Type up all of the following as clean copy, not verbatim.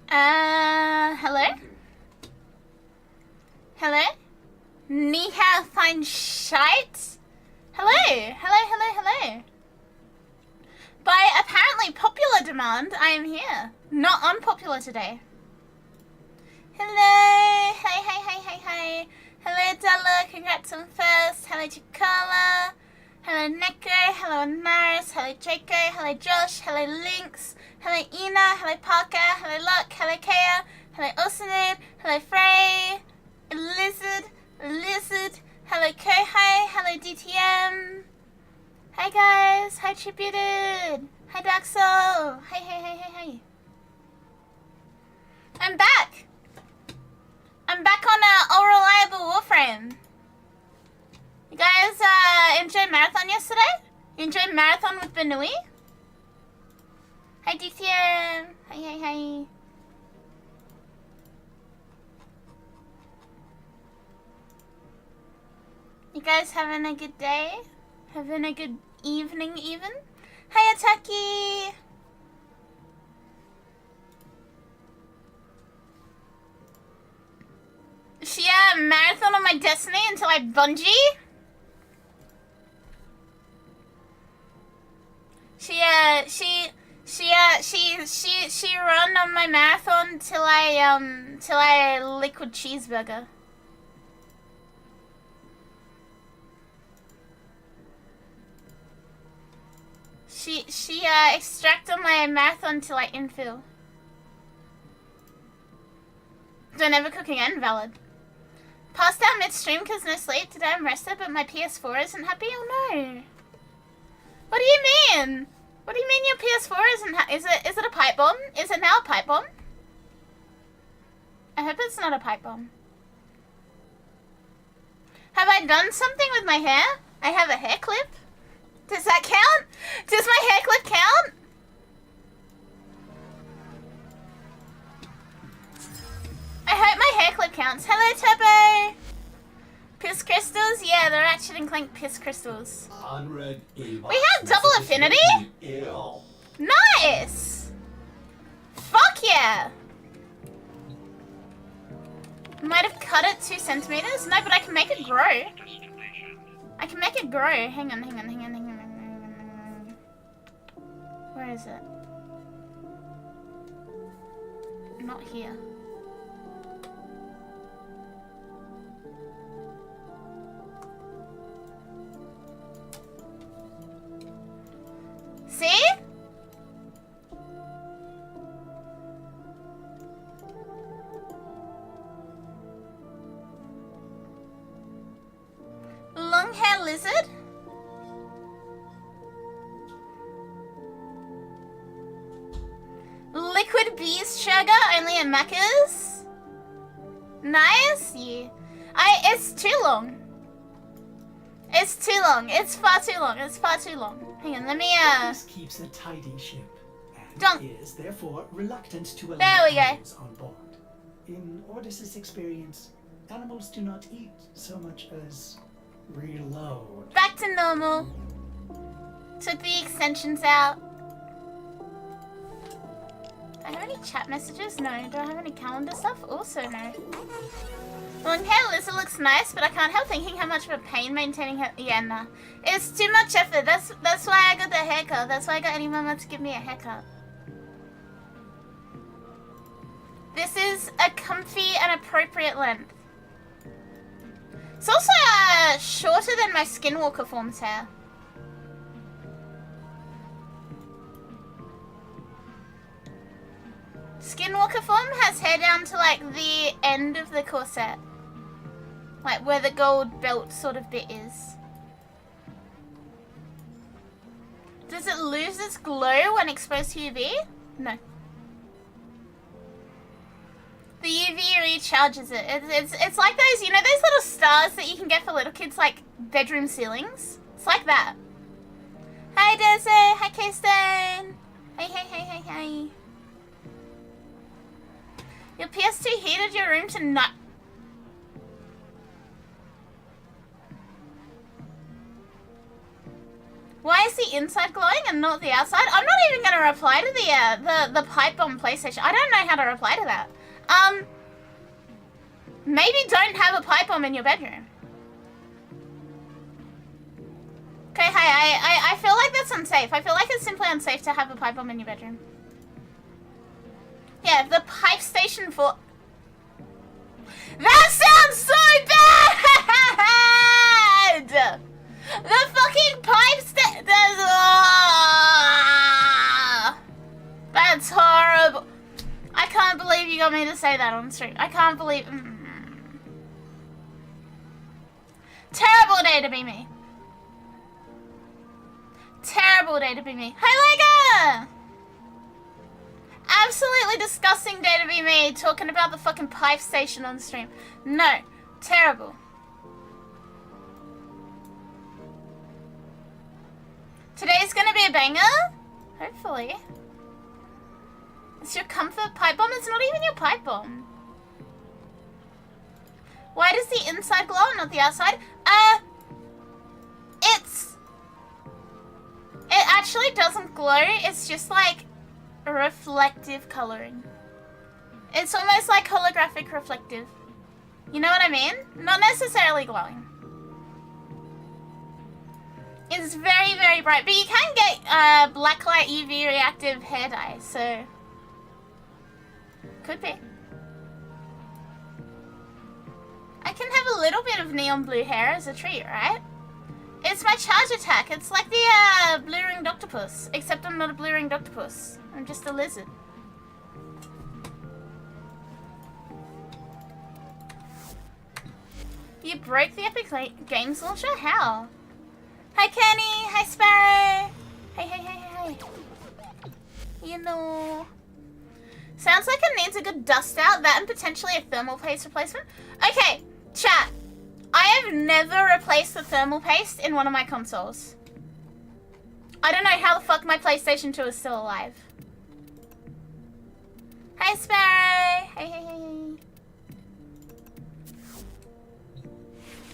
Hello? Hello? Ni hao fine shite? Hello. By apparently popular demand, I am here. Not unpopular today. Hello! Hey. Hello, Della. Congrats on first. Hello, Chikala. Hello, Neko. Hello, Naris. Hello, Jaco. Hello, Josh. Hello, Lynx. Hello, Ina. Hello, Parker. Hello, Luck. Hello, Kea. Hello, Osanid. Hello, Frey. Lizard. Hello, Kohai. Hello, DTM. Hi, guys. Hi, Tributed. Hi, Dark Soul. Hey. I'm back. I'm back on All Reliable Warframe. You guys enjoyed Marathon yesterday? You enjoyed Marathon with Benui? Hi, DTM. Hi. You guys having a good day? Having a good evening even? Hi, Ataki. She marathon on my Destiny until I bungee? She run on my marathon till I liquid cheeseburger. She extract on my marathon till I infill. Don't ever cook again, valid. Passed out mid-stream because no sleep. Today I'm rested, but my PS4 isn't happy. Oh no. What do you mean? What do you mean your PS4 isn't is it a pipe bomb? Is it now a pipe bomb? I hope it's not a pipe bomb. Have I done something with my hair? I have a hair clip. Does that count? Does my hair clip count? I hope my hair clip counts. Hello, Turbo. Piss crystals? Yeah, they're Ratchet and Clank piss crystals. We have double affinity? Nice! Fuck yeah! Might have cut it 2 centimeters? No, but I can make it grow. I can make it grow. Hang on. Where is it? Not here. See? Long hair lizard? Liquid bees sugar only at Macca's? Nice? Yeah. It's too long. It's too long. It's far too long. It's far too long. Hang on, let me This keeps a tidy ship and Don't. is therefore reluctant to allow There we go. animals on board. In Ordis's experience, animals do not eat so much as reload. Back to normal. Took the extensions out. Do I have any chat messages? No. Do I have any calendar stuff? Also no. Long hair lizard looks nice, but I can't help thinking how much of a pain maintaining her. Yeah, nah. It's too much effort. That's why I got the haircut. That's why I got any mama to give me a haircut. This is a comfy and appropriate length. It's also shorter than my Skinwalker form's hair. Skinwalker form has hair down to like the end of the corset. Like where the gold belt sort of bit is. Does it lose its glow when exposed to UV? No. The UV recharges it. It's like those, you know, those little stars that you can get for little kids, like bedroom ceilings? It's like that. Hi Desi, hi Keystone. Hey. Your PS2 heated your room to not. Why is the inside glowing and not the outside? I'm not even going to reply to the pipe bomb PlayStation. I don't know how to reply to that. Maybe don't have a pipe bomb in your bedroom. Okay, hey, I feel like that's unsafe. I feel like it's simply unsafe to have a pipe bomb in your bedroom. Yeah, the pipe station for... That sounds so bad! The fucking pipe station... That's horrible. I can't believe you got me to say that on stream. I can't believe... Terrible day to be me. Terrible day to be me. Hey, Lega! Absolutely disgusting day to be me, talking about the fucking pipe station on stream. No. Terrible. Today's gonna be a banger? Hopefully. It's your comfort pipe bomb? It's not even your pipe bomb. Why does the inside glow and not the outside? It actually doesn't glow. It's just like reflective coloring. It's almost like holographic reflective. You know what I mean? Not necessarily glowing. It's very, very bright. But you can get blacklight UV reactive hair dye, so... Could be. I can have a little bit of neon blue hair as a treat, right? It's my charge attack. It's like the blue ringed octopus, except I'm not a blue ringed octopus. I'm just a lizard. You broke the Epic Games launcher? How? Hi Kenny. Hi Sparrow. Hey. You know. Sounds like it needs a good dust out. That and potentially a thermal paste replacement. Okay, chat. I have never replaced the thermal paste in one of my consoles. I don't know how the fuck my PlayStation 2 is still alive. Hey, Sparrow. Hey.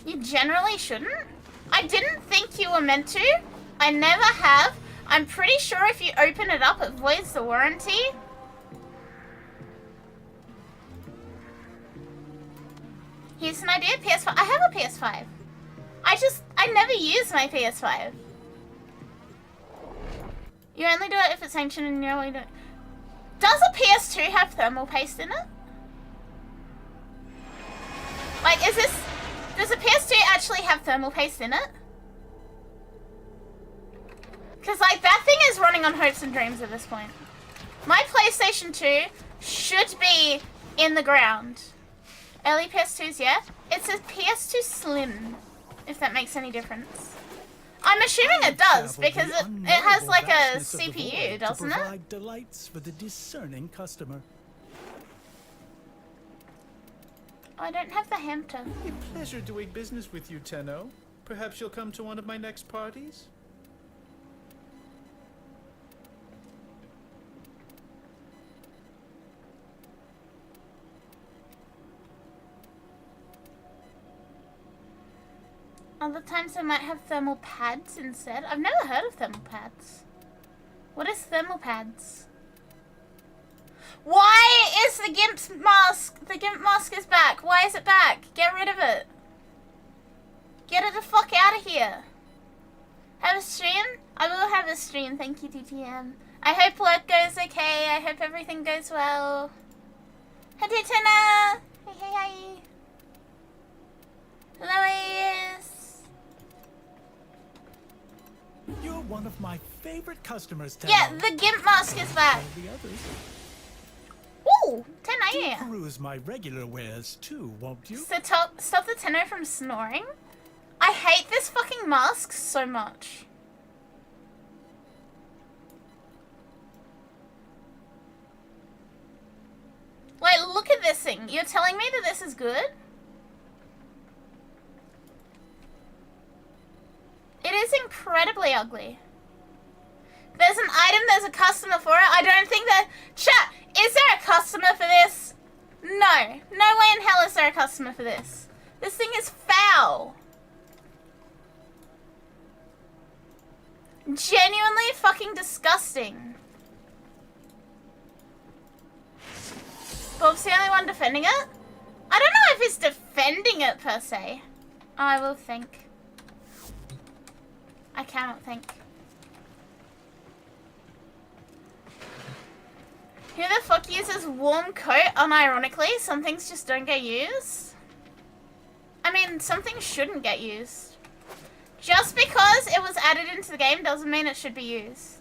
You generally shouldn't. I didn't think you were meant to. I never have. I'm pretty sure if you open it up, it voids the warranty. Here's an idea, PS5. I have a PS5. I never use my PS5. You only do it if it's ancient and you only do it. Does a PS2 have thermal paste in it? Like, does a PS2 actually have thermal paste in it? Because, like, that thing is running on hopes and dreams at this point. My PlayStation 2 should be in the ground. Early PS2s, yeah? It's a PS2 Slim, if that makes any difference. I'm assuming it does, because it has like a CPU, doesn't it? Provide delights for the discerning customer. I don't have the hamter. A pleasure doing business with you, Tenno. Perhaps you'll come to one of my next parties? Other times I might have thermal pads instead. I've never heard of thermal pads. What is thermal pads? Why is the Gimp's mask? The Gimp mask is back. Why is it back? Get rid of it. Get it the fuck out of here. Have a stream? I will have a stream. Thank you, DTM. I hope work goes okay. I hope everything goes well. Hi, Tina. Hey. Lois. You're one of my favorite customers, Tenno. Yeah, the Gimp mask is back. All the others. Ooh, Tenno, yeah. Peruse my regular wares too, won't you? So stop the Tenno from snoring. I hate this fucking mask so much. Like, look at this thing. You're telling me that this is good? It is incredibly ugly. There's an item, there's a customer for it. I don't think that... Chat, is there a customer for this? No. No way in hell is there a customer for this. This thing is foul. Genuinely fucking disgusting. Bob's the only one defending it? I don't know if he's defending it per se. I will think. I cannot think. Who the fuck uses warm coat unironically? Some things just don't get used. I mean, some things shouldn't get used. Just because it was added into the game doesn't mean it should be used.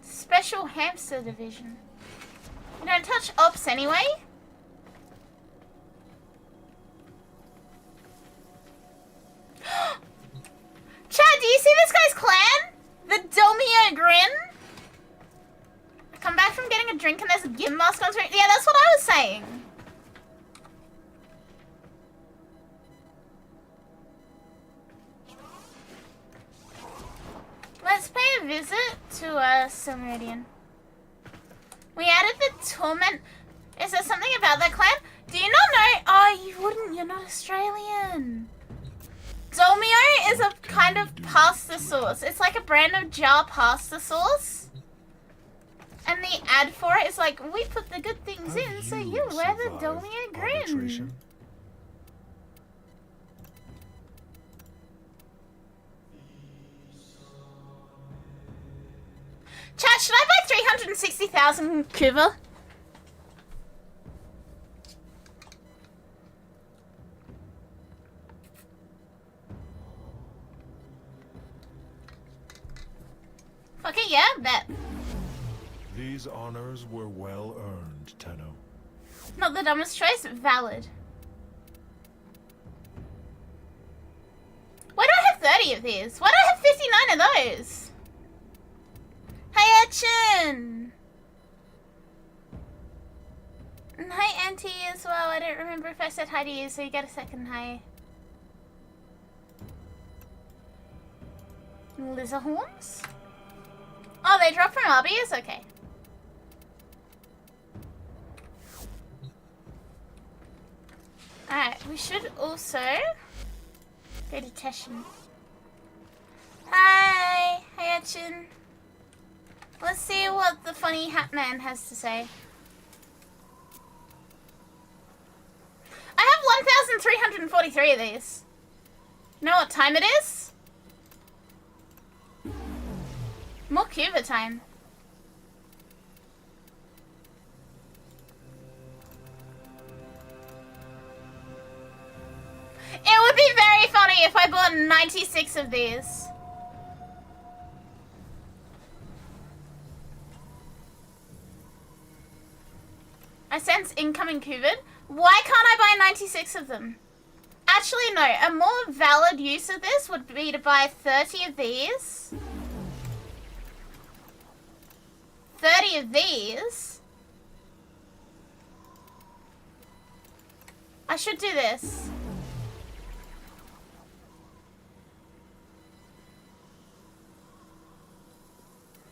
Special hamster division. You don't touch ops anyway? Chad, do you see this guy's clan? The Domio Grin? I come back from getting a drink and there's a gim mask on screen. Yeah, that's what I was saying. Let's pay a visit to Silmeridian. We added the Torment. Is there something about that clan? Do you not know? Oh, you wouldn't. You're not Australian. Domio is a kind of pasta sauce. It's like a brand of jar pasta sauce. And the ad for it is like, we put the good things in so you wear the Domio grin. Chat, should I buy 360,000 Cuba? Okay, yeah, bet. These honors were well earned, Tenno. Not the dumbest choice, valid. Why do I have 30 of these? Why do I have 59 of those? Hi, Etchin! And hi, Auntie, as well. I don't remember if I said hi to you, so you get a second hi. Lizardhorns? Oh, they drop from Arby's? Okay. Alright, we should also go to Teshin. Hi! Hi, Etchin. Let's see what the funny hat man has to say. I have 1,343 of these. You know what time it is? More Cuba time. It would be very funny if I bought 96 of these. I sense incoming COVID. Why can't I buy 96 of them? Actually, no. A more valid use of this would be to buy 30 of these. 30 of these. I should do this.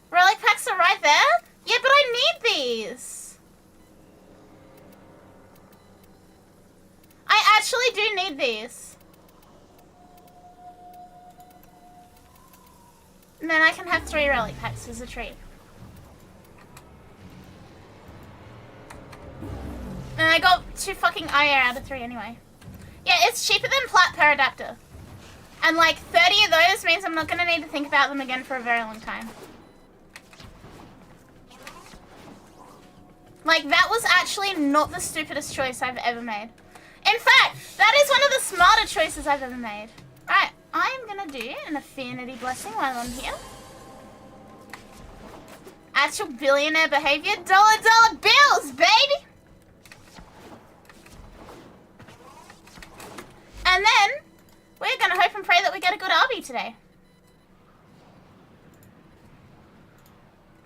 Relic packs are right there? Yeah, but I need these. I actually do need these. And then I can have 3 relic packs as a treat. And I got 2 fucking IR out of 3 anyway. Yeah, it's cheaper than plat per adapter. And like 30 of those means I'm not going to need to think about them again for a very long time. Like, that was actually not the stupidest choice I've ever made. In fact, that is one of the smarter choices I've ever made. Alright, I'm gonna do an affinity blessing while I'm here. Actual billionaire behavior. $dollar bills, baby! And then, we're gonna hope and pray that we get a good RB today.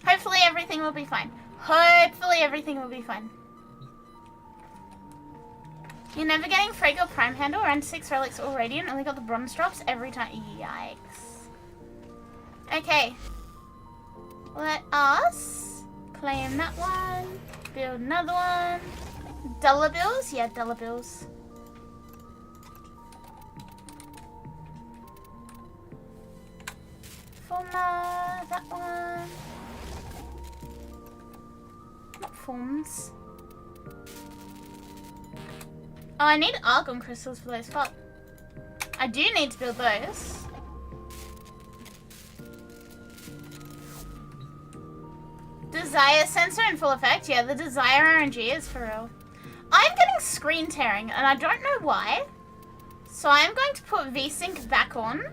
Hopefully everything will be fine. Hopefully everything will be fine. You're never getting Frago Prime Handle, around 6 relics or Radiant, only got the bronze drops every time. Yikes. Okay. Let us Claim that one. Build another one. Dollar bills? Yeah, dollar bills. Former, that one. Not forms. Oh, I need argon crystals for those. Fuck. I do need to build those. Desire sensor in full effect. Yeah, the Desire RNG is for real. I'm getting screen tearing and I don't know why. So I'm going to put VSync back on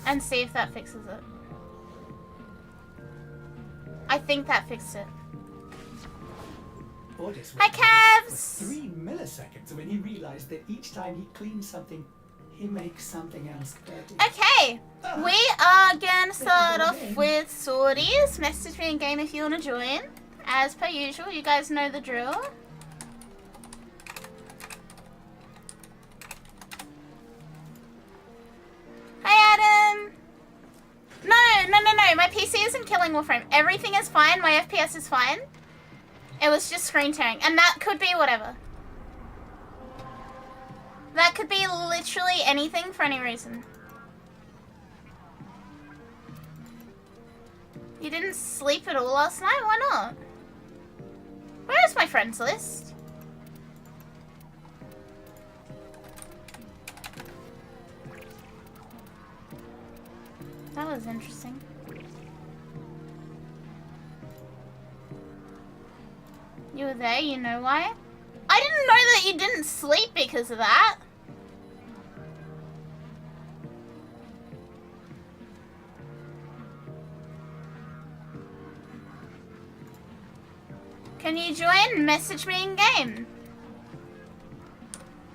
and see if that fixes it. I think that fixed it. Otis Hi, waited Cavs! for 3 milliseconds when he realized that each time he cleans something, he makes something else dirty. Okay, we are gonna start off with sorties. Message me in game if you want to join. As per usual, you guys know the drill. Hi, Adam. No, my PC isn't killing Warframe. Everything is fine, my FPS is fine. It was just screen tearing, and that could be whatever. That could be literally anything for any reason. You didn't sleep at all last night? Why not? Where is my friends list? That was interesting. You were there, you know why? I didn't know that you didn't sleep because of that. Can you join? Message me in game.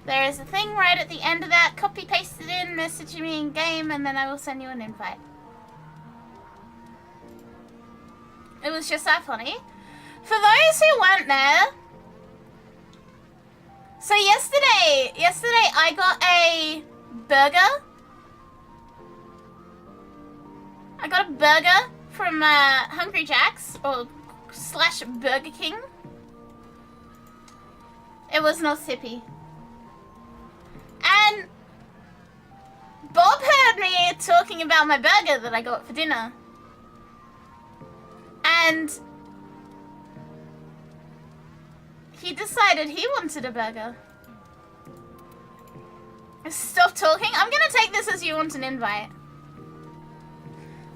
There is a thing right at the end of that. Copy paste it in, message me in game, and then I will send you an invite. It was just that funny. For those who weren't there, so yesterday I got a burger. I got a burger from Hungry Jack's or / Burger King. It was not sippy. And Bob heard me talking about my burger that I got for dinner. And he decided he wanted a burger. Stop talking. I'm gonna take this as you want an invite.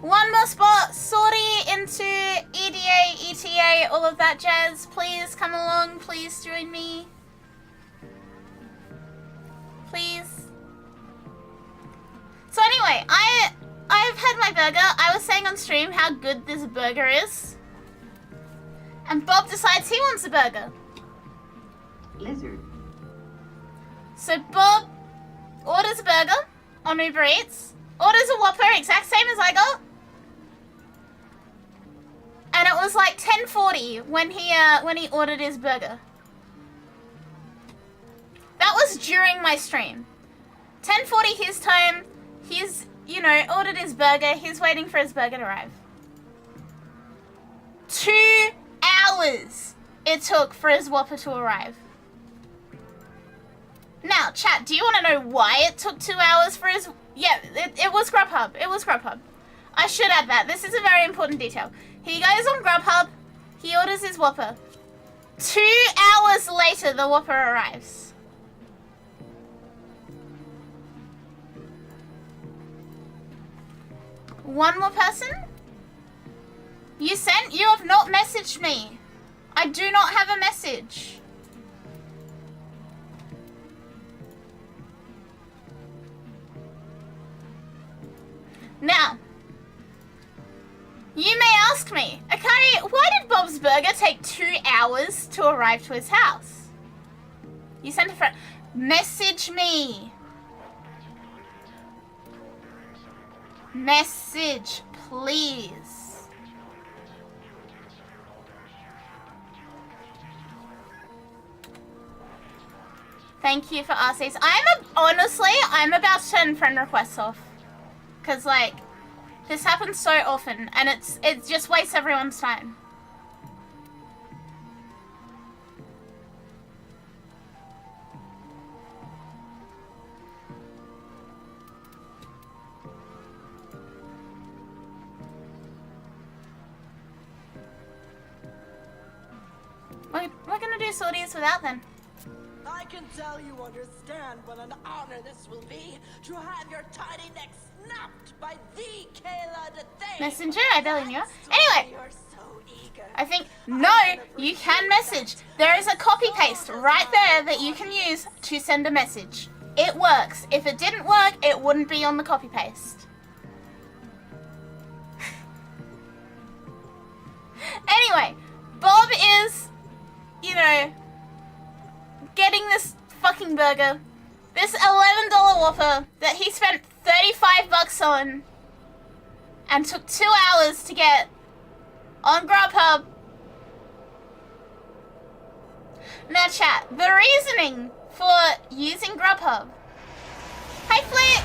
One more spot. Sortie into EDA, ETA, all of that jazz. Please come along. Please join me. Please. So anyway, I've had my burger. I was saying on stream how good this burger is. And Bob decides he wants a burger. Lizard. So Bob orders a burger on Uber Eats. Orders a Whopper, exact same as I got. And it was like 10:40 when he ordered his burger. That was during my stream. 10:40 his time. He's, you know, ordered his burger. He's waiting for his burger to arrive. 2 hours it took for his Whopper to arrive. Now, chat, do you want to know why it took 2 hours for his... Yeah, it was Grubhub. It was Grubhub. I should add that. This is a very important detail. He goes on Grubhub. He orders his Whopper. 2 hours later, the Whopper arrives. One more person? You sent? You have not messaged me. I do not have a message. Now, you may ask me, Akari, why did Bob's burger take 2 hours to arrive to his house? You sent a friend. Message me. Message, please. Thank you for aussies. Honestly, I'm about to turn friend requests off. Cause like, this happens so often and it just wastes everyone's time. we're gonna do sorties without then. I can tell you understand what an honor this will be to have your tiny neck snapped by the Kayla the Thing. Messenger, I barely knew. Anyway, You're so eager. I think, no, you can message. There is a copy paste right there that you can use to send a message. It works. If it didn't work, it wouldn't be on the copy paste. Anyway, Bob is, you know, getting this fucking burger. This $11 Whopper that he spent $35 on and took 2 hours to get on Grubhub. Now chat, the reasoning for using Grubhub, hi Flick,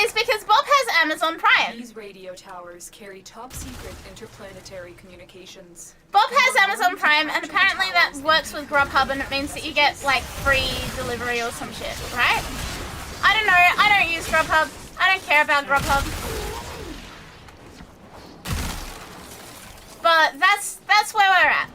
is because Bob has Amazon Prime. These radio towers carry top secret interplanetary communications. Bob has Amazon Prime, and apparently that works with Grubhub, and it means that you get like free delivery or some shit, right? I don't know, I don't use Grubhub. I don't care about Grubhub. But that's where we're at.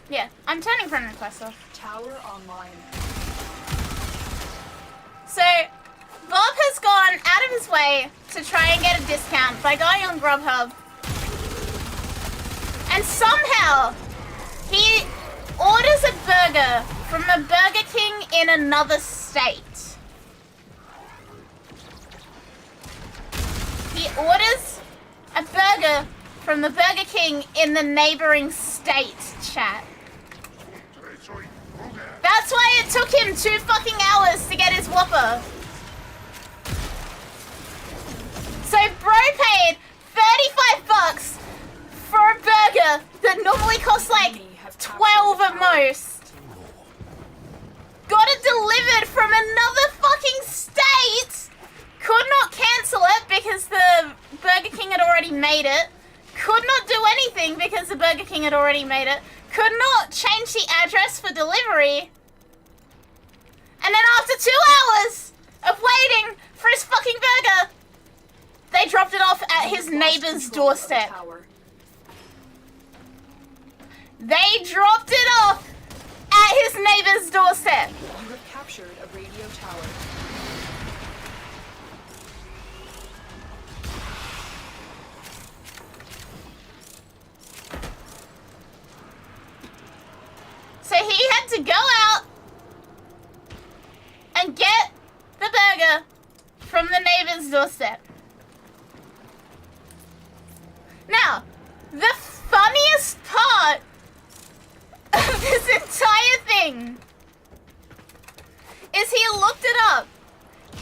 Yeah, I'm turning friend requests off. Tower online. So, Bob has gone out of his way to try and get a discount by going on Grubhub. And somehow, he orders a burger from a Burger King in another state. He orders a burger from the Burger King in the neighboring state, chat. That's why it took him 2 fucking hours to get his Whopper. So bro paid $35 for a burger that normally costs like 12 at most. Got it delivered from another fucking state. Could not cancel it because the Burger King had already made it. Could not do anything because the Burger King had already made it. Could not change the address for delivery. And then after 2 hours of waiting for his fucking burger, they dropped it off at his neighbor's doorstep. They dropped it off at his neighbor's doorstep. You have captured a radio tower. So he had to go out and get the burger from the neighbor's doorstep. Now, the funniest part of this entire thing is he looked it up.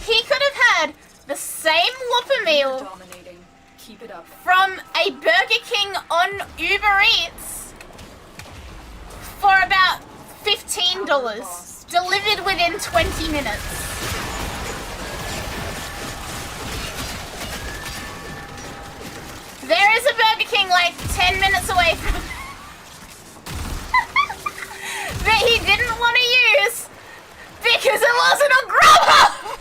He could have had the same Whopper meal Dominating. Keep it up. from a Burger King on Uber Eats for about $15, delivered within 20 minutes. There is a Burger King like 10 minutes away from that he didn't want to use because it wasn't on Grubhub.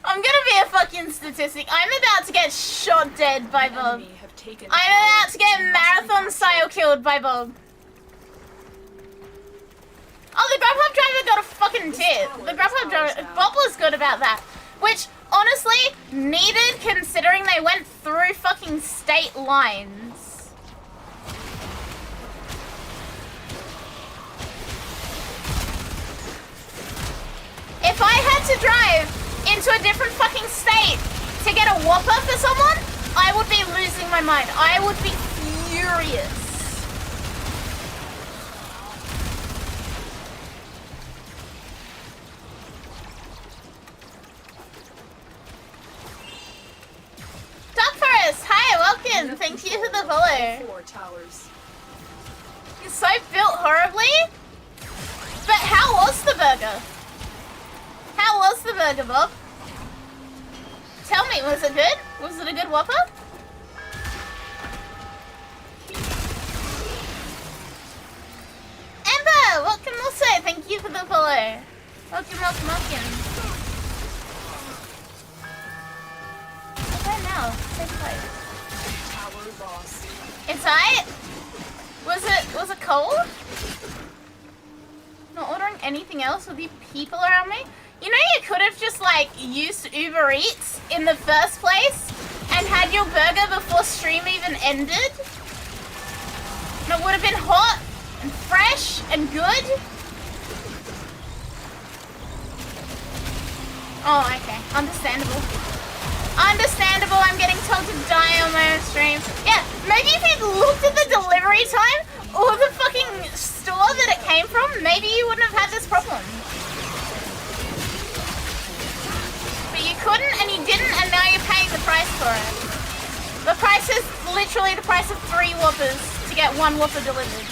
I'm gonna be a fucking statistic. I'm about to get shot dead by Bob. Enemy have taken I'm about to get marathon style killed by Bob. Oh, the Grubhub driver got a fucking tip. The Grubhub driver, Bob was good about that. Which, honestly, needed considering they went through fucking state lines. If I had to drive into a different fucking state to get a Whopper for someone, I would be losing my mind. I would be furious. Dark Forest, hi, welcome. Thank you for the follow. 4 towers. You're so built horribly. But how was the burger? How was the burger, Bob? Tell me, was it good? Was it a good Whopper? Rebecca, welcome also. Thank you for the follow. Welcome, welcome, welcome. Okay, now, same place. Tower lost. It's alright. Was it cold? Not ordering anything else with you people around me? You know you could have just like used Uber Eats in the first place and had your burger before stream even ended? And it would have been hot and fresh and good? Oh, okay. Understandable. Understandable, I'm getting told to die on my own stream. Yeah, maybe if you'd looked at the delivery time or the fucking store that it came from, maybe you wouldn't have had this problem. But you couldn't and you didn't, and now you're paying the price for it. The price is literally the price of 3 Whoppers to get 1 Whopper delivered.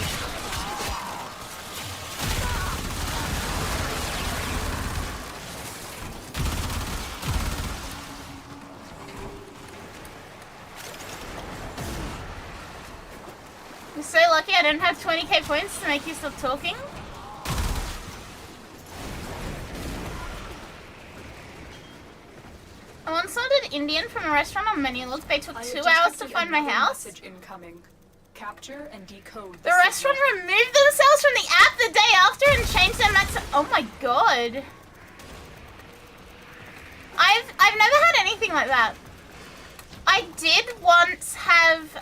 You're so lucky I didn't have 20k points to make you stop talking. I once ordered Indian from a restaurant on menu look. They took 2 hours to find my house. Message incoming. Capture and decode The restaurant removed themselves from the app the day after and changed their max. Oh my god. I've never had anything like that. I did once have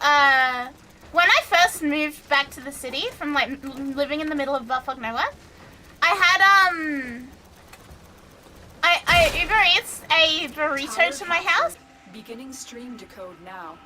when I first moved back to the city from like living in the middle of buttfuck nowhere, I had I Uber Eats a burrito to my house. Beginning stream decode now.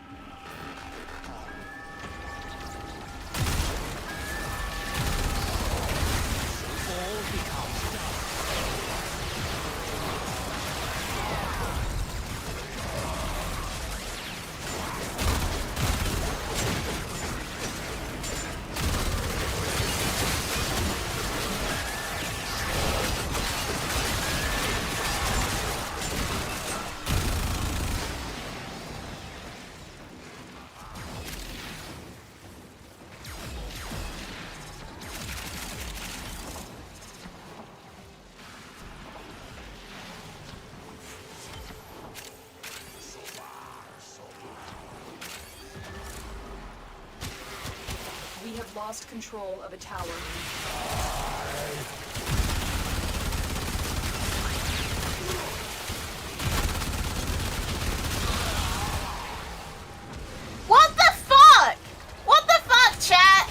Lost control of a tower. What the fuck? What the fuck, chat?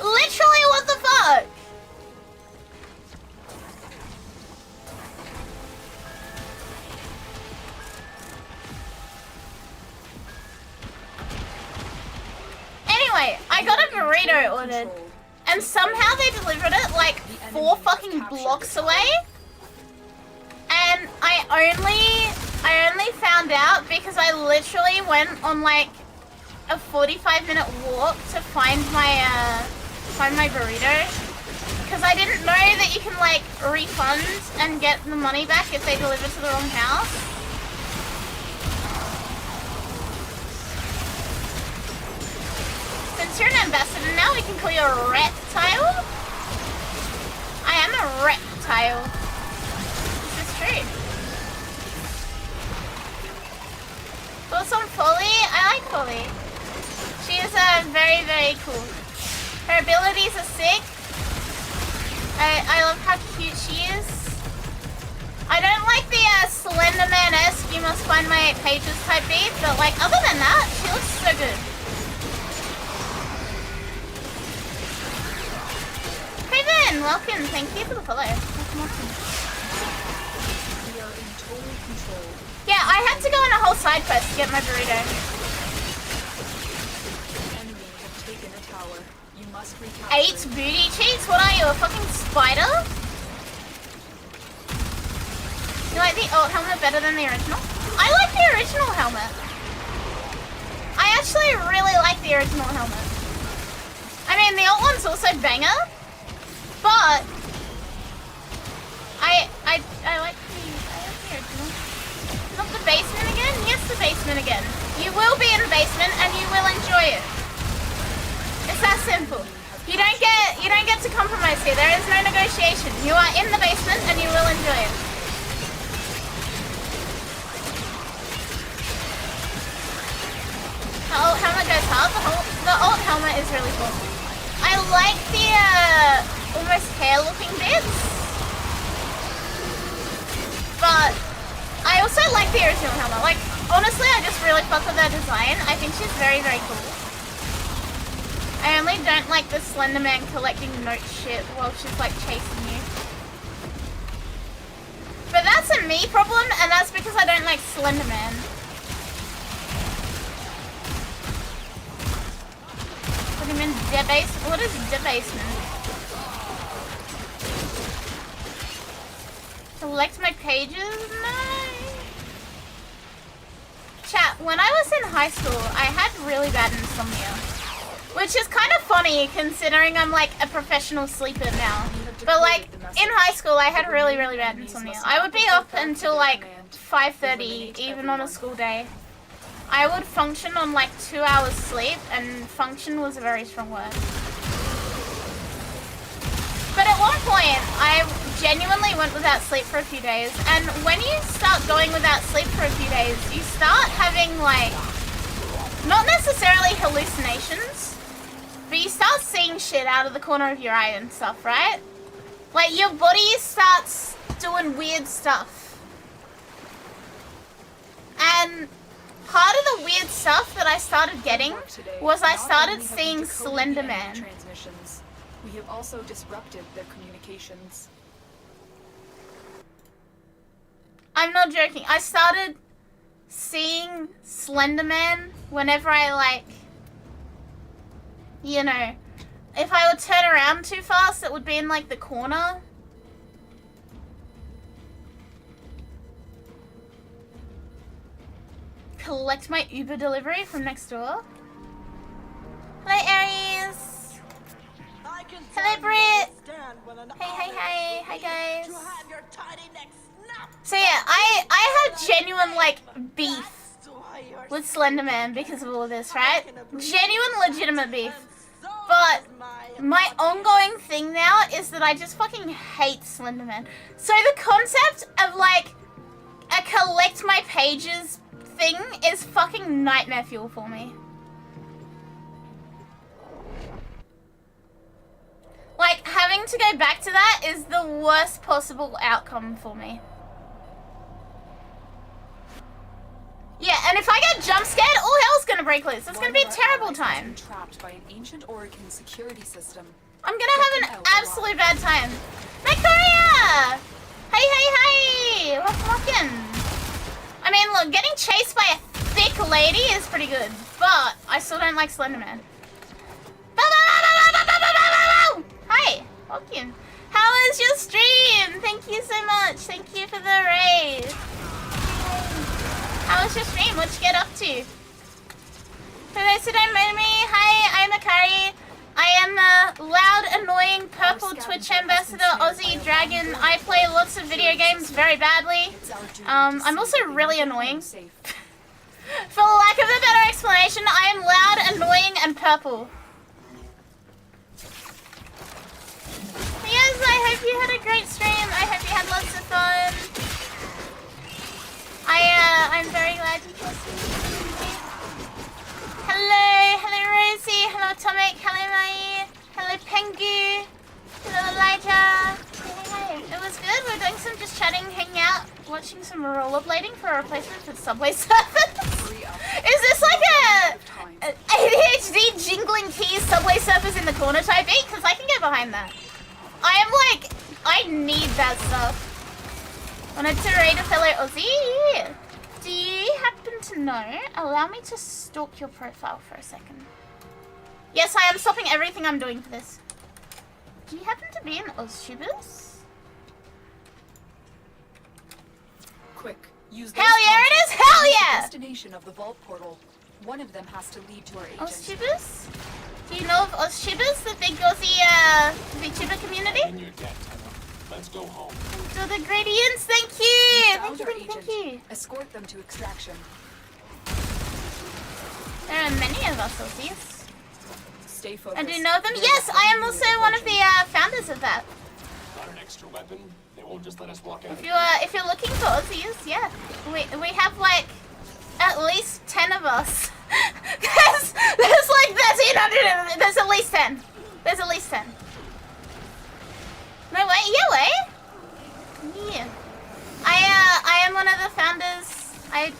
Literally, what the fuck? Anyway, I got a burrito ordered, and somehow they delivered it like 4 fucking blocks away. And I only found out because I literally went on like a 45-minute walk to find my burrito. Because I didn't know that you can like refund and get the money back if they deliver to the wrong house. Since you're an ambassador now, we can call you a reptile. I am a reptile. This is true. Thoughts on Folly? I like Folly. She is very, very cool. Her abilities are sick. I love how cute she is. I don't like the Slenderman-esque, you must find my 8 pages type beat, but like other than that, she looks so good. Hey Ben, welcome. Thank you for the follow. Welcome. We are in total control. Yeah, I had to go on a whole side quest to get my burrito. Enemy have taken a tower. You must recapture. 8 booty cheeks? What are you, a fucking spider? You like the alt helmet better than the original? I like the original helmet. I actually really like the original helmet. I mean, the alt one's also banger, but I like the original. Not the basement again? Yes, the basement again. You will be in the basement and you will enjoy it. It's that simple. You don't get to compromise here. There is no negotiation. You are in the basement and you will enjoy it. The alt helmet goes hard. The alt helmet is really cool. I like the almost hair looking bits. But I also like the original helmet. Like, honestly, I just really fuck with her design. I think she's very, very cool. I only don't like the Slender Man collecting note shit while she's like chasing you. But that's a me problem, and that's because I don't like Slender Man. What do you mean debase? What is debasement? Select my pages? No. Chat, when I was in high school, I had really bad insomnia. Which is kind of funny considering I'm like a professional sleeper now. But like in high school I had really, really bad insomnia. I would be up until like 5:30 even on a school day. I would function on like 2 hours sleep, and function was a very strong word. But at one point I genuinely went without sleep for a few days, and when you start going without sleep for a few days, you start having like, not necessarily hallucinations, but you start seeing shit out of the corner of your eye and stuff, right? Like, your body starts doing weird stuff. And part of the weird stuff that I started getting was I started seeing Slender Man. Transmissions. We have also disrupted their communications. I'm not joking. I started seeing Slender Man whenever I like, you know, if I would turn around too fast, it would be in like the corner. Collect my Uber delivery from next door. Hello, Aries. Hello, Britt. Hey, hi guys. So yeah, I have genuine like beef with Slender Man because of all of this, right? Genuine, legitimate beef. But my ongoing thing now is that I just fucking hate Slender Man. So the concept of like a collect my pages thing is fucking nightmare fuel for me. Like, having to go back to that is the worst possible outcome for me. Yeah, and if I get jump scared, all hell's gonna break loose. It's gonna be a terrible time. Trapped by an ancient Oregon security system. I'm gonna have an absolute bad time. Victoria! Hey! What's I mean, look, getting chased by a thick lady is pretty good, but I still don't like Slender Man. Hi, welcome. How was your stream? Thank you so much. Thank you for the raid. How was your stream? What'd you get up to? For those who don't know me, hi, I'm Akari. I am a loud, annoying, purple Twitch ambassador, Aussie dragon. I play lots of video games very badly. I'm also really annoying. For lack of a better explanation, I am loud, annoying, and purple. Yes, I hope you had a great stream. I hope you had lots of fun. I'm very glad you can see me. Hello Rosie, hello Tomic, hello Mai, hello Pengu, hello Elijah. Hey. It was good. We're doing some just chatting, hanging out, watching some rollerblading for a replacement for Subway Surfers. Is this like a ADHD jingling keys Subway Surfers in the corner type beat? Because I can get behind that. I need that stuff. Wanted to raid a fellow Aussie? Do you happen to know? Allow me to stalk your profile for a second. Yes, I am stopping everything I'm doing for this. Do you happen to be an AusTubers? Quick, use Hell yeah, it is! Hell yeah! Destination of the vault portal. One of them has to lead to our agent. AusTubers? Do you know of AusTubers, the big Aussie VTuber community? In your debt, let's go home. Do the gradients, thank you! Found our Thank you. Escort them to extraction. There are many of us Aussies. Stay focused. And do you know them? Yes, I am also one of the founders of that. Got an extra weapon? They won't just let us walk out. If you're looking for Aussies, yeah, we have like at least 10 of us. there's like 1,300. There's at least 10. There's at least 10. No way. Yeah, way. Yeah. I am one of the founders. I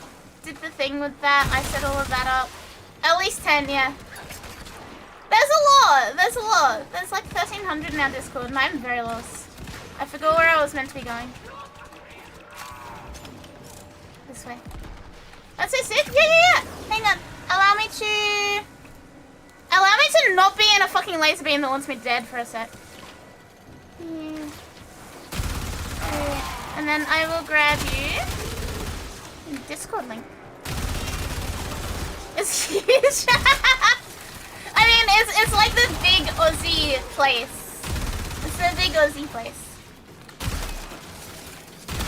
did the thing with that. I set all of that up. At least 10, yeah. There's a lot. There's a lot. There's like 1,300 in our Discord, and I'm very lost. I forgot where I was meant to be going. This way. That's so sick. Yeah. Hang on. Allow me to not be in a fucking laser beam that wants me dead for a sec. Yeah. And then I will grab you. Discord link. It's huge. I mean, it's like the big Aussie place. It's the big Aussie place.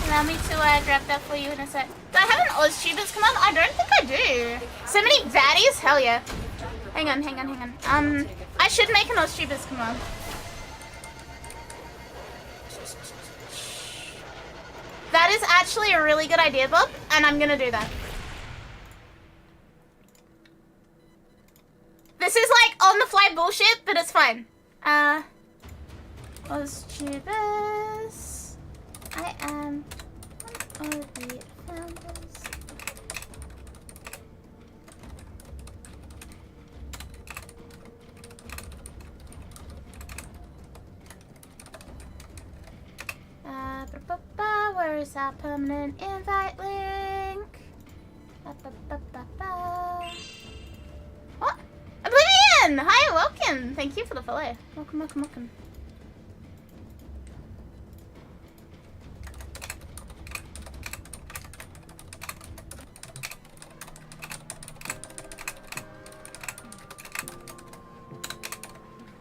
Allow me to grab that for you in a sec. Do I have an AusTubers command? I don't think I do. So many baddies? Hell yeah. Hang on. I should make an AusTubers command. That is actually a really good idea, Bob, and I'm gonna do that. This is like on the fly bullshit, but it's fine. AusTubers. I am one of the founders. Where is our permanent invite link? What? Oblivion! Hi, welcome! Thank you for the follow. Welcome.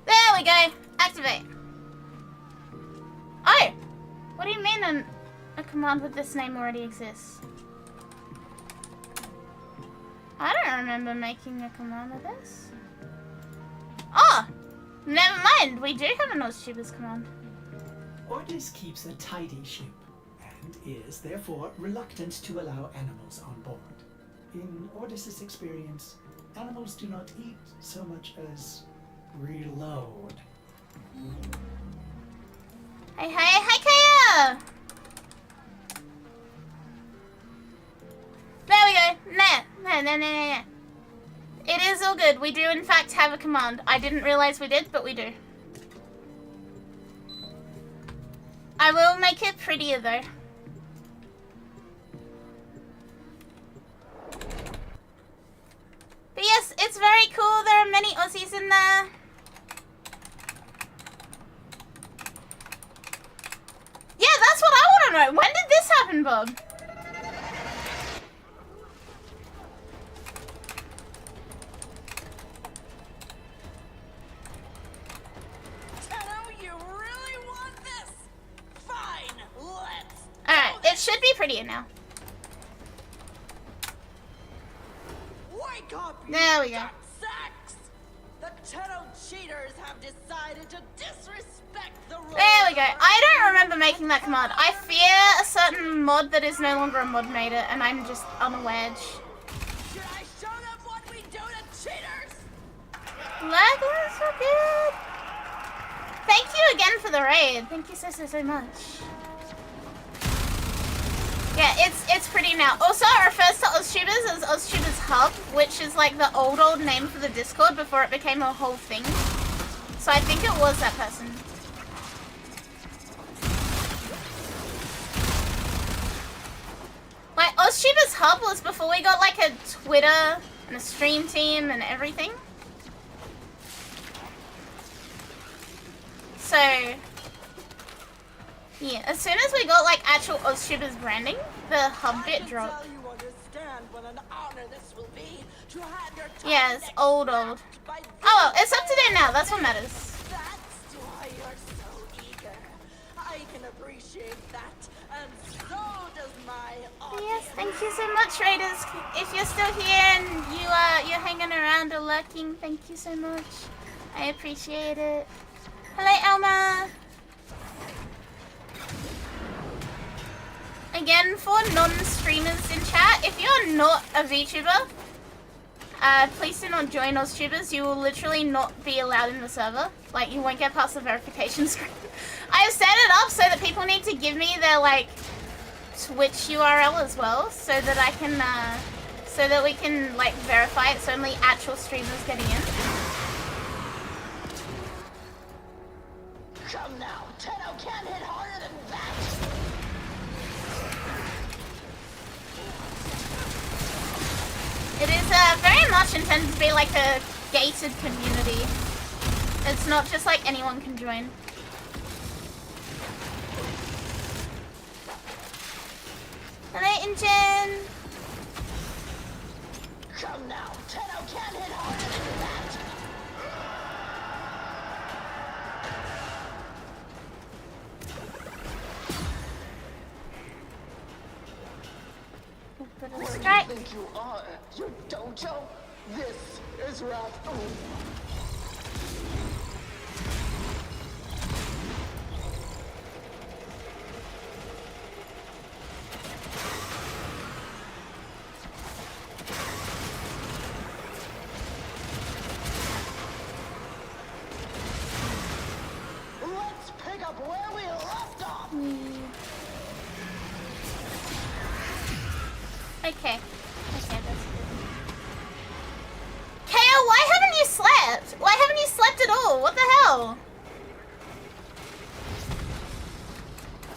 There we go! Activate. Oh! What do you mean a command with this name already exists? I don't remember making a command with this. Oh! Never mind, we do have an AusTubers command. Ordis keeps a tidy ship, and is therefore reluctant to allow animals on board. In Ordis's experience, animals do not eat so much as reload. Hey, Kaya! There we go. Nah. It is all good. We do in fact have a command. I didn't realize we did, but we do. I will make it prettier though. But yes, it's very cool. There are many Aussies in there. Yeah, that's what I want to know. When did this happen, Bob? Tenno, you really want this? Fine, let's. Alright, it should be prettier now. Wake up, you There we go. nut sacks! The Tenno cheaters have decided to disrespect the rules. There we go. I don't remember making that command. I fear a certain mod that is no longer a mod made it, and I'm just unaware. Should I show them what we do to cheaters? Lag was so good. Thank you again for the raid. Thank you so much. Yeah, it's pretty now. Also, it refers to AusTubers as AusTubers Hub, which is like the old name for the Discord before it became a whole thing. So I think it was that person. Like, AusTubers Hub was before we got like a Twitter and a stream team and everything. So, yeah, as soon as we got like actual AusTubers branding, the hub bit dropped. You understand what an honor this will be to have your time Yeah, it's old. Oh well, it's up to date now, that's what matters. That's why you're so eager. I can appreciate that, and so does my audience. Yes, thank you so much, Raiders. If you're still here and you're hanging around or lurking, thank you so much. I appreciate it. Hello, Elma. Again, for non-streamers in chat, if you're not a VTuber, please do not join AusTubers. You will literally not be allowed in the server. Like, you won't get past the verification screen. I've set it up so that people need to give me their, like, Twitch URL as well, so that I can, so that we can, like, verify it's only actual streamers getting in. Come now, Tenno can't hit harder than that. It is very much intended to be like a gated community. It's not just like anyone can join. Hello, Injin! Come now, Tenno can't hit harder than that. Strike. Where do you think you are? Your dojo? This is Wrath. Let's pick up where we left off. Okay. Okay, that's good. Kale, why haven't you slept? Why haven't you slept at all? What the hell?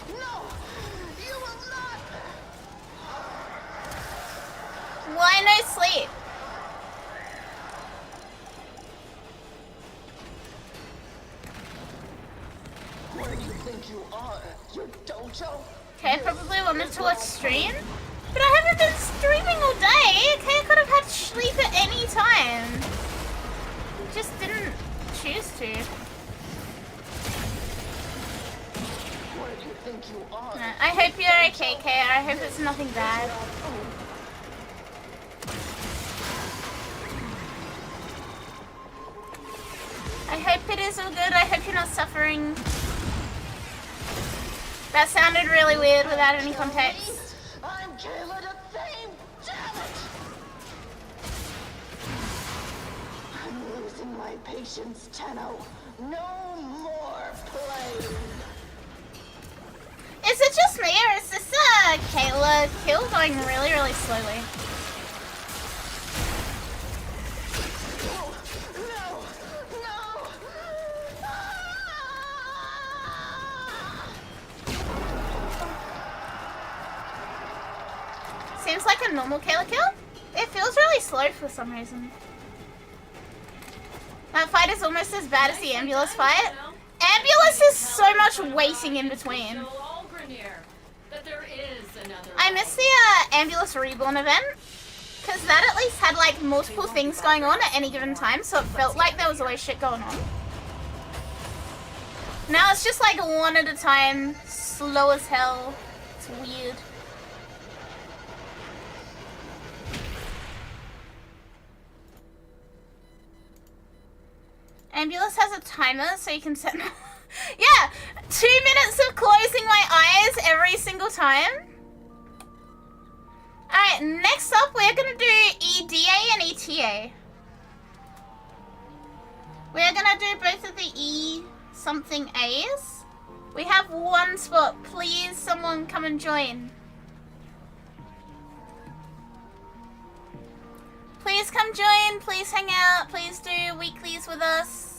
No, you will not. Why no sleep? Where do you think you are? Your dojo? Okay, I probably wanted to watch stream, but I haven't been streaming all day. Okay, I could have had sleep at any time. Just didn't choose to. Where do you think you are? No, I hope you're okay, Kay. I hope it's nothing bad. I hope it is all good. I hope you're not suffering. That sounded really weird without any context. I'm Kayla the Thame! Damn it! I'm losing my patience, Tenno. No more playing. Is it just me, or is this Kayla kill going really, really slowly? No! No! Seems like a normal Kayla kill. It feels really slow for some reason. That fight is almost as bad as the ambulance fight. Ambulance is so much waiting in between. I missed the ambulance reborn event, because that at least had like multiple things going on at any given time, so it felt like there was always shit going on. Now it's just like one at a time, slow as hell. It's weird. Ambulance has a timer, so you can set... Yeah! 2 minutes of closing my eyes every single time. Alright, next up we're gonna do EDA and ETA. We're gonna do both of the E something A's. We have one spot. Please, someone come and join. Please come join, please hang out, please do weeklies with us.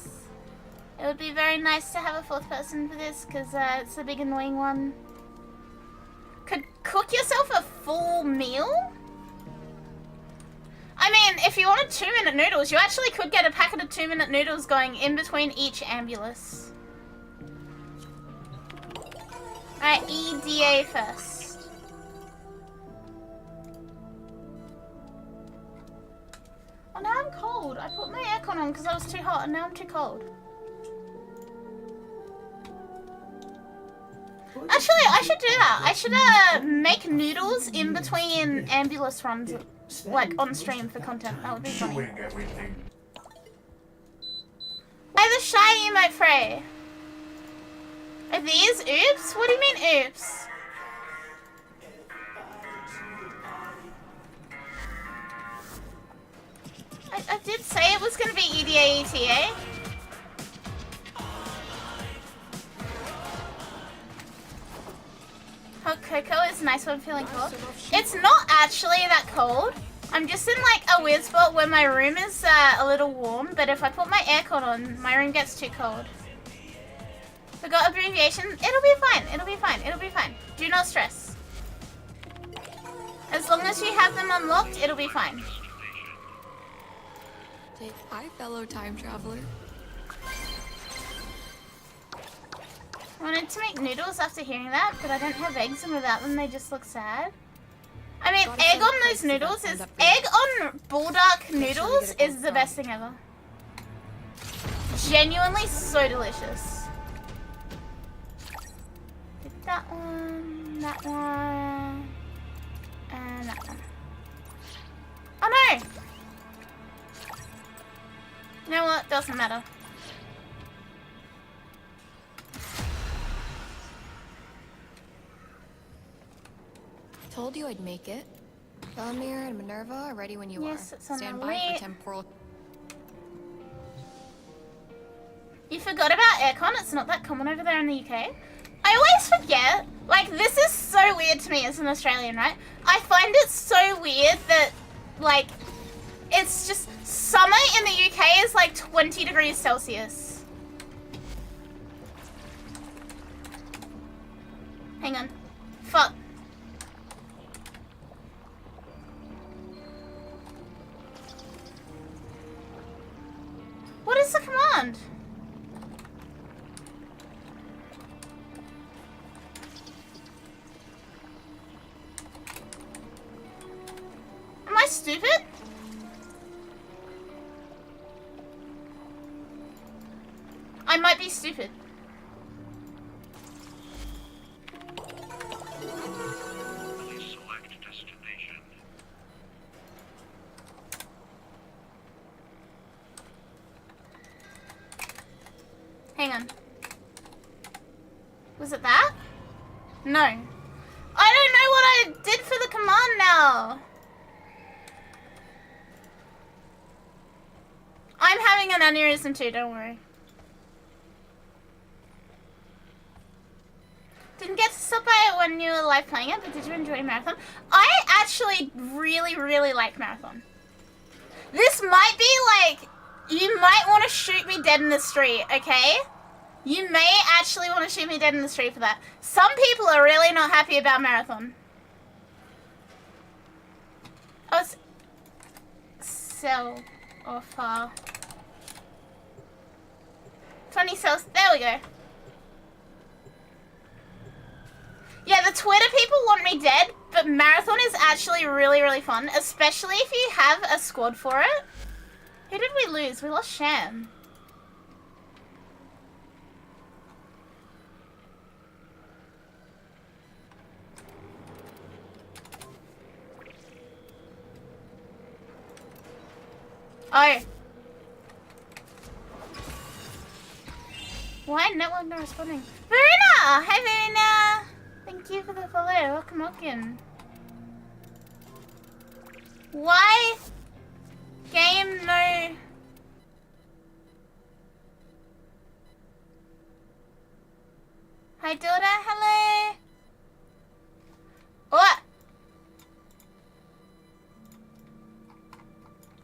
It would be very nice to have a fourth person for this, because it's a big annoying one. Could cook yourself a full meal? I mean, if you wanted 2-minute noodles, you actually could get a packet of 2-minute noodles going in between each ambulance. Alright, EDA first. Oh, now I'm cold. I put my aircon on because I was too hot, and now I'm too cold. Actually, I should do that. I should make noodles in between ambulance runs, like on stream for content. That would be funny. Hey, the shy emote Frey. Are these oops? What do you mean oops? I did say it was going to be EDA ETA. Hot cocoa is nice when feeling cold. It's not actually that cold. I'm just in like a weird spot where my room is a little warm, but if I put my aircon on, my room gets too cold. Forgot abbreviation. It'll be fine. It'll be fine. It'll be fine. Do not stress. As long as you have them unlocked, it'll be fine. Hi, fellow time traveler. I wanted to make noodles after hearing that, but I don't have eggs, and without them, they just look sad. I mean, egg on those noodles is... Egg on bulldog noodles is the best thing ever. Genuinely so delicious. Did that one, and that one. Oh no! You know what? Doesn't matter. Told you I'd make it. Velamir and Minerva are ready when you yes, are. It's on Stand the by way. for temporal. You forgot about aircon? It's not that common over there in the UK. I always forget. Like, this is so weird to me as an Australian, right? I find it so weird that, like, it's just summer in the UK is like 20 degrees Celsius. Hang on. Fuck. What is the command? Am I stupid? I might be stupid. Select destination. Hang on. Was it that? No. I don't know what I did for the command now. I'm having an aneurysm too, don't worry. Didn't get to stop by it when you were live playing it, but did you enjoy Marathon? I actually really, really like Marathon. This might be like, you might want to shoot me dead in the street, okay? You may actually want to shoot me dead in the street for that. Some people are really not happy about Marathon. Oh, it's... Cell offer. 20 cells. There we go. Yeah, the Twitter people want me dead, but Marathon is actually really, really fun, especially if you have a squad for it. Who did we lose? We lost Sham. Oh. Why network not responding? Verena! Hi Verena! Thank you for the follow. Welcome, welcome. Why? Game no. Hi Dilda, hello. What?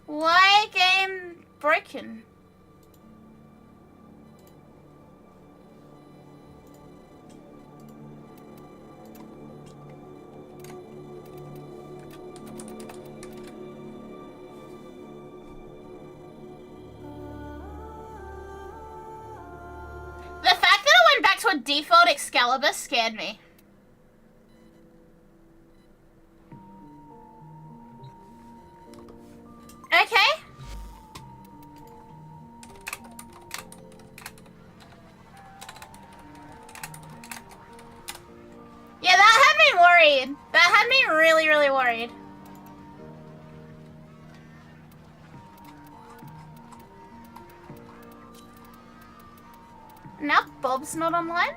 Why game broken? The fact that I went back to a default Excalibur scared me. Okay. had me really, really worried. Now Bob's not online?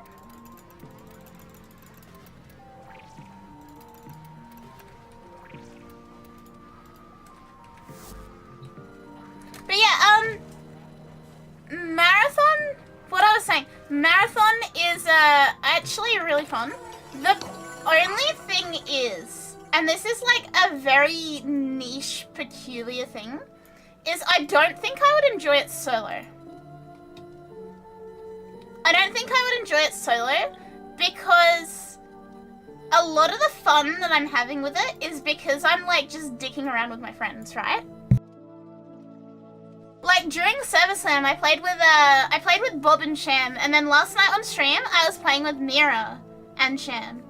But yeah, Marathon, what I was saying, Marathon is actually really fun. The only thing is, and this is like a very niche, peculiar thing, is I don't think I would enjoy it solo. I don't think I would enjoy it solo because a lot of the fun that I'm having with it is because I'm like just dicking around with my friends, right? Like during Server Slam, I played with Bob and Sham, and then last night on stream, I was playing with Mira and Sham.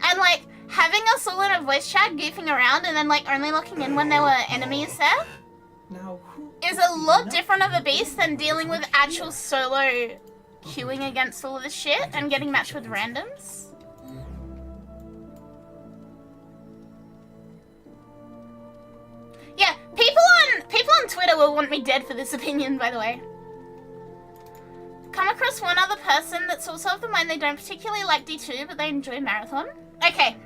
And like having us all in a voice chat goofing around and then like only looking in when there were enemies there Now, is a lot different of a beast than dealing with actual solo queuing against all of this shit and getting matched with randoms. Yeah, people on Twitter will want me dead for this opinion, by the way. Come across one other person that's also of the mind they don't particularly like D2, but they enjoy Marathon. Okay,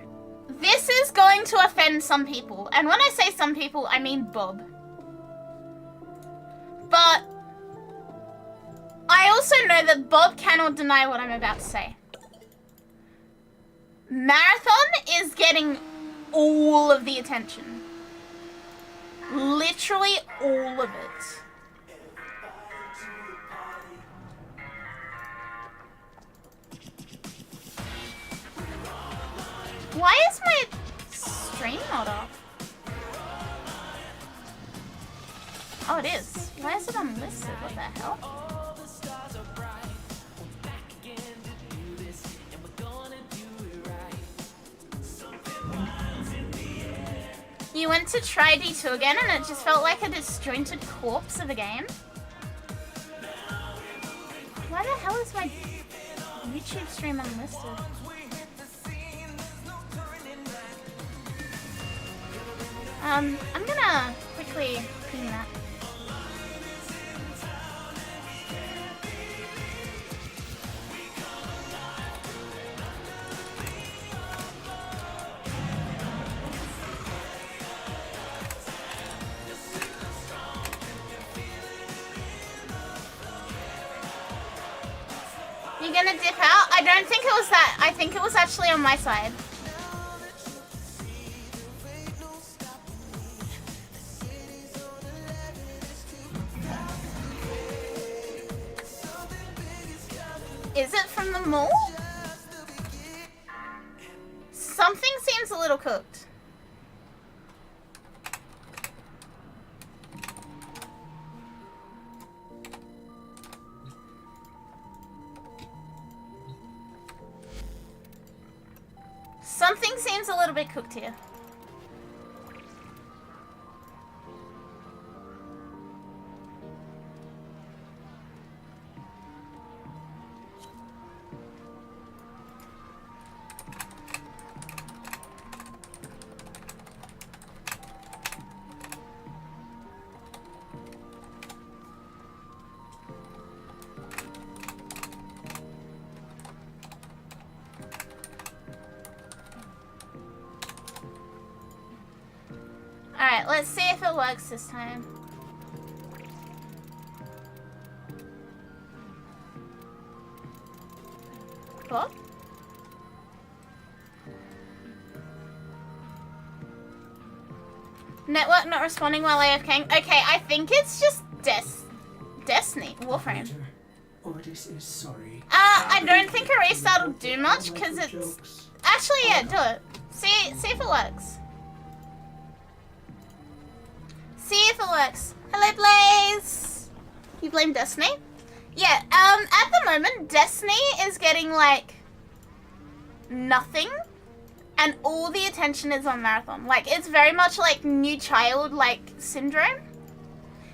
this is going to offend some people, and when I say some people, I mean Bob. But I also know that Bob cannot deny what I'm about to say. Marathon is getting all of the attention. Literally all of it. Why is my stream not up? Oh, it is. Why is it unlisted? What the hell? You went to try D2 again and it just felt like a disjointed corpse of a game? Why the hell is my YouTube stream unlisted? I'm gonna quickly clean that. You're gonna dip out? I don't think it was that. I think it was actually on my side. Is it from the mall? Something seems a little cooked. Something seems a little bit cooked here. Alright, let's see if it works this time. What? Network not responding while AFKing. Okay, I think it's just Destiny, Warframe. Ordis is sorry. I don't think a restart will do much because it's... Actually, yeah, do it. See if it works. See if it works. Hello, Blaze! You blame Destiny? Yeah, at the moment, Destiny is getting, like, nothing. And all the attention is on Marathon. Like, it's very much like new child, like, syndrome.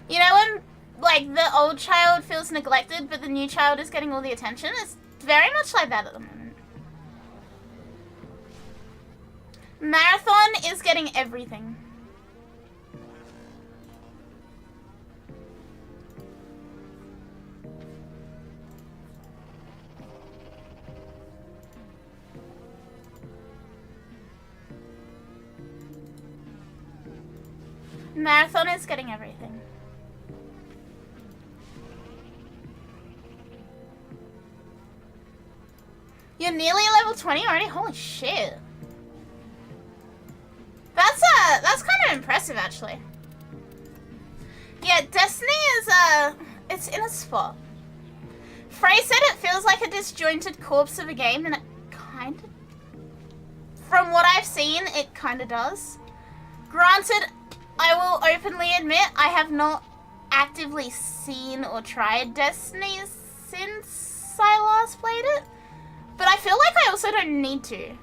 You know when, like, the old child feels neglected, but the new child is getting all the attention? It's very much like that at the moment. Marathon is getting everything. Marathon is getting everything. You're nearly level 20 already? Holy shit. That's kind of impressive, actually. Yeah, Destiny is, it's in a spot. Frey said it feels like a disjointed corpse of a game, and it kind of... From what I've seen, it kind of does. Granted, I will openly admit I have not actively seen or tried Destiny since I last played it. But I feel like I also don't need to.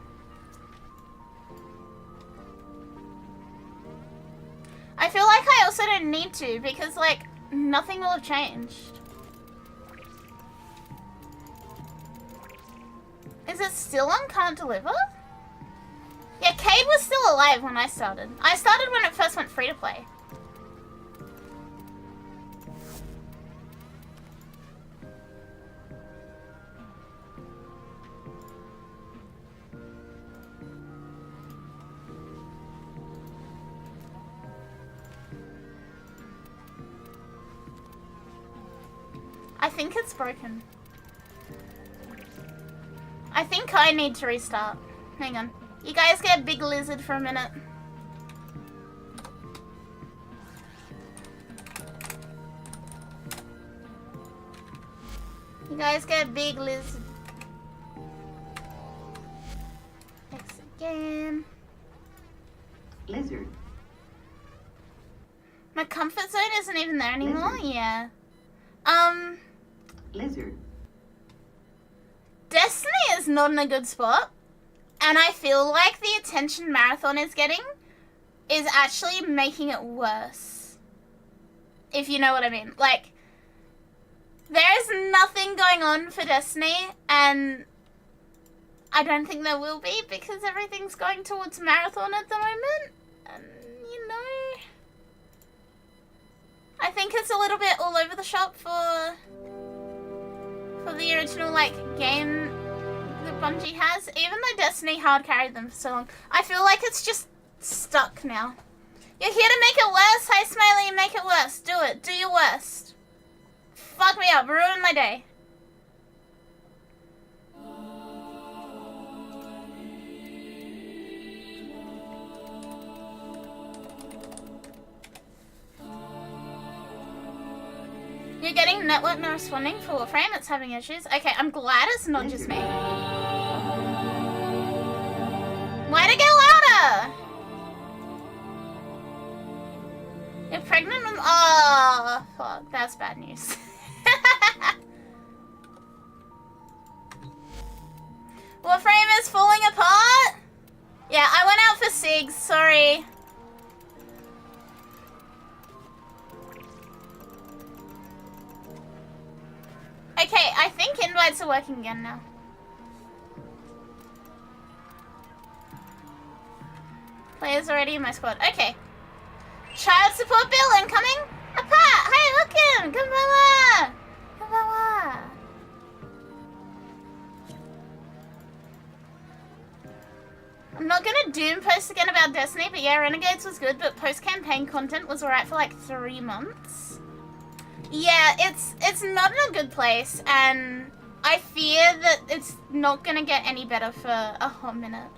I feel like I also don't need to because, like, nothing will have changed. Is it still on Can't Deliver? Yeah, Cade was still alive when I started. I started when it first went free to play. I think it's broken. I think I need to restart. Hang on. You guys get Big Lizard for a minute. You guys get Big Lizard. X again. Lizard. My comfort zone isn't even there anymore? Lizard. Yeah. Lizard. Destiny is not in a good spot. And I feel like the attention Marathon is getting is actually making it worse. If you know what I mean. Like, there's nothing going on for Destiny, and I don't think there will be because everything's going towards Marathon at the moment. And, you know, I think it's a little bit all over the shop for the original, like, game that Bungie has. Even though Destiny hard carried them for so long, I feel like it's just stuck now. You're here to make it worse? Hi, Smiley, make it worse. Do it. Do your worst. Fuck me up. Ruin my day. You're getting network not responding for Warframe. It's having issues. Okay, I'm glad it's not just me. Why'd it get louder? You're pregnant with... Oh, fuck. That's bad news. Warframe is falling apart? Yeah, I went out for SIGs. Sorry. Okay, I think invites are working again now. Players already in my squad. Okay. Child support bill incoming. A pat. Hi, welcome. Konbanwa. Konbanwa. I'm not gonna doom post again about Destiny, but yeah, Renegades was good, but post-campaign content was alright for like 3 months. Yeah, it's not in a good place, and I fear that it's not gonna get any better for a hot minute.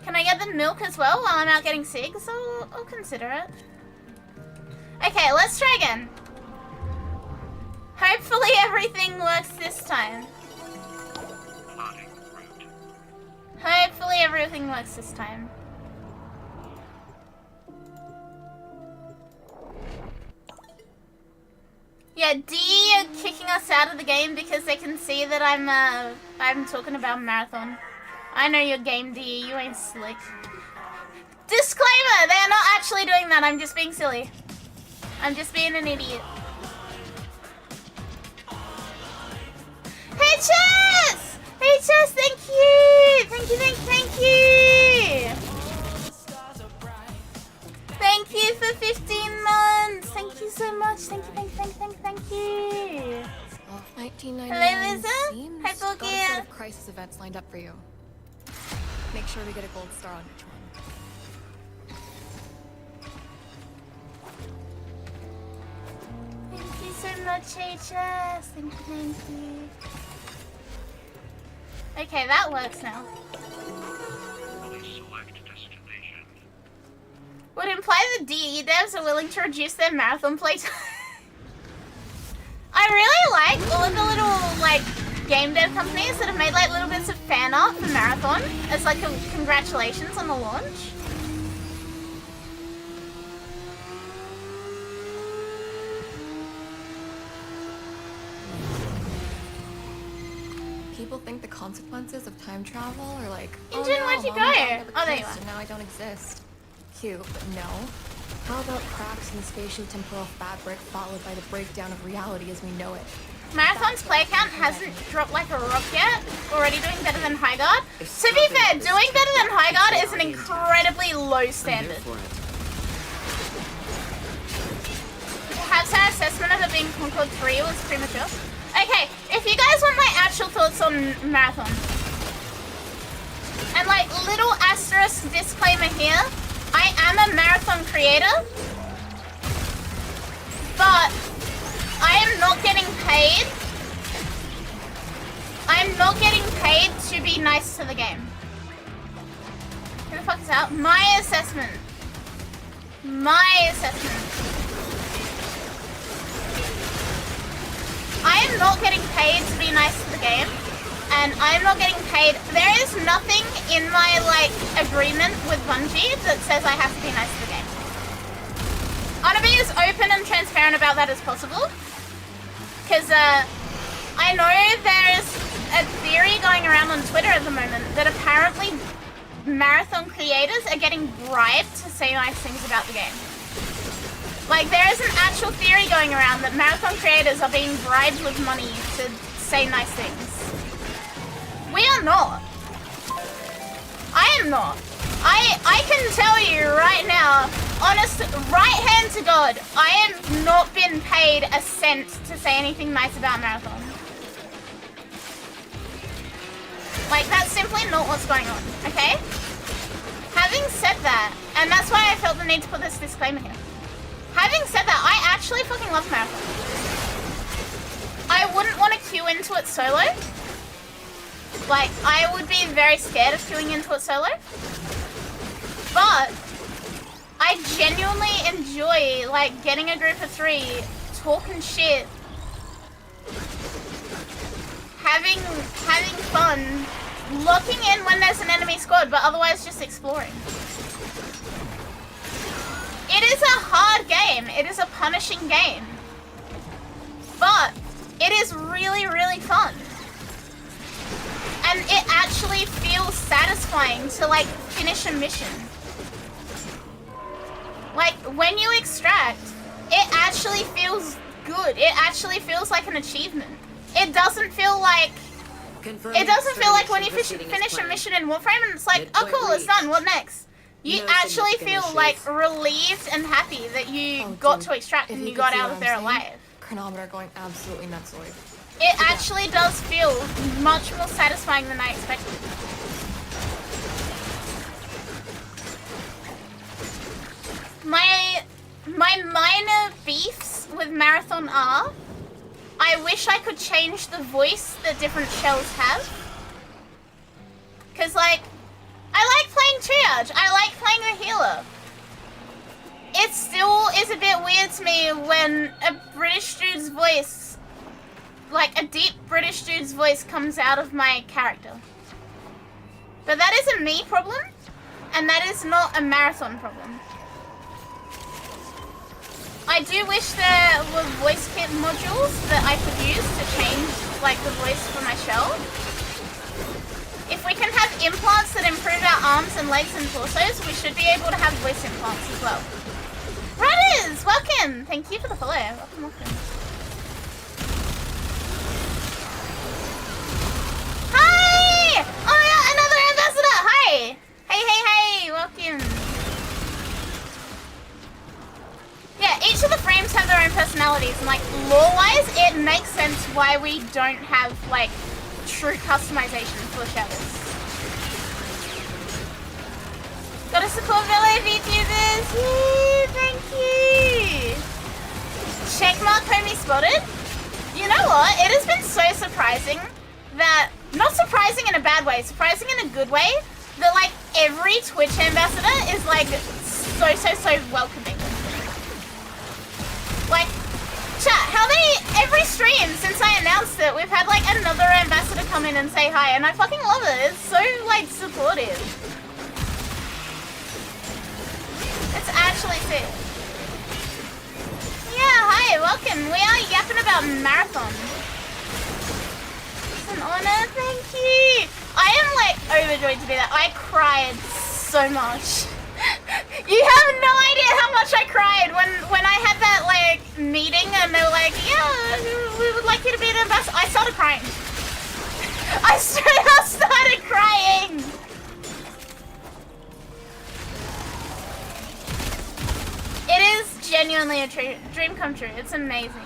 Can I get the milk as well while I'm out getting SIGs? I'll consider it. Okay, let's try again. Hopefully everything works this time. Hopefully everything works this time. Yeah, D are kicking us out of the game because they can see that I'm talking about Marathon. I know your game, D. You ain't slick. Disclaimer! They're not actually doing that. I'm just being silly. I'm just being an idiot. Thank you, thank you! Thank you for 15 months! Thank you so much. Thank you. 1999 Hello, Lisa. seems Hi, got a set Bulgaria. of crisis events lined up for you. Make sure we get a gold star on each one. Thank you so much, HS. Thank you. Okay, that works now. Would imply the DE devs are willing to reduce their marathon playtime. I really like all of the little, like, game dev companies that have made, like, little bits of fan art for Marathon as, like, a congratulations on the launch. People think the consequences of time travel are like, Injun, where'd you Mom and Dad go? never Oh, there you kissed are. and now I don't exist. Cute, but no. How about cracks in the spatiotemporal fabric followed by the breakdown of reality as we know it? Marathon's play count hasn't dropped like a rock yet. Already doing better than High Guard. To be fair, doing better than High Guard is an incredibly low standard. Perhaps our assessment of it being Concord 3 was premature. Okay, if you guys want my actual thoughts on Marathon, and like little asterisk disclaimer here, I am a Marathon creator, but I am not getting paid. I'm not getting paid to be nice to the game. Who the fuck is out? My assessment. I am not getting paid to be nice to the game, and I'm not getting paid. There is nothing in my like agreement with Bungie that says I have to be nice to the game. I want to be as open and transparent about that as possible, because I know there's a theory going around on Twitter at the moment that apparently Marathon creators are getting bribed to say nice things about the game. Like, there is an actual theory going around that Marathon creators are being bribed with money to say nice things. We are not. I am not. I can tell you right now, honest, right hand to God, I have not been paid a cent to say anything nice about Marathon. Like, that's simply not what's going on, okay? Having said that, and that's why I felt the need to put this disclaimer here. Having said that, I actually fucking love Marathon. I wouldn't want to queue into it solo. Like, I would be very scared of queuing into it solo. But I genuinely enjoy, like, getting a group of 3, talking shit, having fun, locking in when there's an enemy squad, but otherwise just exploring. It is a hard game. It is a punishing game. But it is really, really fun. And it actually feels satisfying to, like, finish a mission. Like, when you extract, it actually feels good. It actually feels like an achievement. It doesn't feel like... It doesn't feel like when you finish a mission in Warframe and it's like, oh cool, it's done, what next? You actually feel like relieved and happy that you got to extract and you got out of there alive. Chronometer going absolutely nutsoid. It actually does feel much more satisfying than I expected. My minor beefs with Marathon are, I wish I could change the voice that different shells have. Cause like, I like playing triage. I like playing the healer. It still is a bit weird to me when a British dude's voice, like a deep British dude's voice comes out of my character. But that is a me problem, and that is not a Marathon problem. I do wish there were voice kit modules that I could use to change like the voice for my shell. If we can have implants that improve our arms and legs and torsos, we should be able to have voice implants as well. Rudders, welcome! Thank you for the follow. Welcome. Hi! Oh yeah, another ambassador! makes sense why we don't have like true customization for shadows. Gotta support fellow VTubers! Yay, thank you! Checkmark homie spotted? You know what? It has been so surprising that, not surprising in a bad way, surprising in a good way, that like every Twitch ambassador is like so welcoming. Like, chat, how many, every stream since I announced it, we've had like another ambassador come in and say hi, and I fucking love it. It's so like supportive. It's actually sick. Yeah, hi, welcome. We are yapping about marathon. It's an honor, thank you. I am like overjoyed to be there. I cried so much. You have no idea how much I cried when I had that like meeting and they were like, yeah, we would like you to be an ambassador. I started crying. I straight up started crying. It is genuinely a dream come true. It's amazing.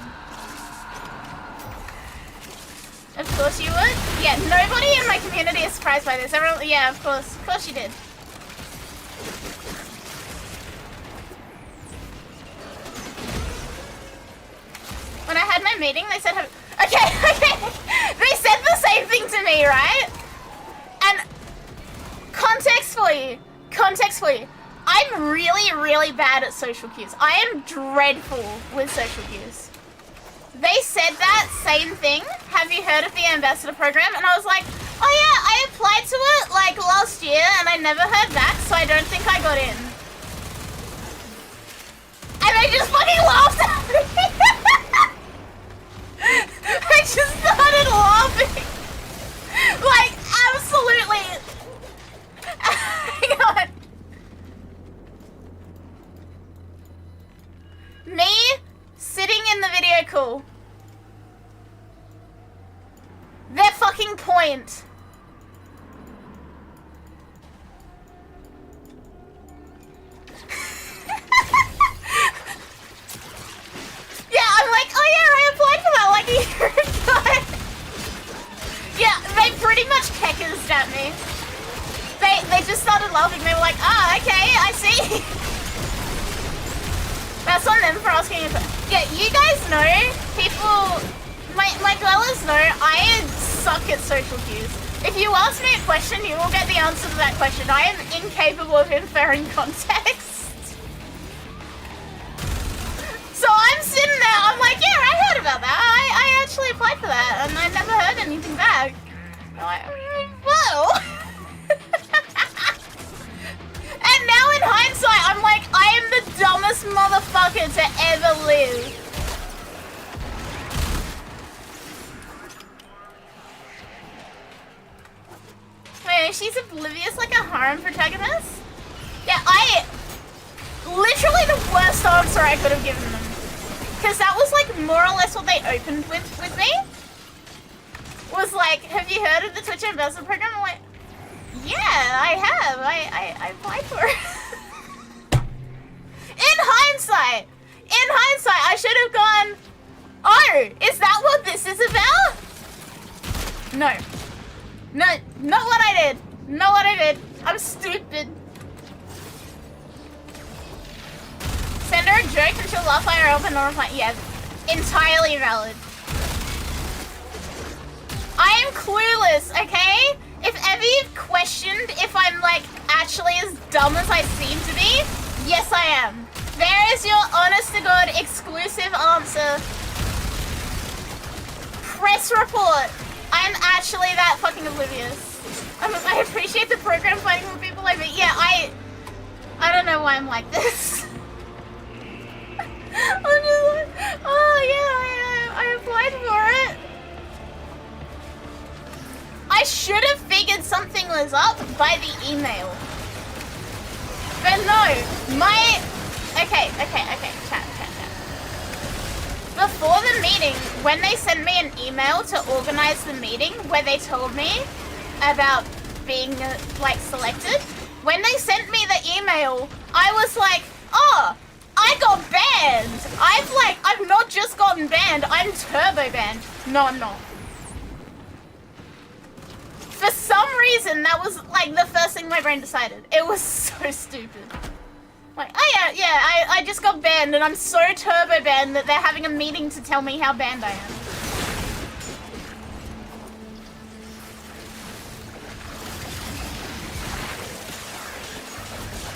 Of course you would. Yeah, nobody in my community is surprised by this. Everyone, yeah, of course you did. When I had my meeting, they said, okay, they said the same thing to me, right? And context for you. I'm really bad at social cues. I am dreadful with social cues. They said that same thing. Have you heard of the ambassador program? And I was like, oh yeah, I applied to it like last year and I never heard back, so I don't think I got in. And they just fucking laughed at me. I just started laughing. Like, absolutely. Hang on. Me sitting in the video call. Their fucking point. Yeah, I'm like, oh yeah, I applied for that like a year ago. Yeah, they pretty much keckers at me. They just started laughing. They were like, ah, okay, I see. That's on them for asking a question. Yeah, you guys know, people, my dwellers know, I suck at social cues. If you ask me a question, you will get the answer to that question. I am incapable of inferring context. So I'm sitting there, I'm like, yeah, I heard about that. I actually applied for that, and I never heard anything back. I'm like, whoa. And now in hindsight, I'm like, I am the dumbest motherfucker to ever live. Wait, she's oblivious like a harem protagonist? Yeah, literally the worst answer I could have given them. Because that was like more or less what they opened with me. Was like, have you heard of the Twitch Ambassador Program? I'm like, yeah, I have. I applied for it. In hindsight, I should have gone, oh, is that what this is about? No, not what I did. Not what I did. I'm stupid. Send her a joke and she'll laugh IRL but not reply. Yeah, entirely valid. I am clueless, okay? If ever you've questioned if I'm like actually as dumb as I seem to be, yes I am. There is your honest to God exclusive answer. Press report. I'm actually that fucking oblivious. I appreciate the program fighting for people like me. Yeah, I don't know why I'm like this. I'm just like, oh yeah, I applied for it. I should have figured something was up by the email. But no, okay, chat. Before the meeting, when they sent me an email to organize the meeting where they told me about being like selected, when they sent me the email, I was like, oh, I got banned. I've not just gotten banned. I'm turbo banned. No, I'm not. For some reason, that was like the first thing my brain decided. It was so stupid. Like, oh yeah, I just got banned and I'm so turbo banned that they're having a meeting to tell me how banned I am.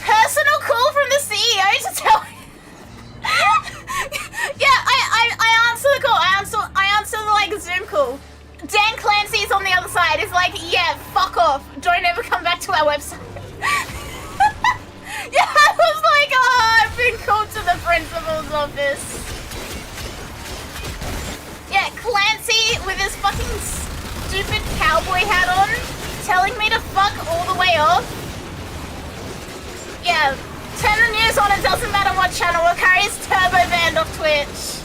Personal call from the CEO to tell me. Yeah, I answer the call. I answer the like Zoom call. Dan Clancy's on the other side. He's like, yeah, fuck off. Don't ever come back to our website. Yeah, I was like, oh, I've been called to the principal's office. Yeah, Clancy with his fucking stupid cowboy hat on, telling me to fuck all the way off. Yeah, turn the news on, it doesn't matter what channel. Akari's turbo banned off Twitch.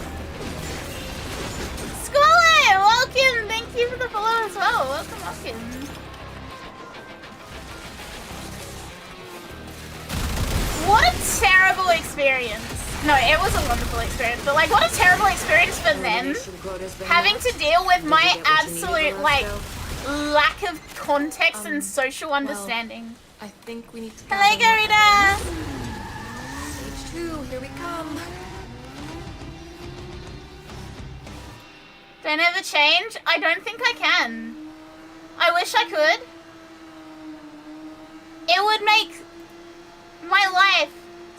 Squally, welcome. Thank you for the follow as well. Welcome. What a terrible experience. No, it was a wonderful experience, but like, what a terrible experience for them. Having to deal with my absolute, like, lack of context and social understanding. I think we need to. Hello, Garita! Stage 2, here we come. Don't ever change? I don't think I can. I wish I could. It would make my life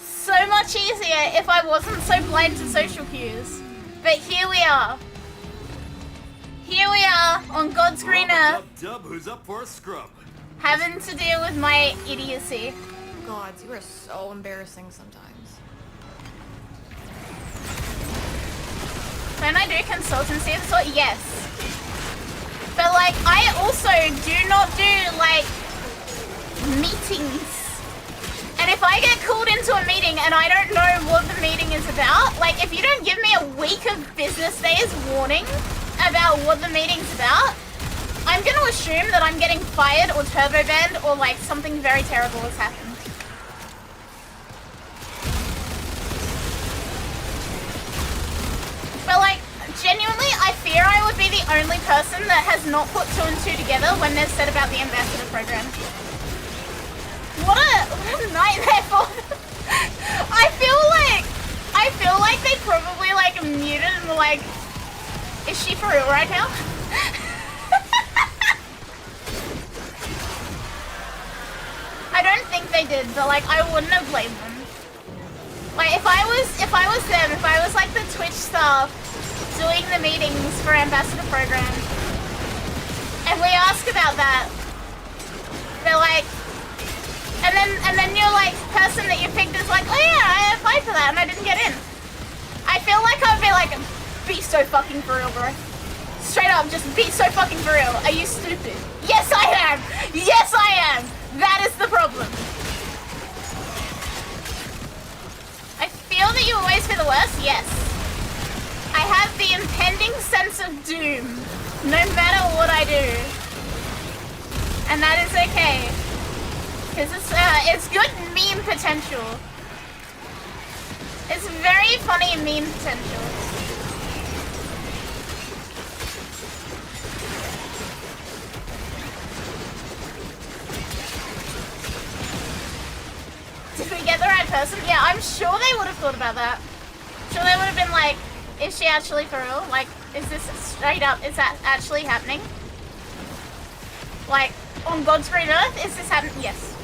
so much easier if I wasn't so blind to social cues. But here we are. Here we are on God's green earth. Who's up for a scrub? Having to deal with my idiocy. Gods, you are so embarrassing sometimes. When I do consultancy of sort, yes. But like, I also do not do like meetings. And if I get called into a meeting and I don't know what the meeting is about, like if you don't give me a week of business days warning about what the meeting's about, I'm going to assume that I'm getting fired or turbo banned or like something very terrible has happened. But like, genuinely, I fear I would be the only person that has not put 2 and 2 together when they've said about the ambassador program. What a nightmare for them. I feel like they probably like muted and were like, is she for real right now? I don't think they did, but like I wouldn't have blamed them. Like if I was them, if I was like the Twitch staff doing the meetings for ambassador program, and we ask about that, they're like, and then your like person that you picked is like, oh yeah, I applied for that and I didn't get in. I feel like I'd be like, be so fucking for real, bro. Straight up, just be so fucking for real. Are you stupid? Yes, I am. Yes, I am. That is the problem. I feel that you always feel the worst. Yes. I have the impending sense of doom, no matter what I do, and that is okay, because it's good meme potential. It's very funny meme potential. Did we get the right person? Yeah, I'm sure they would have thought about that. Sure they would have been like, is she actually for real? Like, is this straight up, is that actually happening? Like, on God's green earth, is this happening? Yes.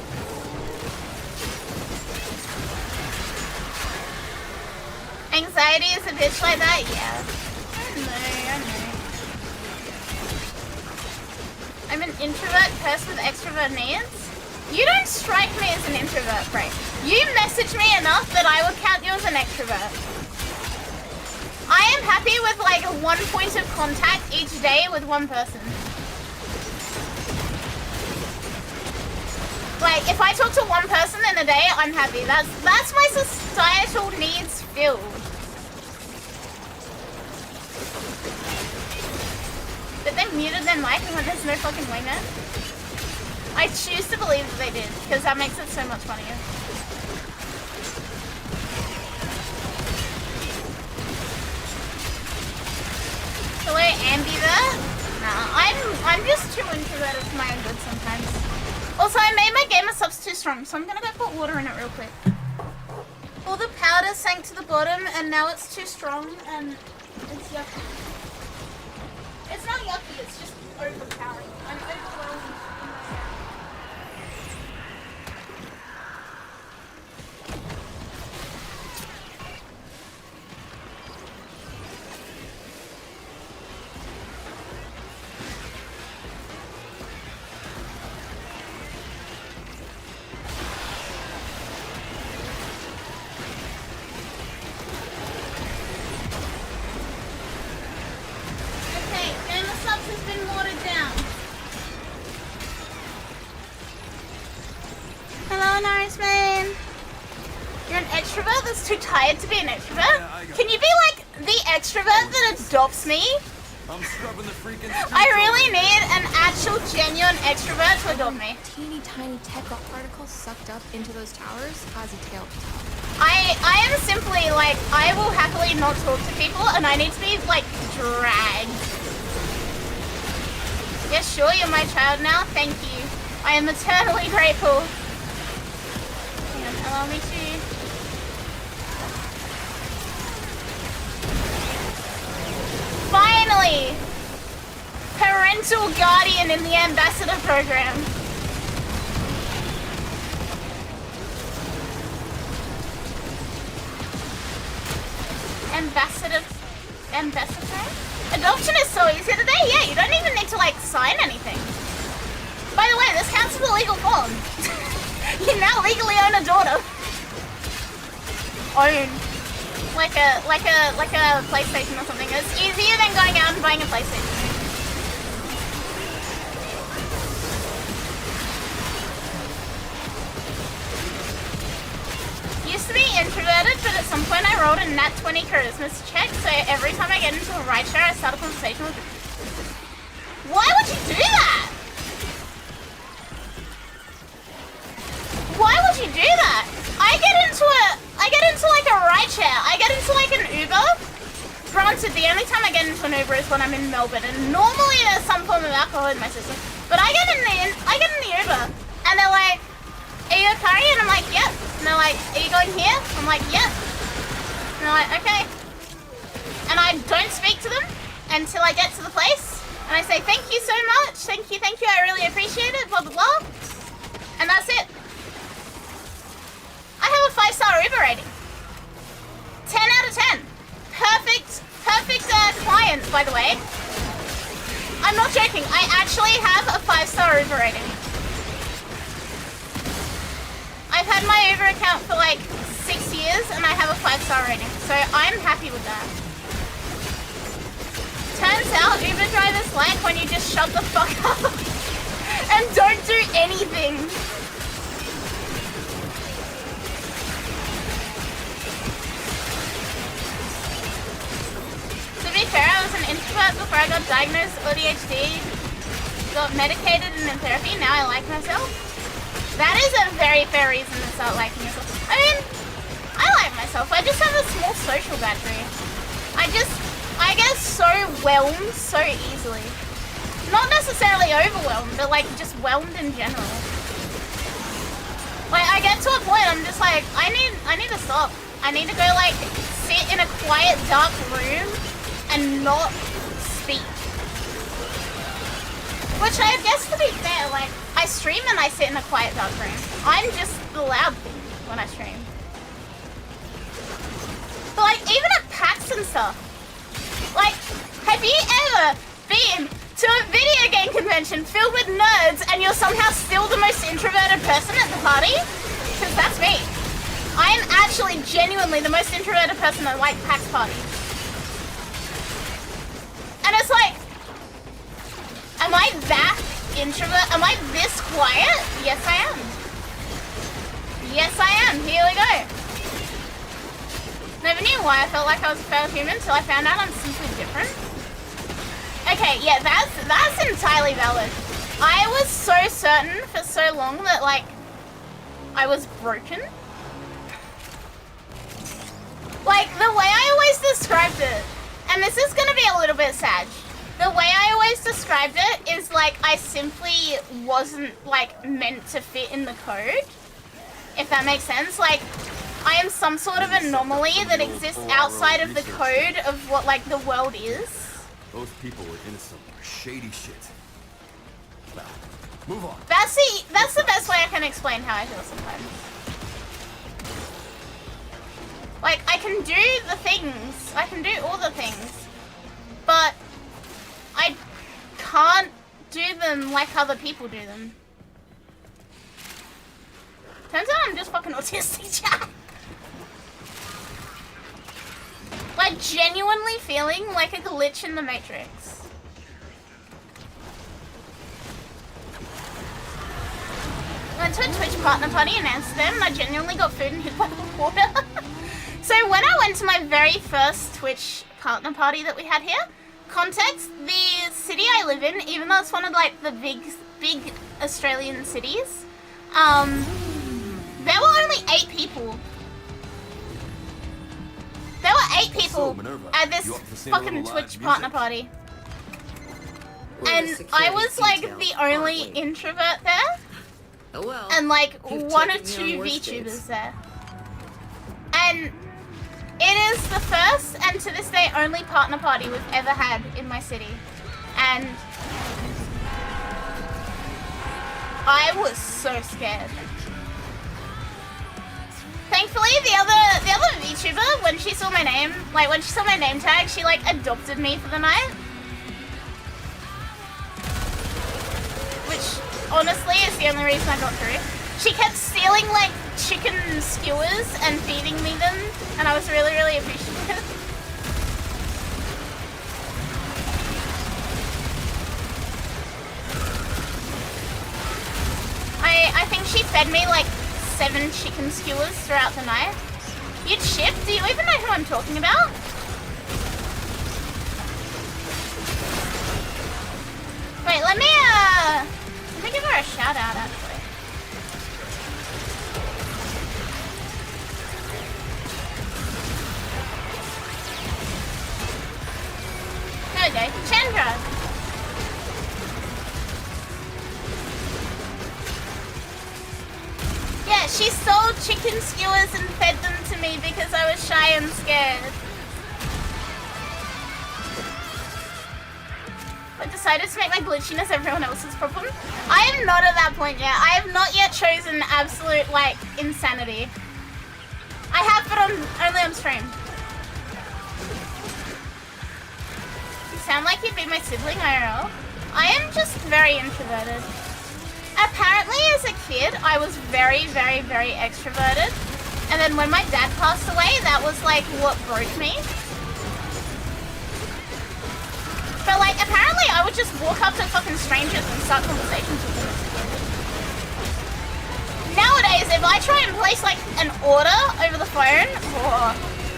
Anxiety is a bitch like that? Yeah. I know. I'm an introvert person with extrovert needs? You don't strike me as an introvert, right? You message me enough that I would count you as an extrovert. I am happy with like 1 point of contact each day with one person. Like if I talk to one person in a day, I'm happy. That's my societal needs filled. But they muted their mic and went, there's no fucking way, man. I choose to believe that they did, because that makes it so much funnier. Hello, ambivert. Nah, I'm just too introverted for my own good sometimes. Also, I made my gamer subs too strong, so I'm gonna go put water in it real quick. All the powder sank to the bottom, and now it's too strong, and it's yucky. It's not yucky, it's just overpowering. I'm overwhelmed. Too tired to be an extrovert? Can you be like the extrovert that adopts me? I'm scrubbing the freaking I really need an actual genuine extrovert to adopt me. Teeny tiny tech rock particles sucked up into those towers has a tail to tell. I am simply like, I will happily not talk to people and I need to be like dragged. Yeah, sure, you're my child now. Thank you. I am eternally grateful. Hang on, allow me to. Finally! Parental guardian in the ambassador program. Ambassador? Adoption is so easy today? Yeah, you don't even need to like sign anything. By the way, this counts as a legal form. You now legally own a daughter. Own. Like a PlayStation or something. It's easier than going out and buying a PlayStation. Used to be introverted, but at some point I rolled a nat 20 charisma check, so every time I get into a rideshare, I start a conversation with. Why would you do that? Why would you do that? I get into like a rideshare. I get into like an Uber. Granted, the only time I get into an Uber is when I'm in Melbourne, and normally there's some form of alcohol in my system. But I get in the Uber, and they're like, "Are you Akari?" And I'm like, "Yep." And they're like, "Are you going here?" I'm like, "Yep." And they're like, "Okay." And I don't speak to them until I get to the place, and I say, "Thank you so much. Thank you. I really appreciate it." Blah blah blah. And that's it. I have a 5-star Uber rating. 10 out of 10. Perfect client, by the way. I'm not joking. I actually have a 5-star Uber rating. I've had my Uber account for like 6 years and I have a 5-star rating. So I'm happy with that. Turns out Uber drivers like when you just shut the fuck up and don't do anything. To be fair, I was an introvert before I got diagnosed with ADHD, got medicated and in therapy. Now I like myself. That is a very fair reason to start liking yourself. I mean, I like myself. I just have a small social battery. I get so whelmed so easily. Not necessarily overwhelmed, but like just whelmed in general. Like I get to a point I'm just like, I need to stop. I need to go like sit in a quiet dark room and not speak. Which I guess, to be fair, like I stream and I sit in a quiet dark room. I'm just the loud thing when I stream. But like even at PAX and stuff, like have you ever been to a video game convention filled with nerds and you're somehow still the most introverted person at the party? Because that's me. I am actually genuinely the most introverted person at like PAX parties. And it's like, am I that introvert? Am I this quiet? Yes, I am. Yes, I am. Here we go. Never knew why I felt like I was a fellow human until I found out I'm simply different. Okay, yeah, that's entirely valid. I was so certain for so long that, like, I was broken. Like, the way I always described it, And this is gonna be a little bit sad. The way I always described it is like I simply wasn't like meant to fit in the code. If that makes sense. Like I am some sort of anomaly that exists outside of the code of what like the world is. Those people were into some shady shit. Well, move on. That's the best way I can explain how I feel sometimes. Like I can do the things. I can do all the things. But I can't do them like other people do them. Turns out I'm just fucking autistic, chat. Like genuinely feeling like a glitch in the Matrix. Went to a Twitch partner party in Amsterdam and I genuinely got food and hit by the water. So when I went to my very first Twitch partner party that we had here, context, the city I live in, even though it's one of like the big Australian cities, there were only 8 people. There were 8 people at this fucking Twitch partner party. And I was like the only introvert there. Oh well. And like 1 or 2 VTubers there. And it is the first and to this day only partner party we've ever had in my city. And I was so scared. Thankfully, the other VTuber, when she saw my name, like when she saw my name tag, she like adopted me for the night. Which honestly is the only reason I got through. She kept stealing like chicken skewers and feeding me them, and I was really, really appreciative. I think she fed me like 7 chicken skewers throughout the night. You'd ship? Do you even know who I'm talking about? Wait, let me give her a shout out actually. There we go, Chandra. Yeah, she stole chicken skewers and fed them to me because I was shy and scared. I decided to make my glitchiness everyone else's problem. I am not at that point yet. I have not yet chosen absolute, like, insanity. I have, but only on stream. You sound like you'd be my sibling, IRL. I am just very introverted. Apparently, as a kid, I was very, very, very extroverted. And then when my dad passed away, that was like what broke me. But like, apparently I would just walk up to fucking strangers and start conversations with them. Nowadays, if I try and place like an order over the phone,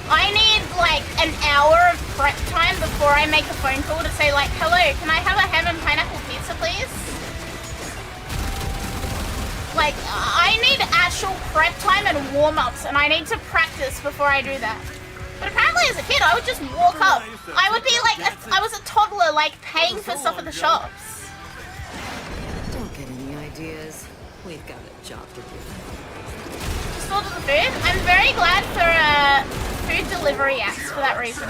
I need like an hour of prep time before I make a phone call to say like, hello, can I have a ham and pineapple pizza, please? Like, I need actual prep time and warm-ups, and I need to practice before I do that. But apparently as a kid, I would just walk up. I would be like, I was a toddler, like, paying for stuff at the shops. Don't get any ideas. We've got a job to do. Just order the food. I'm very glad for food delivery apps for that reason.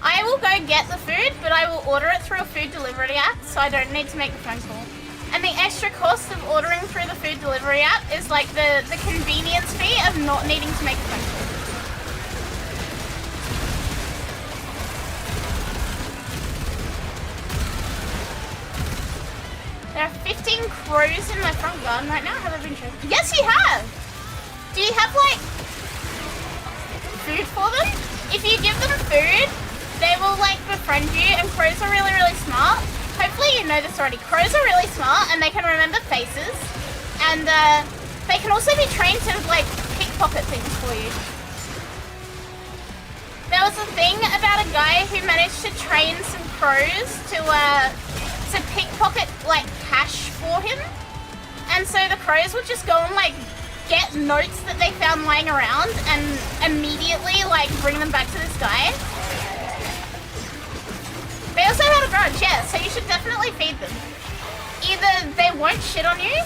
I will go get the food, but I will order it through a food delivery app, so I don't need to make a phone call. And the extra cost of ordering through the food delivery app is like the convenience fee of not needing to make a phone call. There are 15 crows in my front garden right now. Have I been chosen? Yes, you have! Do you have like food for them? If you give them food, they will like befriend you, and crows are really, really smart. Hopefully you know this already. Crows are really smart and they can remember faces. And they can also be trained to like pickpocket things for you. There was a thing about a guy who managed to train some crows to pickpocket like cash for him. And so the crows would just go and like get notes that they found lying around and immediately like bring them back to this guy. They also have a grudge, yeah, so you should definitely feed them. Either they won't shit on you,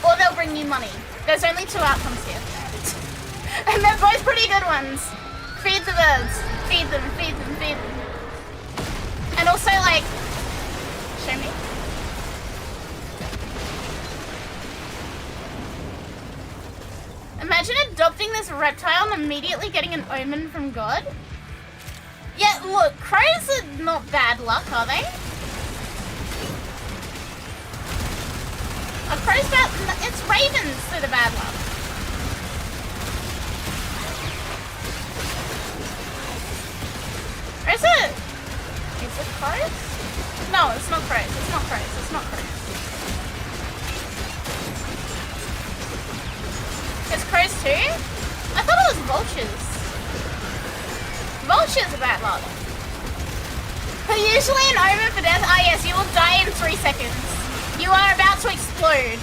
or they'll bring you money. There's only 2 outcomes here. And they're both pretty good ones. Feed the birds. Feed them, feed them, feed them. And also, like, show me. Imagine adopting this reptile and immediately getting an omen from God. Yeah, look, crows are not bad luck, are they? A crow's bad, it's ravens that are bad luck. Or is it crows? No, it's not crows, it's not crows, it's not crows. It's crows too? I thought it was vultures. Vultures are bad luck. But usually an omen for death. Ah yes, you will die in 3 seconds. You are about to explode.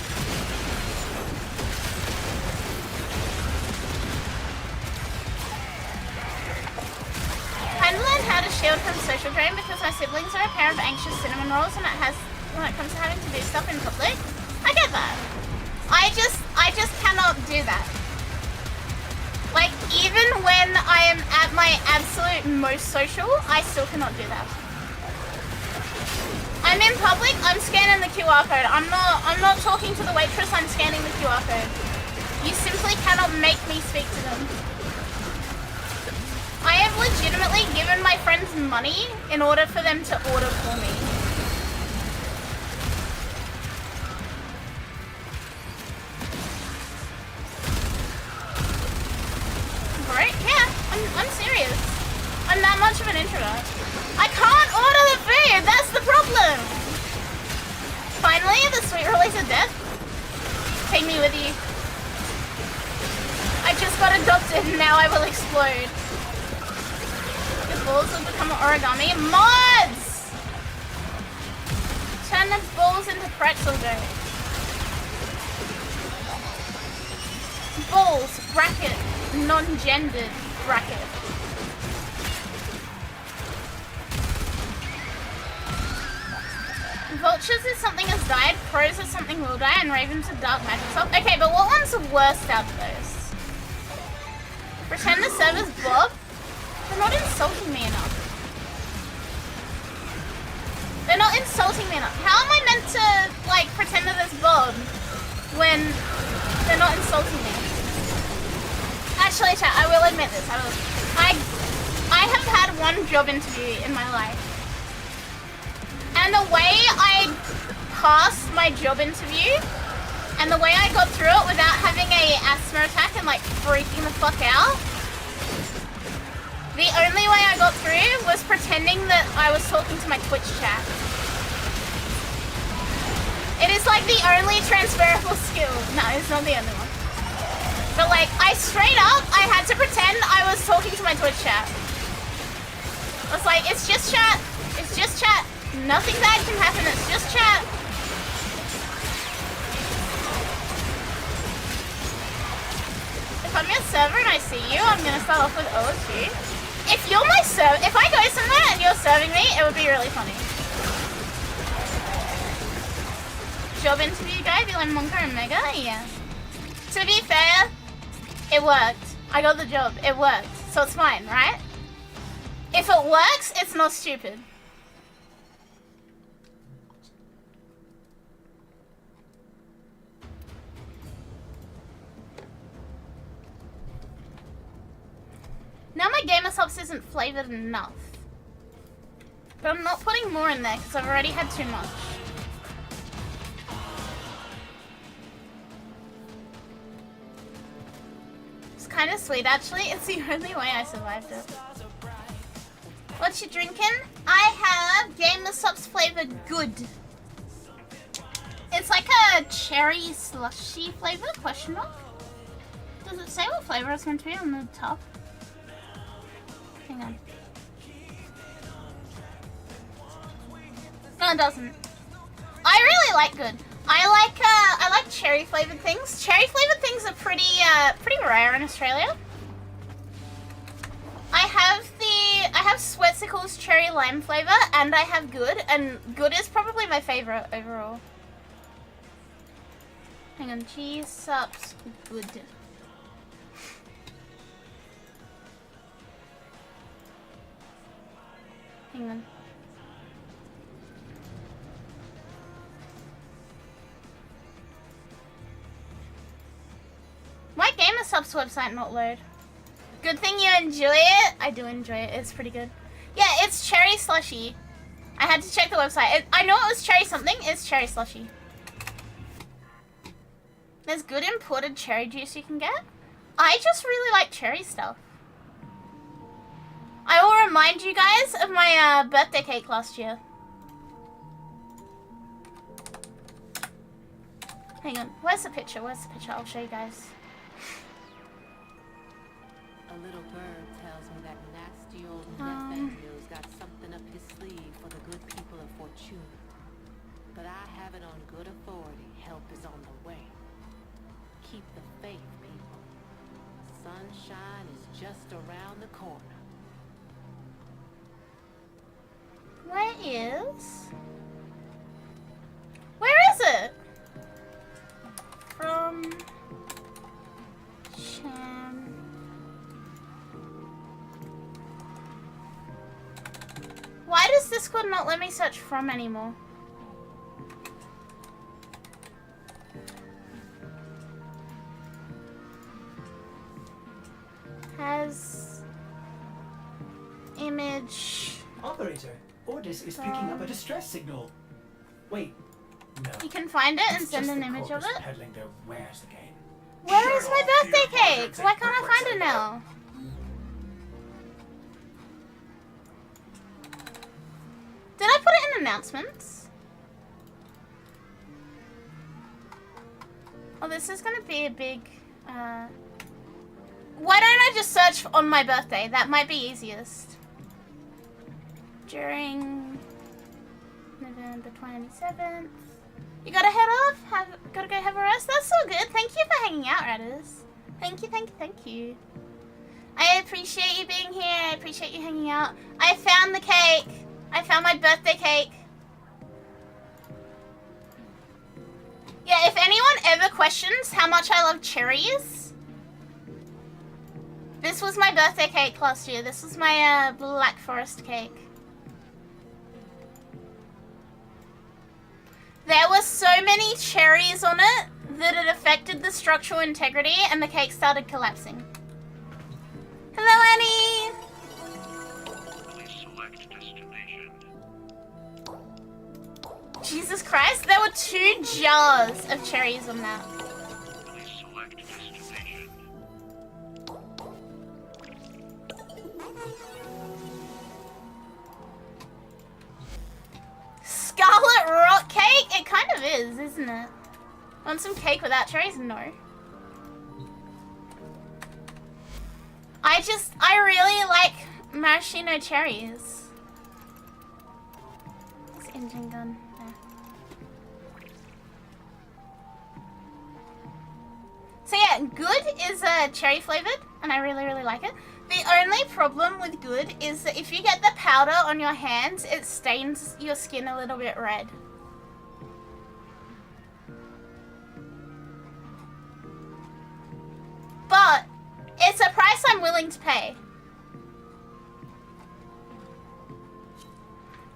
I learned how to shield from social drain because my siblings are a pair of anxious cinnamon rolls and when it comes to having to do stuff in public. I get that. I just cannot do that. Like, even when I am at my absolute most social, I still cannot do that. I'm in public, I'm scanning the QR code. I'm not talking to the waitress, I'm scanning the QR code. You simply cannot make me speak to them. I have legitimately given my friends money in order for them to order for me. Right? Yeah, I'm serious. I'm that much of an introvert. I can't order the food, that's the problem! Finally, the sweet release of death. Take me with you. I just got adopted and now I will explode. The balls will become origami. Mods! Turn the balls into pretzel dough. Balls, bracket, non-gendered, bracket. Vultures is something has died, crows is something will die, and ravens are dark magic stuff. Okay, but what one's the worst out of those? Pretend the server's Bob? They're not insulting me enough. They're not insulting me enough. How am I meant to, like, pretend that there's Bob when they're not insulting me? Actually, chat, I will admit this. I have had one job interview in my life. And the way I passed my job interview and the way I got through it without having a asthma attack and like freaking the fuck out, the only way I got through was pretending that I was talking to my Twitch chat. It is like the only transferable skill. No, it's not the only one. But like, I straight up, I had to pretend I was talking to my Twitch chat. I was like, it's just chat. It's just chat. Nothing bad can happen, it's just chat. If I'm your server and I see you, I'm gonna start off with OSU. If you're my server, if I go somewhere and you're serving me, it would be really funny. Job interview guy, be like Monka and Mega? Yeah. To be fair, it worked. I got the job, it worked. So it's fine, right? If it works, it's not stupid. Now my gamer subs isn't flavored enough. But I'm not putting more in there because I've already had too much. It's kind of sweet actually. It's the only way I survived it. What you drinking? I have gamer subs flavored good. It's like a cherry slushy flavor, question mark? Does it say what flavor it's meant to be on the top? Hang on. No, it doesn't. I really like good. I like cherry flavored things. Cherry flavored things are pretty rare in Australia. I have have Sweatsicles cherry lime flavor, and I have Good, and Good is probably my favorite overall. Hang on, cheese sups Good. Hang on. Why GamerSup's website not load? Good thing you enjoy it. I do enjoy it. It's pretty good. Yeah, it's cherry slushy. I had to check the website. I know it was cherry something. It's cherry slushy. There's good imported cherry juice you can get. I just really like cherry stuff. I will remind you guys of my birthday cake last year. Hang on. Where's the picture? Where's the picture? I'll show you guys. A little bird tells me that nasty old Nathaniel's got something up his sleeve for the good people of Fortuna. But I have it on good authority. Help is on the way. Keep the faith, people. Sunshine is just around the corner. Where is it? From Sham. Why does Discord not let me search from anymore? Has image. Operator, Ordis is picking up a distress signal. Wait, no. You can find it and It's send just an the image of corpus it. peddling their wares again. Where is my birthday cake? Why can't I find it now? Did I put it in announcements? Oh, this is gonna be a big, Why don't I just search on my birthday? That might be easiest. During November 27th. You gotta head off? Gotta go have a rest? That's so good. Thank you for hanging out, Radders. Thank you, thank you, thank you. I appreciate you being here. I appreciate you hanging out. I found the cake. I found my birthday cake. Yeah, if anyone ever questions how much I love cherries, this was my birthday cake last year. This was my Black Forest cake. There were so many cherries on it that it affected the structural integrity and the cake started collapsing. Hello, Annie! Jesus Christ, there were 2 jars of cherries on that. Scarlet Rock cake? It kind of is, isn't it? Want some cake without cherries? No. I really like maraschino cherries. This engine gun. There. So yeah, Good is cherry flavored, and I really, really like it. The only problem with Good is that if you get the powder on your hands, it stains your skin a little bit red. But it's a price I'm willing to pay.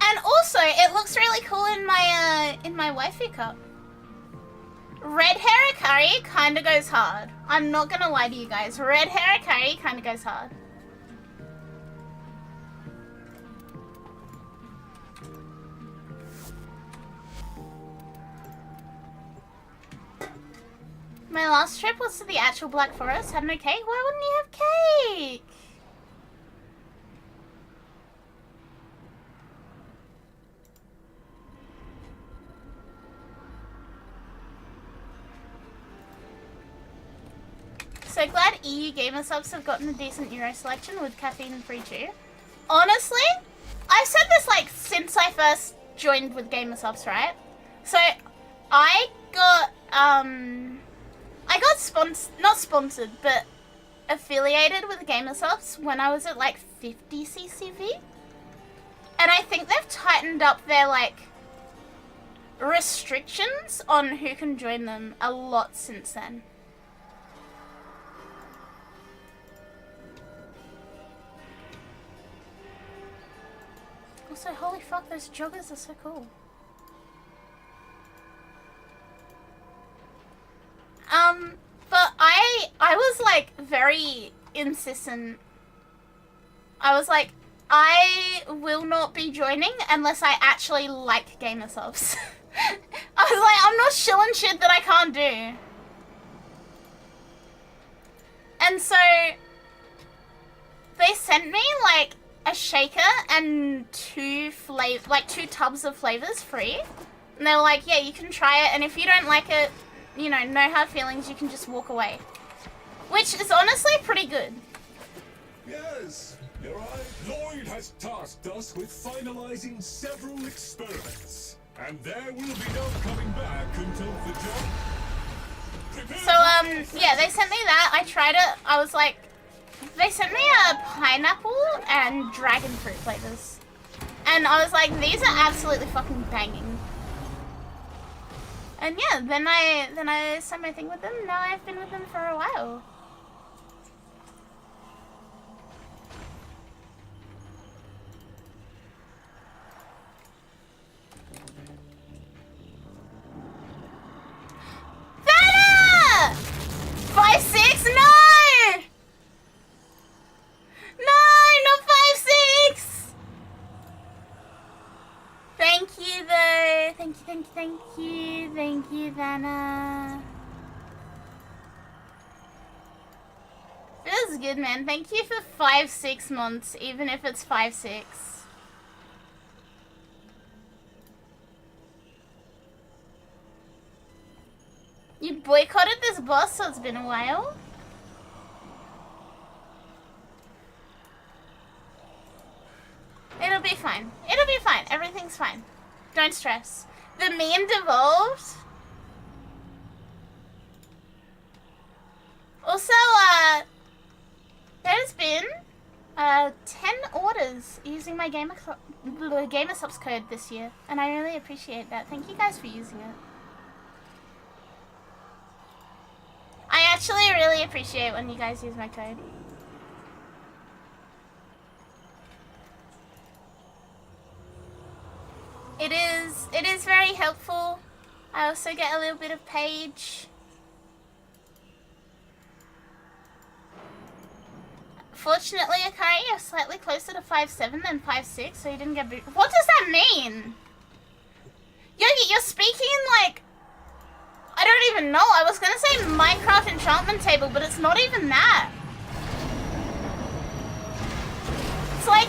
And also, it looks really cool in my waifu cup. Red hair Akari kinda goes hard. I'm not gonna lie to you guys. Red hair Akari kinda goes hard. My last trip was to the actual Black Forest. Had no cake? Why wouldn't you have cake? So glad EU Gamer Subs have gotten a decent Euro selection with caffeine free too. Honestly, I've said this like since I first joined with Gamer Subs, right? So I got not sponsored, but affiliated with Gamersofts when I was at like 50 CCV. And I think they've tightened up their like restrictions on who can join them a lot since then. Also, holy fuck, those joggers are so cool. But I was like very insistent. I was like, I will not be joining unless I actually like Gamersofts. I was like, I'm not shilling shit that I can't do. And so they sent me like a shaker and two tubs of flavors free. And they were like, yeah, you can try it, and if you don't like it, you know, no hard feelings, you can just walk away. Which is honestly pretty good. Yes, you're right. Lloyd has tasked us with finalizing several experiments. And there will be no coming back until the job. So, yeah, they sent me that. I tried it. I was like, they sent me a pineapple and dragon fruit flavors. And I was like, these are absolutely fucking banging. And yeah, then I signed my thing with them. Now I've been with them for a while. Vanna! 5'6"? No! No, not 5'6". Thank you though. Thank you, Vanna. Feels good, man. Thank you for 5-6 months, even if it's 5-6. You boycotted this boss, so it's been a while? It'll be fine. It'll be fine. Everything's fine. Don't stress. The meme devolved. Also, there's been 10 orders using my Gamersofts code this year, and I really appreciate that. Thank you guys for using it. I actually really appreciate when you guys use my code. It is very helpful. I also get a little bit of page. Fortunately, Akari, you're slightly closer to 5'7" than 5'6", so you didn't get booted. What does that mean? Yogi, you're speaking like... I don't even know. I was gonna say Minecraft enchantment table, but it's not even that. It's like...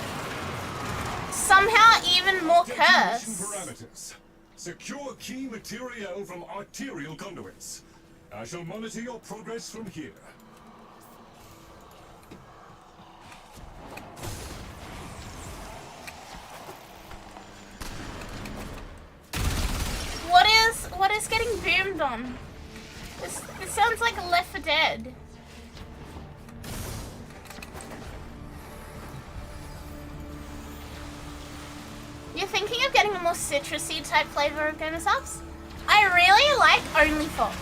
somehow even more cursed. Parameters. Secure key material from arterial conduits. I shall monitor your progress from here. What is getting boomed on? This sounds like Left 4 Dead. You're thinking of getting a more citrusy type flavor of Gamersofts? I really like Only Fox.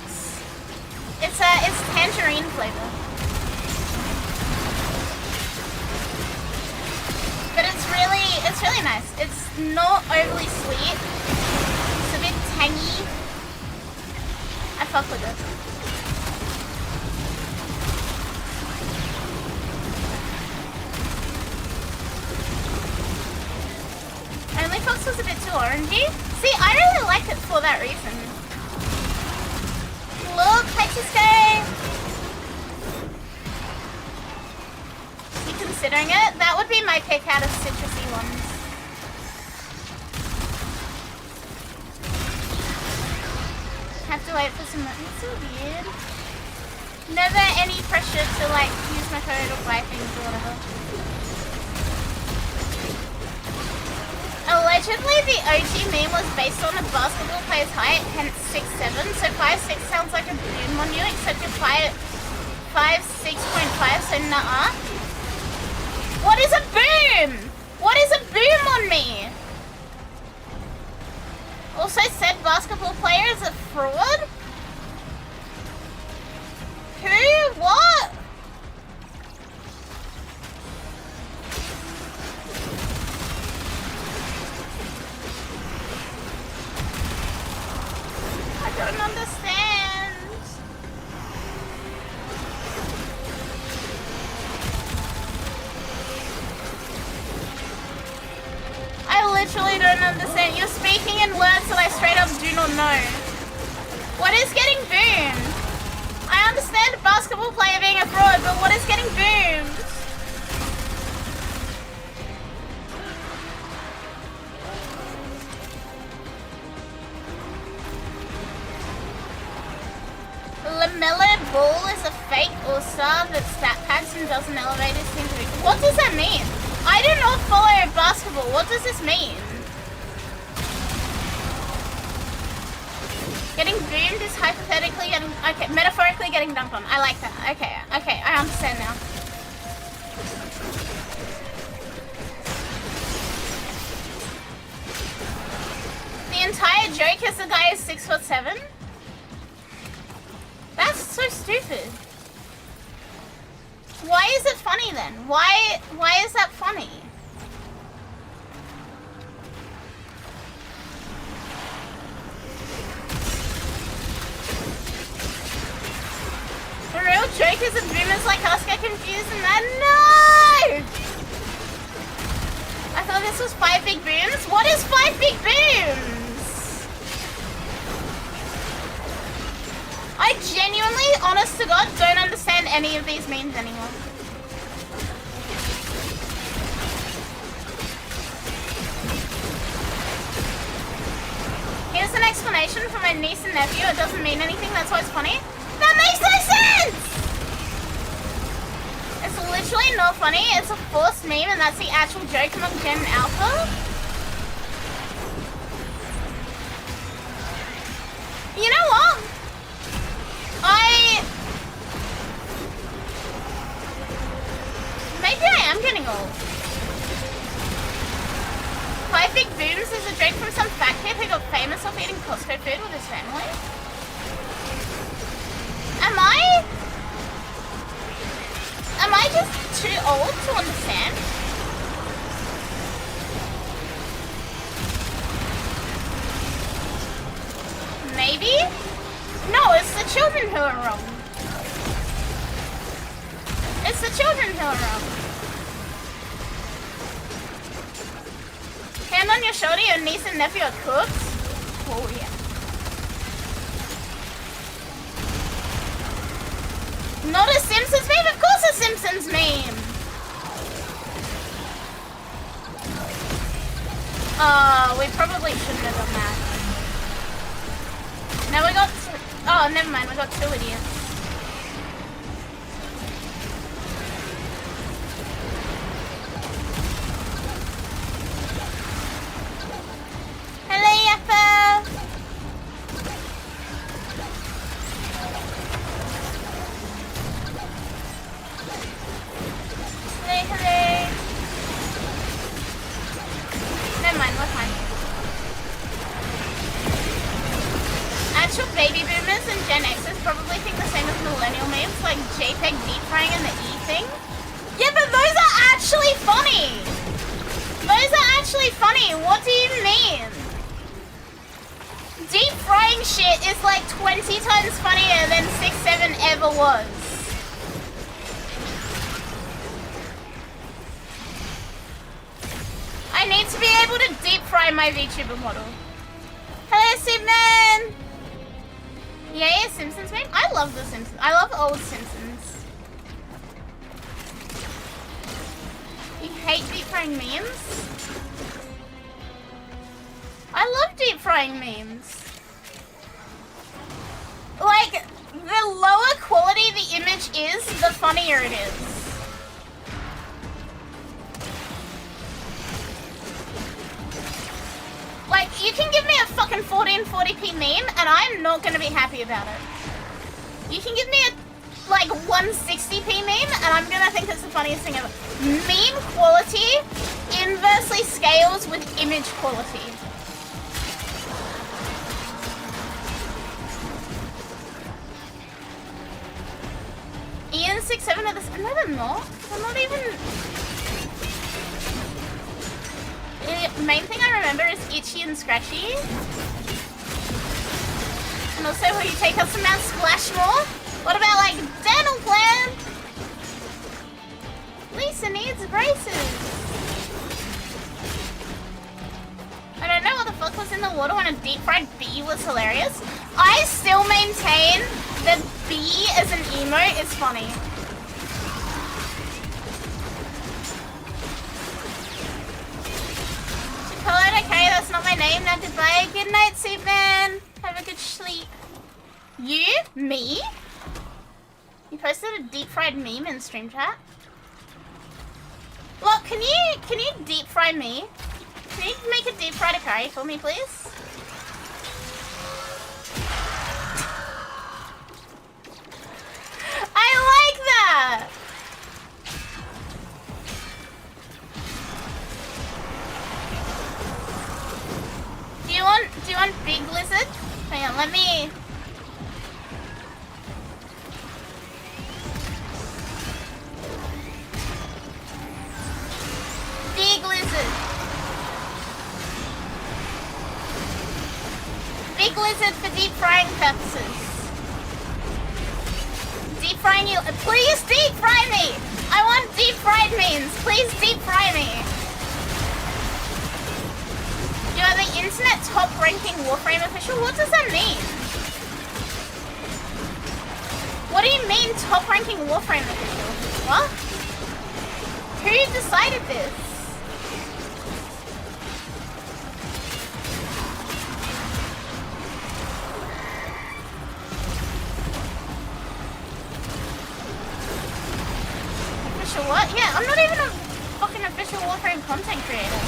It's tangerine flavor. But it's really nice. It's not overly sweet. It's a bit tangy. I fuck with it. Only Fox was a bit too orangey. See, I really like it for that reason. Look, hi Cisco! You considering it? That would be my pick out of citrusy ones. Have to wait for some... It's so weird. Never any pressure to like use my code or buy things or whatever. Allegedly, the OG meme was based on a basketball player's height, hence 6'7", so 5'6" sounds like a boom on you, except you're 6.5, so nuh-uh. What is a boom? What is a boom on me? Also said basketball player is a fraud? Who? What? I don't understand. I literally don't understand. You're speaking in words that I straight up do not know. What is getting boomed? I understand a basketball player being a fraud, but what is getting boomed? LaMelo Ball is a fake all-star that stat packs and doesn't elevate his team to victory. What does that mean? I do not follow basketball. What does this mean? Getting boomed is hypothetically getting, okay, metaphorically getting dunked on. I like that. Okay, okay, I understand now. The entire joke is the guy is 6'7". That's so stupid. Why is it funny then? Why is that funny? The real joke is that boomers like us get confused and that. No! I thought this was 5 big booms. What is 5 big booms? I genuinely, honest to God, don't understand any of these memes anymore. Here's an explanation for my niece and nephew. It doesn't mean anything, that's why it's funny. That makes no sense! It's literally not funny, it's a forced meme and that's the actual joke among Gen Alpha. You know what? Maybe I am getting old. 5 big booms is a joke from some fat kid who got famous off eating Costco food with his family. Am I just too old to understand? Maybe? No, it's the children who are wrong. It's the children who are wrong. Hand on your shoulder, your niece and nephew are cooked? Oh yeah. Not a Simpsons meme? Of course a Simpsons meme! Oh, we probably shouldn't have done that. Now we got... Oh, never mind, we got 2 idiots. Hello, Yappa! Hello. Never mind, we're fine. Actual baby boomers and Gen Xers probably think the same as millennial memes, like JPEG deep frying and the E thing. Yeah, but those are actually funny! Those are actually funny, what do you mean? Deep frying shit is like 20 times funnier than 6'7" ever was. I need to be able to deep fry my VTuber model. Hello, Superman! Yeah, Simpsons meme? I love the Simpsons. I love old Simpsons. You hate deep frying memes? I love deep frying memes. Like, the lower quality the image is, the funnier it is. Like, you can give me a fucking 1440p meme and I'm not gonna be happy about it. You can give me a like 160p meme, and I'm gonna think it's the funniest thing ever. Meme quality inversely scales with image quality. Ian 67 of this. No, they're not. I'm not even. The main thing I remember is Itchy and Scratchy. And also, will you take us some Mount Splashmore? What about like dental plan? Lisa needs braces. I don't know what the fuck was in the water when a deep fried bee was hilarious. I still maintain that bee as an emote is funny. Hello, okay, that's not my name. Now goodbye. Good night, Superman. Have a good sleep. You? Me? You posted a deep fried meme in stream chat? Look, can you deep fry me? Can you make a deep fried Akari for me, please? I like that! Do you want big lizard? Hang on, let me. Big lizard. Big lizard for deep frying purposes. Deep frying you. Please deep fry me! I want deep fried memes. Please deep fry me. You are the internet top ranking Warframe official? What does that mean? What do you mean top ranking Warframe official? What? Who decided this? Official what? Yeah, I'm not even a fucking official Warframe content creator.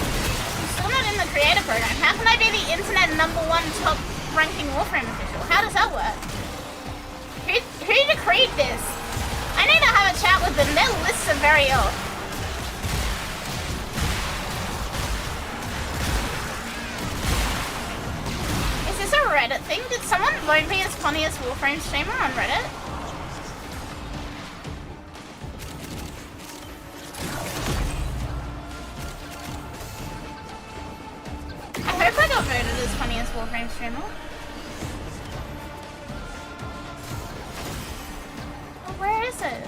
I'm not in the creator program. How can I be the internet #1 top ranking Warframe official? How does that work? Who decreed this? I need to have a chat with them. Their lists are very off. Is this a Reddit thing? Did someone vote me as funniest Warframe streamer on Reddit? I hope I got voted as funniest Warframe streamer. Oh, where is it?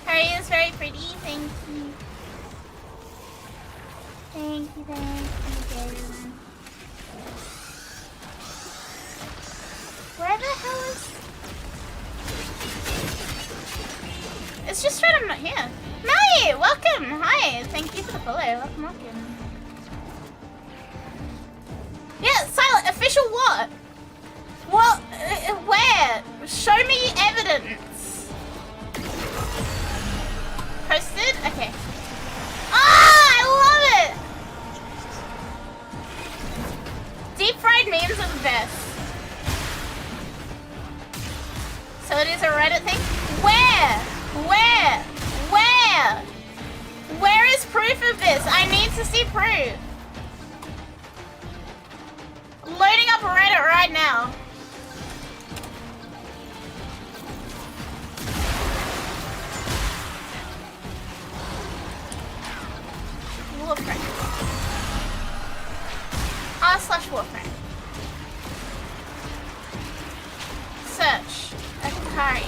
Harry is very pretty, thank you. Thank you, everyone. Where the hell is... It's just right, I'm not here. Mai, welcome! Hi, thank you for the follow. Welcome. Yeah, Silent, official what? What? Where? Show me evidence. Posted? Okay. Ah, I love it! Deep fried memes are the best. So it is a Reddit thing? Where? Where? Where? Where is proof of this? I need to see proof. Loading up Reddit right now. Warframe. r/Warframe. Search. Akari.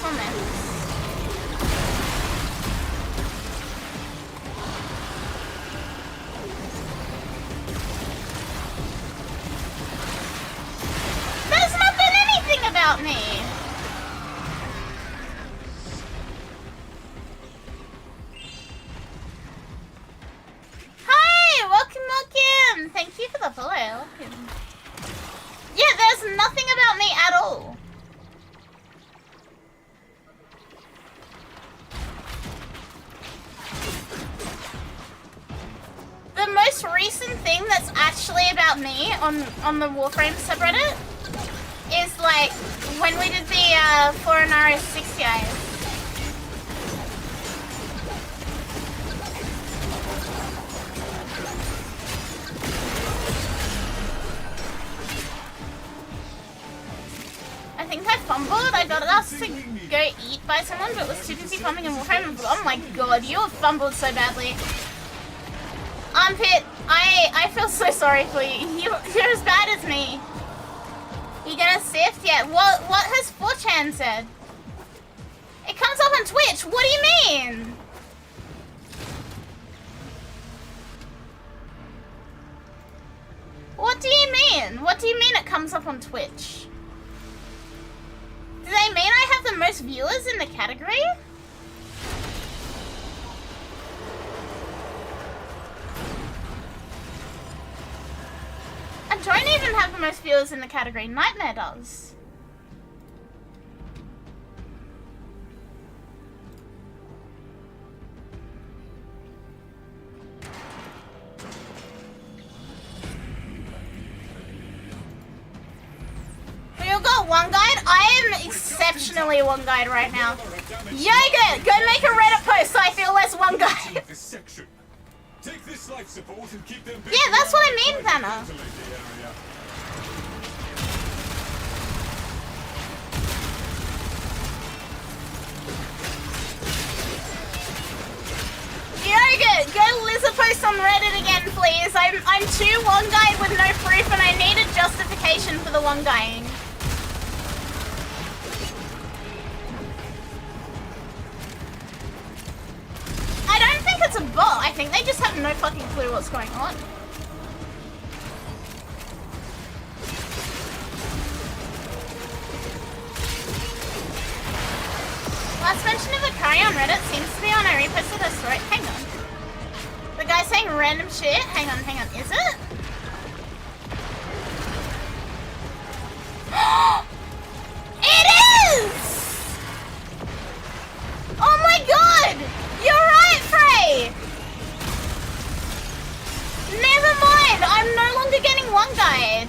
Comments. There's not been anything about me. Hi! most recent thing that's actually about me on the Warframe subreddit is like when we did the Foreigner 60 eyes. I think I fumbled. I got asked to go eat by someone, but was too busy farming in Warframe. Oh my god, you have fumbled so badly. Armpit, I feel so sorry for you. You're as bad as me. You gonna sift? Yeah. What has 4chan said? It comes up on Twitch. What do you mean? What do you mean? What do you mean it comes up on Twitch? Do they mean I have the most viewers in the category? I don't even have the most viewers in the category. Nightmare does. We all got one guide? I am exceptionally one guide right now. Yoga! Go make a Reddit post so I feel less one guide. Take this life support and keep them Yeah, that's what I mean, Vanna. Yoga, go lizard post on Reddit again, please. I'm too one guide with no proof and I need a justification for the one guying. I don't think it's a bot. I think they just have no fucking clue what's going on. Last mention of Akari on Reddit seems to be on I reposted her story. Hang on. The guy saying random shit? Hang on. Is it? It is! Oh my god! You're right, Frey! Never mind! I'm no longer getting one guide.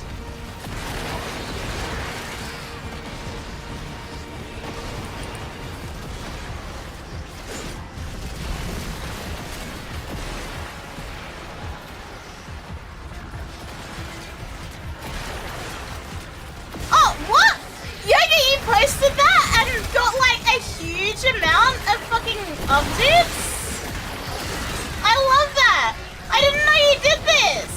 Oh, what? Yoga, you posted that and got like a huge amount of fucking updates? I love that! I didn't know you did this!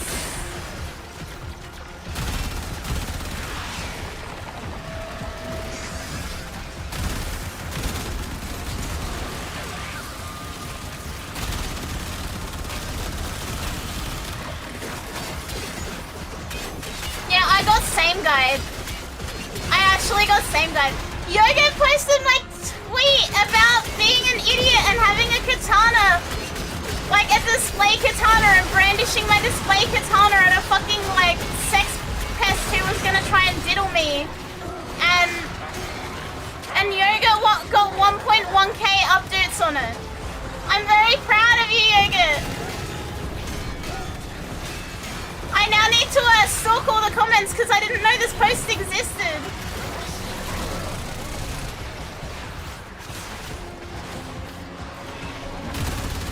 Yeah, I got same guide. I actually got same guide. Yoga posted my tweet about being an idiot and having a katana, like a display katana, and brandishing my display katana at a fucking like sex pest who was gonna try and diddle me. And Yoga got 1.1k updates on it. I'm very proud of you, Yoga. I now need to stalk all the comments because I didn't know this post existed.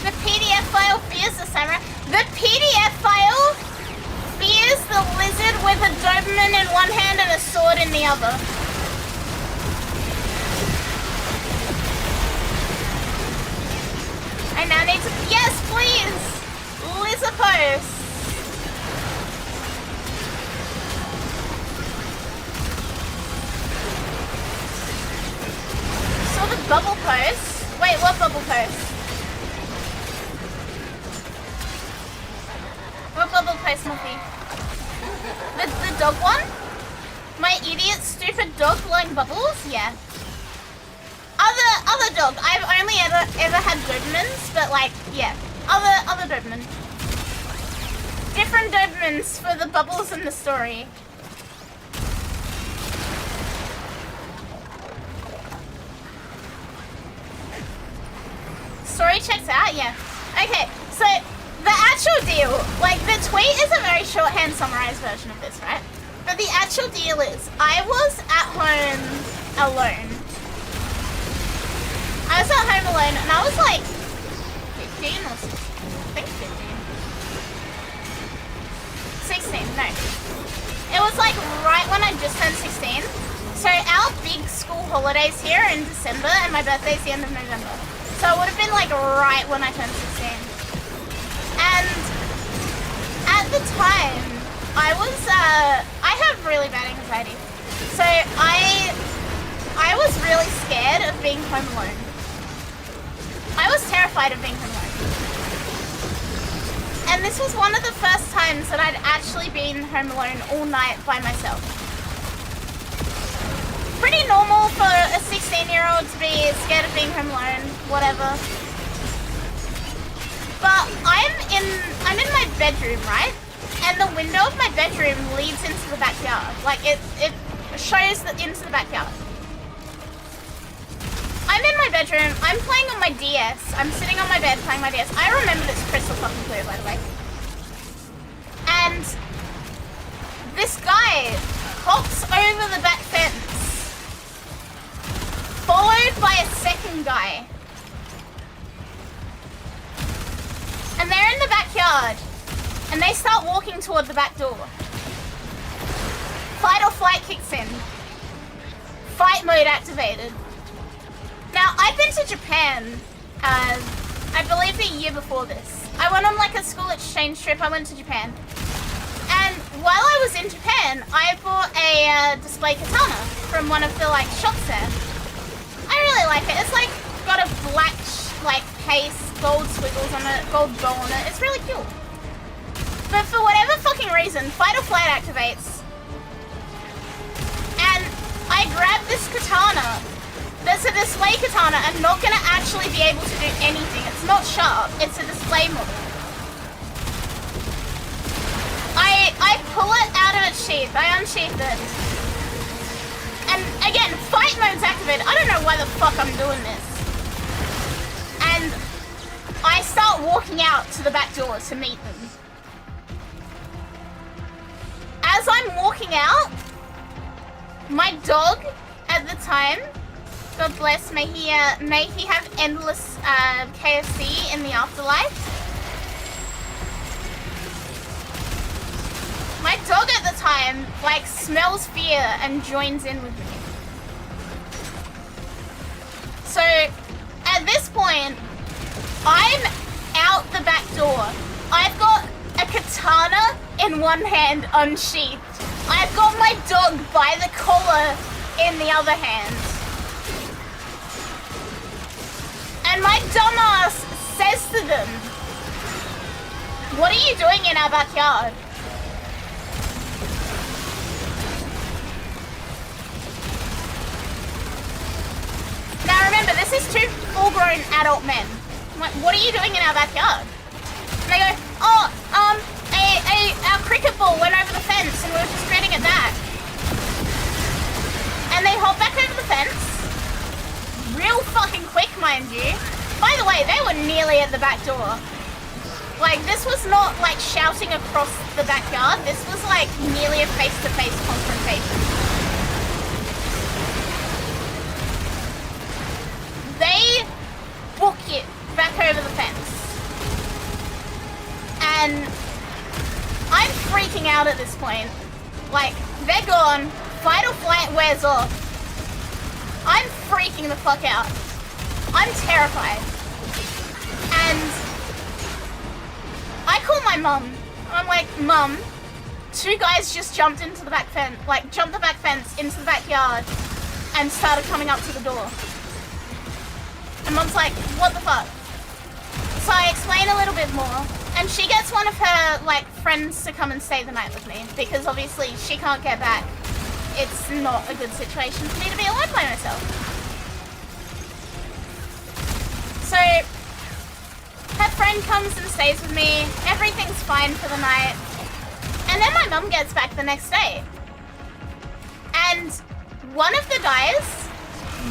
The PDF file fears the samurai. The PDF file fears the lizard with a Doberman in one hand and a sword in the other. I now need to... Yes, please! Lizard post. Saw the bubble post. Wait, what bubble post? What bubble post, Muffy? The dog one? My idiot, stupid dog blowing bubbles? Yeah. Other dog. I've only ever had Dobermans, but like, yeah. Other Doberman. Different Dobermans for the bubbles in the story. Story checks out, yeah. Okay, so the actual deal, like the tweet is a very shorthand summarized version of this, right? But the actual deal is, I was at home alone. I was at home alone and I was like 15 or 16, I think 15. 16, no. It was like right when I just turned 16. So our big school holidays here are in December and my birthday's the end of November. So it would have been like right when I turned 16. And at the time, I have really bad anxiety. So I was really scared of being home alone. I was terrified of being home alone. And this was one of the first times that I'd actually been home alone all night by myself. Pretty normal for a 16-year-old to be scared of being home alone, whatever. But I'm in my bedroom, right? And the window of my bedroom leads into the backyard. Like it shows into the backyard. I'm in my bedroom, I'm playing on my DS. I'm sitting on my bed playing my DS. I remember this crystal fucking clear, by the way. And this guy hops over the back fence, followed by a second guy. And they're in the backyard, and they start walking toward the back door. Fight or flight kicks in. Fight mode activated. Now, I've been to Japan, I believe the year before this. I went on like a school exchange trip, I went to Japan. And while I was in Japan, I bought a display katana from one of the like shops there. I really like it. It's like got a black like case, gold squiggles on it, gold bow on it. It's really cool. But for whatever fucking reason, fight or flight activates. And I grabbed this katana. That's a display katana. I'm not gonna actually be able to do anything. It's not sharp. It's a display model. I pull it out of its sheath. I unsheath it. And again, fight mode's activated. I don't know why the fuck I'm doing this. And I start walking out to the back door to meet them. As I'm walking out, my dog at the time, God bless, may he have endless KFC in the afterlife. My dog at the time, like, smells fear and joins in with me. So, at this point, I'm out the back door. I've got a katana in one hand unsheathed. I've got my dog by the collar in the other hand. And my dumbass says to them, "What are you doing in our backyard?" Now remember, this is two full-grown adult men. I'm like, "What are you doing in our backyard?" And they go, "Oh, our cricket ball went over the fence and we were just reading at that." And they hop back over the fence. Real fucking quick, mind you. By the way, they were nearly at the back door. Like, this was not like shouting across the backyard. This was like nearly a face-to-face confrontation. They book it back over the fence. And I'm freaking out at this point. Like, they're gone. Fight or flight wears off. I'm freaking the fuck out. I'm terrified. And I call my mum. I'm like, "Mum, two guys just jumped into the back fence, like jumped the back fence into the backyard and started coming up to the door." And Mum's like, "What the fuck?" So I explain a little bit more. And she gets one of her like friends to come and stay the night with me because obviously she can't get back. It's not a good situation for me to be alone by myself. So her friend comes and stays with me. Everything's fine for the night. And then my mum gets back the next day. And one of the guys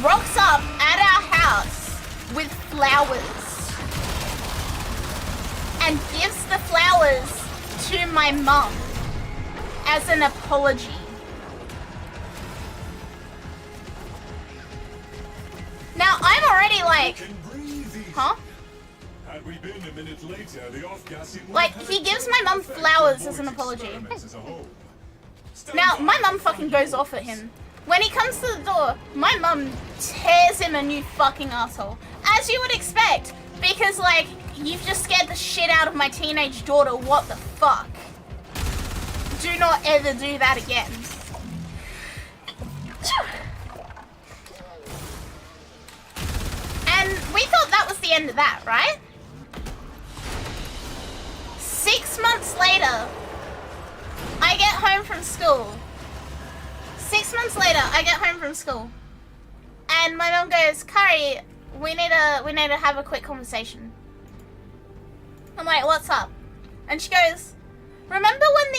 rocks up at our house with flowers and gives the flowers to my mum as an apology. Now I'm already like, huh? Had we been a minute later, the off-gassing Like, he gives my mum flowers as an apology. Now, my mum fucking goes off at him. When he comes to the door, my mum tears him a new fucking asshole. As you would expect, because, like, you've just scared the shit out of my teenage daughter, what the fuck? Do not ever do that again. And we thought that was the end of that, right? 6 months later, I get home from school. 6 months later, I get home from school. And my mom goes, Kari, we need to have a quick conversation. I'm like, what's up? And she goes, remember when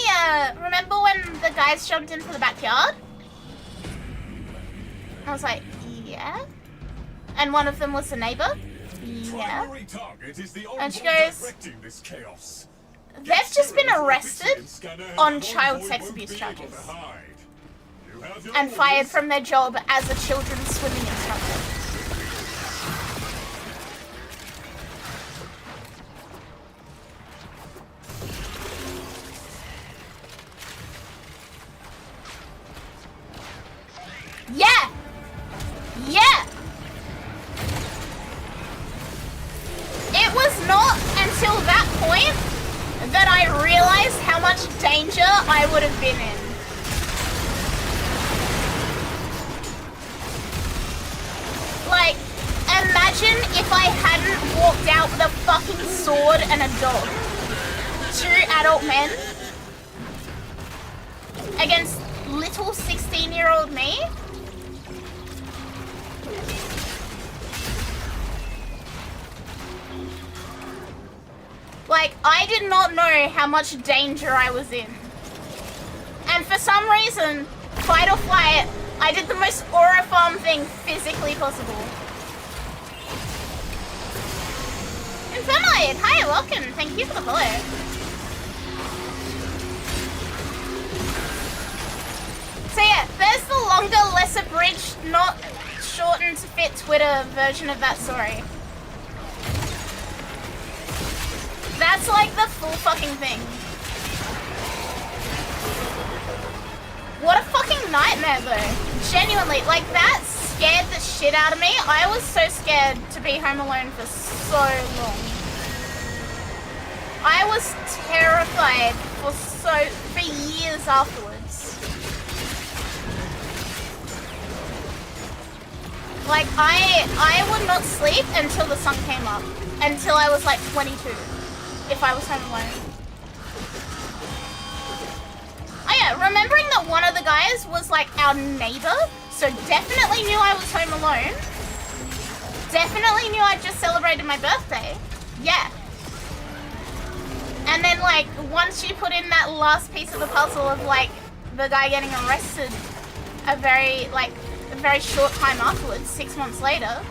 the guys jumped into the backyard? I was like, yeah. And one of them was the neighbor? Yeah. And she goes, they've just been arrested on child sex abuse charges and fired from their job as a children's swimming instructor. Yeah! Yeah! It was not until that point that I realized how much danger I would have been in. Like, imagine if I hadn't walked out with a fucking sword and a dog. 2 adult men against little 16-year-old me. Like, I did not know how much danger I was in. And for some reason, fight or flight, I did the most aura farm thing physically possible. Infernalite, hi, welcome. Thank you for the follow. So yeah, there's the longer, less abridged, not shortened to fit Twitter version of that story. That's like the full fucking thing. What a fucking nightmare though. Genuinely, like that scared the shit out of me. I was so scared to be home alone for so long. I was terrified for years afterwards. Like I would not sleep until the sun came up. Until I was like 22. If I was home alone. Oh yeah, remembering that one of the guys was like our neighbor, so definitely knew I was home alone. Definitely knew I just celebrated my birthday. Yeah. And then like, once you put in that last piece of the puzzle of like, the guy getting arrested a very short time afterwards, 6 months later,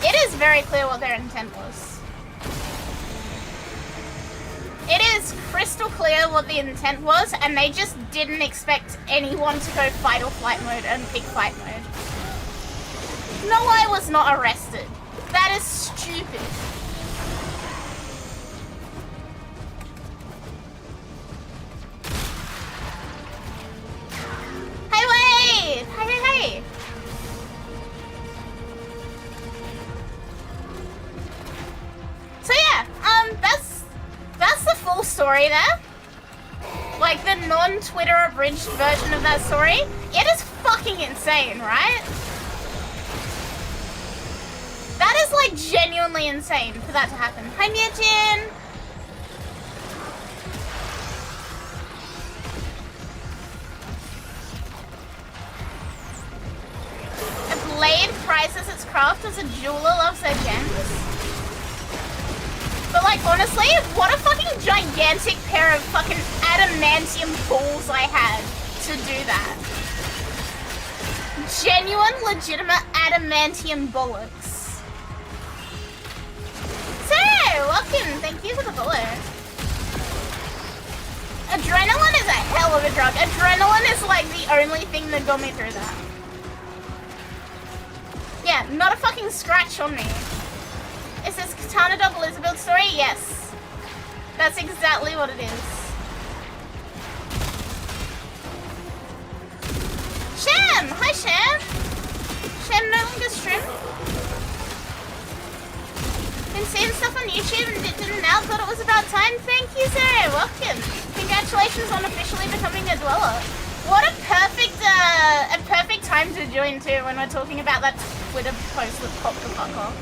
it is very clear what their intent was. It is crystal clear what the intent was, and they just didn't expect anyone to go fight or flight mode and pick fight mode. No, I was not arrested. That is stupid. Hey, wait! Hey! So yeah, that's the full story there. Like the non-Twitter abridged version of that story. It is fucking insane, right? That is like genuinely insane for that to happen. Hi, Miyajin! A blade prizes its craft as a jeweler loves their gems. But like, honestly, what a fucking gigantic pair of fucking adamantium balls I had to do that. Genuine, legitimate adamantium bollocks. So, welcome, thank you for the follow. hell of a drug. Adrenaline is like the only thing that got me through that. Yeah, not a fucking scratch on me. Is this Katana Dog Elizabeth story? Yes. That's exactly what it is. Sham! Hi, Sham! Sham no longer stream. Been seeing stuff on YouTube and didn't now. Thought it was about time. Thank you, sir. Welcome. Congratulations on officially becoming a dweller. What a perfect time to join too when we're talking about that Twitter post that popped the fuck off.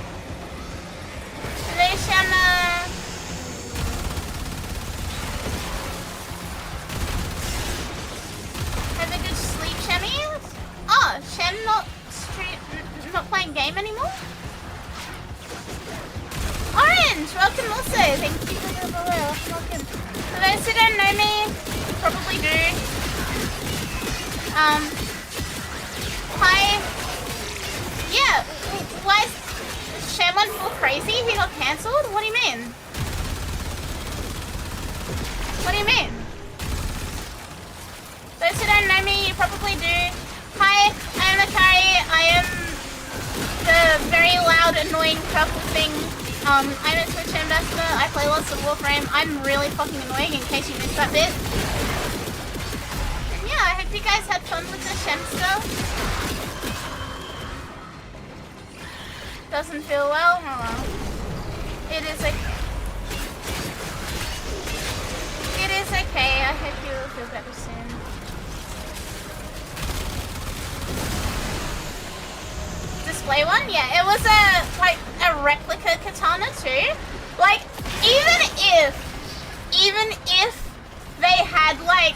Hello, Shanna. Have a good sleep, Shammy. Oh, Shem not playing game anymore? Orange, welcome also. Thank you for the follow. Welcome. For those who don't know me, you probably do. Hi. Yeah, why is Shem went full crazy? He got cancelled? What do you mean? What do you mean? Those who don't know me, you probably do. Hi, I am Akari. I am the very loud, annoying purple thing. I'm a Twitch ambassador. I play lots of Warframe. I'm really fucking annoying in case you missed that bit. And yeah, I hope you guys had fun with the Shem stuff. Doesn't feel well? Oh well. It is okay. I hope you will feel better soon. Display one? Yeah, it was a replica katana too. Like, even if they had like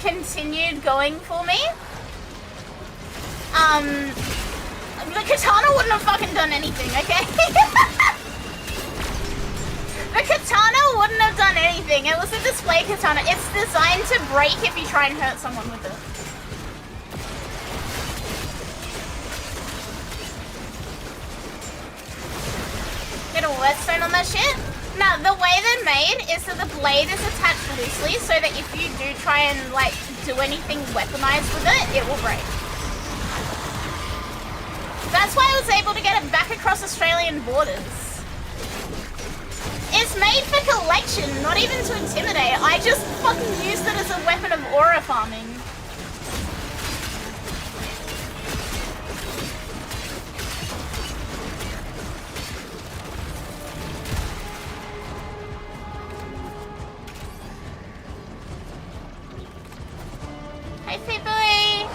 continued going for me, the katana wouldn't have fucking done anything, okay? The katana wouldn't have done anything. It was a display katana. It's designed to break if you try and hurt someone with it. Get a whetstone on that shit? Now, the way they're made is that the blade is attached loosely so that if you do try and, like, do anything weaponized with it, it will break. That's why I was able to get it back across Australian borders. It's made for collection, not even to intimidate. I just fucking used it as a weapon of aura farming. Hi, Feboy!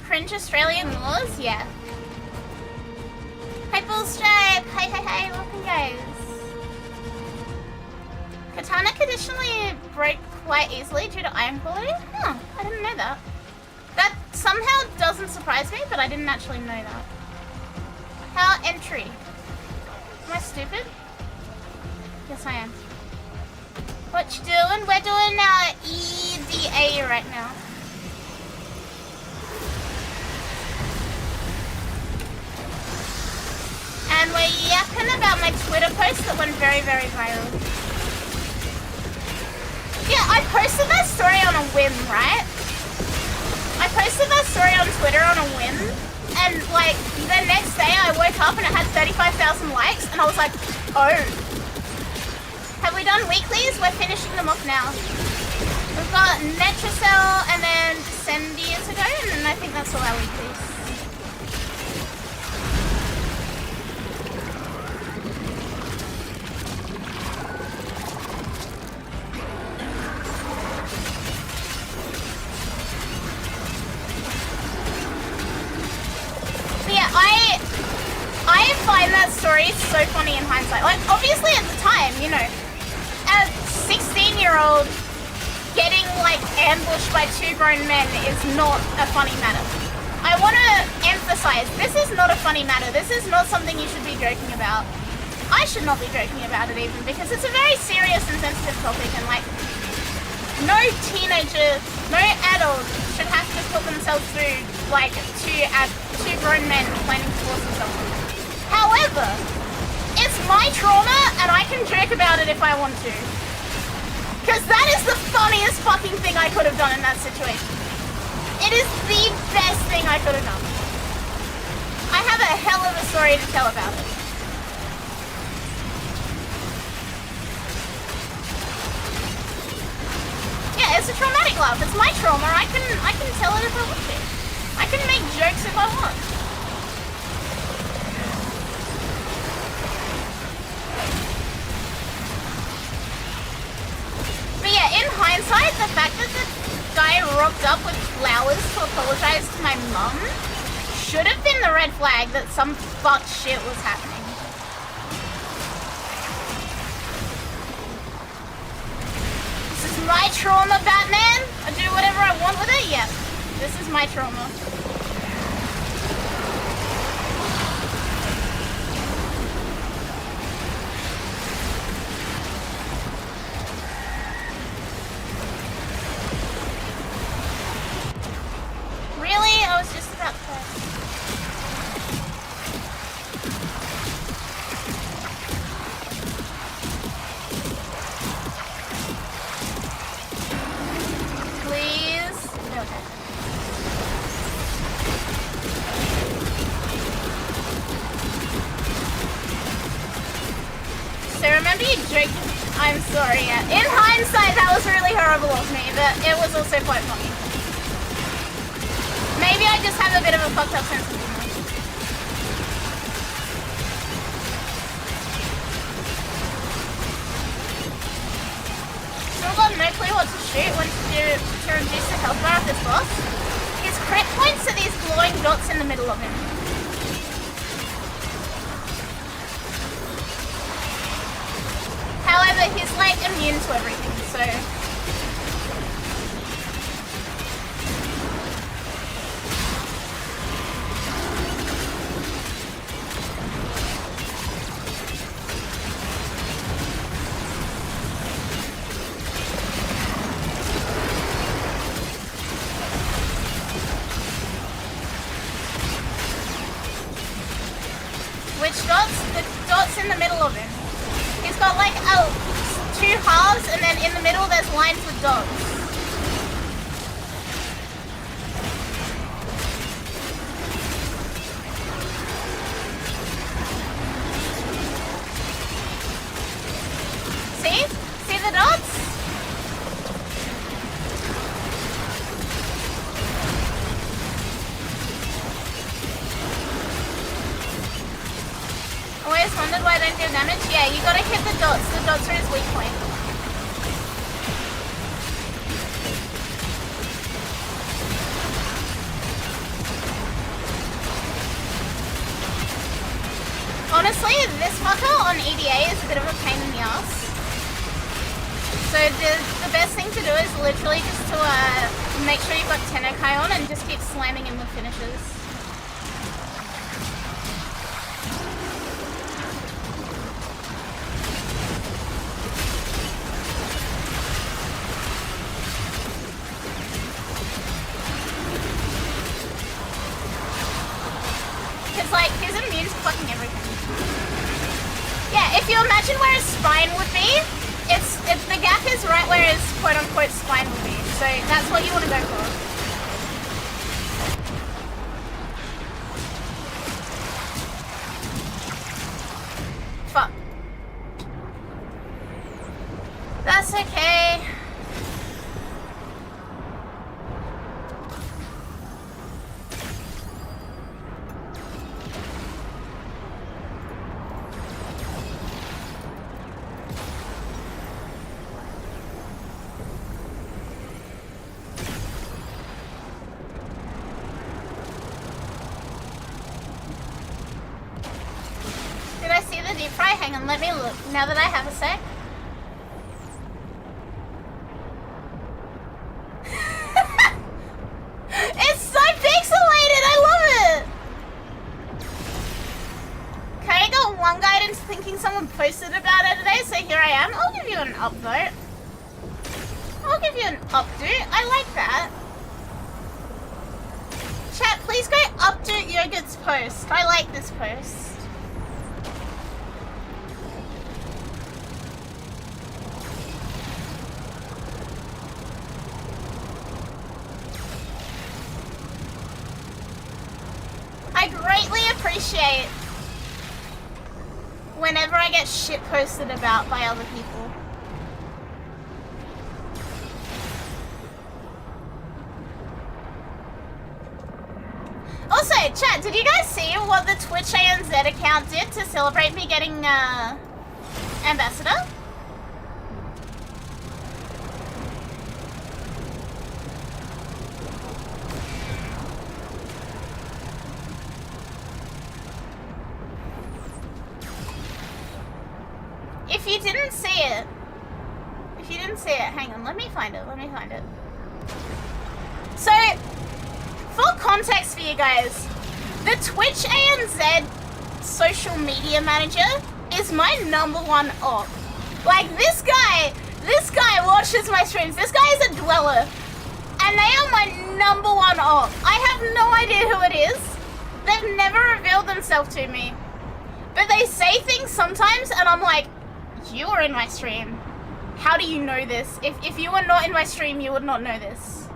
Cringe Australian laws? Yeah. Hi, Bullstripe! Hi, welcome guys. Katana conditionally broke quite easily due to iron quality? Huh, I didn't know that. That somehow doesn't surprise me, but I didn't actually know that. How entry? Am I stupid? Yes, I am. What you doing? We're doing EDA right now. And we're yapping about my Twitter post that went very, very viral. Yeah, I posted that story on a whim, right? I posted that story on Twitter on a whim, and like the next day I woke up and it had 35,000 likes, and I was like, oh. Have we done weeklies? We're finishing them off now. We've got Netracell and then Descendia to go, and then I think that's all our weeklies. I find that story so funny in hindsight. Like, obviously at the time, you know, a 16-year-old getting, like, ambushed by two grown men is not a funny matter. I want to emphasize, this is not a funny matter. This is not something you should be joking about. I should not be joking about it even, because it's a very serious and sensitive topic, and, like, no teenager, no adult should have to put themselves through, like, two grown men planning to force themselves. However, it's my trauma, and I can joke about it if I want to. Because that is the funniest fucking thing I could have done in that situation. It is the best thing I could have done. I have a hell of a story to tell about it. Yeah, it's a traumatic laugh. It's my trauma. I can tell it if I want to. I can make jokes if I want. But yeah, in hindsight, the fact that the guy rocked up with flowers to apologize to my mum should have been the red flag that some fucked shit was happening. This is my trauma, Batman. I do whatever I want with it. Yep, this is my trauma. Really? I was just about to... Please? Okay. So remember you joked... I'm sorry, yeah. In hindsight, that was really horrible of me, but it was also quite funny. Maybe I just have a bit of a fucked up sense of humor. Still got no clue what to shoot when to reduce the health bar of this boss. His crit points are these glowing dots in the middle of him. However, he's like immune to everything, so... Which dots? The dots in the middle of him. He's got like two halves, and then in the middle there's lines with dots. See? See the dots? Always wondered why I don't do damage? Yeah, you gotta hit the dots. The dots are his weak point. Honestly, this fucker on EDA is a bit of a pain in the ass. So the best thing to do is literally just to make sure you've got Tennokai on and just keep slamming him with finishes. Like, he's immune to fucking everything. Yeah, if you imagine where his spine would be, it's the gap is right where his quote-unquote spine would be. So that's what you want to go for. Fuck. That's okay. Did I see the deep fry? Hang on, let me look. Now that I have a sec. It's so pixelated! I love it! Okay, I got one guy into thinking someone posted about it today, so here I am. I'll give you an upvote. I'll give you an updo. I like that. Chat, please go updo Yogurt's post. I like this post. greatly appreciate whenever I get shit posted about by other people. Also, chat, did you guys see what the Twitch ANZ account did to celebrate me getting ambassador? If you didn't see it, hang on, let me find it. So, for context for you guys, the Twitch ANZ social media manager is my #1 op. Like, this guy watches my streams. This guy is a dweller. And they are my #1 op. I have no idea who it is. They've never revealed themselves to me. But they say things sometimes and I'm like, you are in my stream. How do you know this? If you were not in my stream, you would not know this.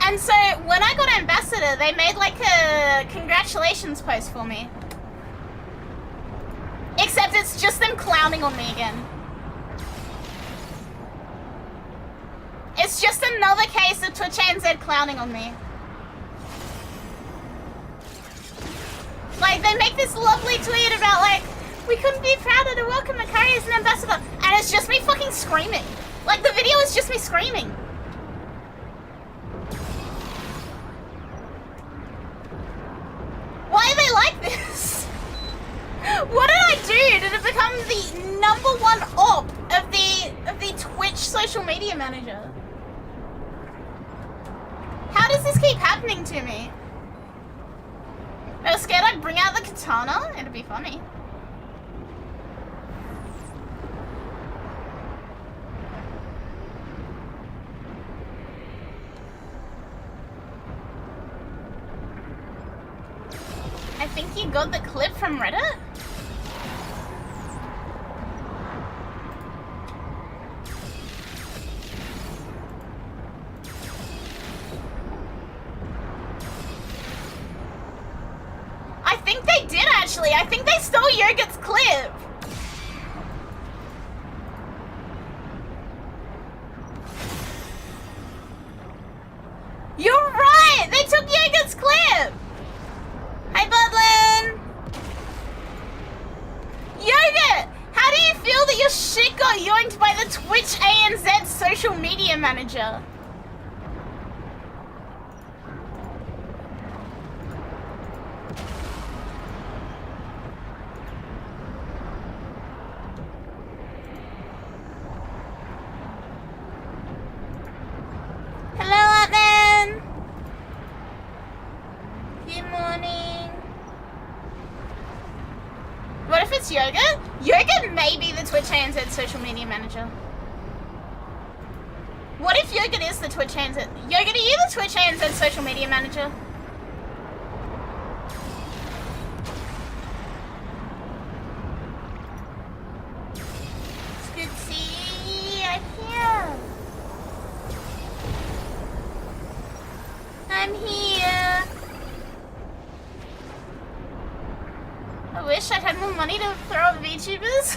And so, when I got ambassador, they made like a congratulations post for me. Except it's just them clowning on me again. It's just another case of Twitch ANZ clowning on me. Like, they make this lovely tweet about, like, we couldn't be prouder to welcome Akari as an ambassador. And it's just me fucking screaming. Like, the video is just me screaming. Why are they like this? What did I do to become the #1 op of the Twitch social media manager? How does this keep happening to me? I was scared I'd bring out the katana. It'd be funny. I think you got the clip from Reddit? I think they did actually. I think they stole Yogurt's clip. You're right! They took Yogurt's clip! Hi, Budlin! Yogurt! How do you feel that your shit got yoinked by the Twitch ANZ social media manager? Hello, Atman! Good morning. What if it's Yogurt? Yogurt may be the Twitch ANZ social media manager. What if Yogurt is the Twitch ANZ? Yogurt, are you the Twitch ANZ social media manager? It's good to see you. I'm here. I wish I'd had more money to throw at VTubers.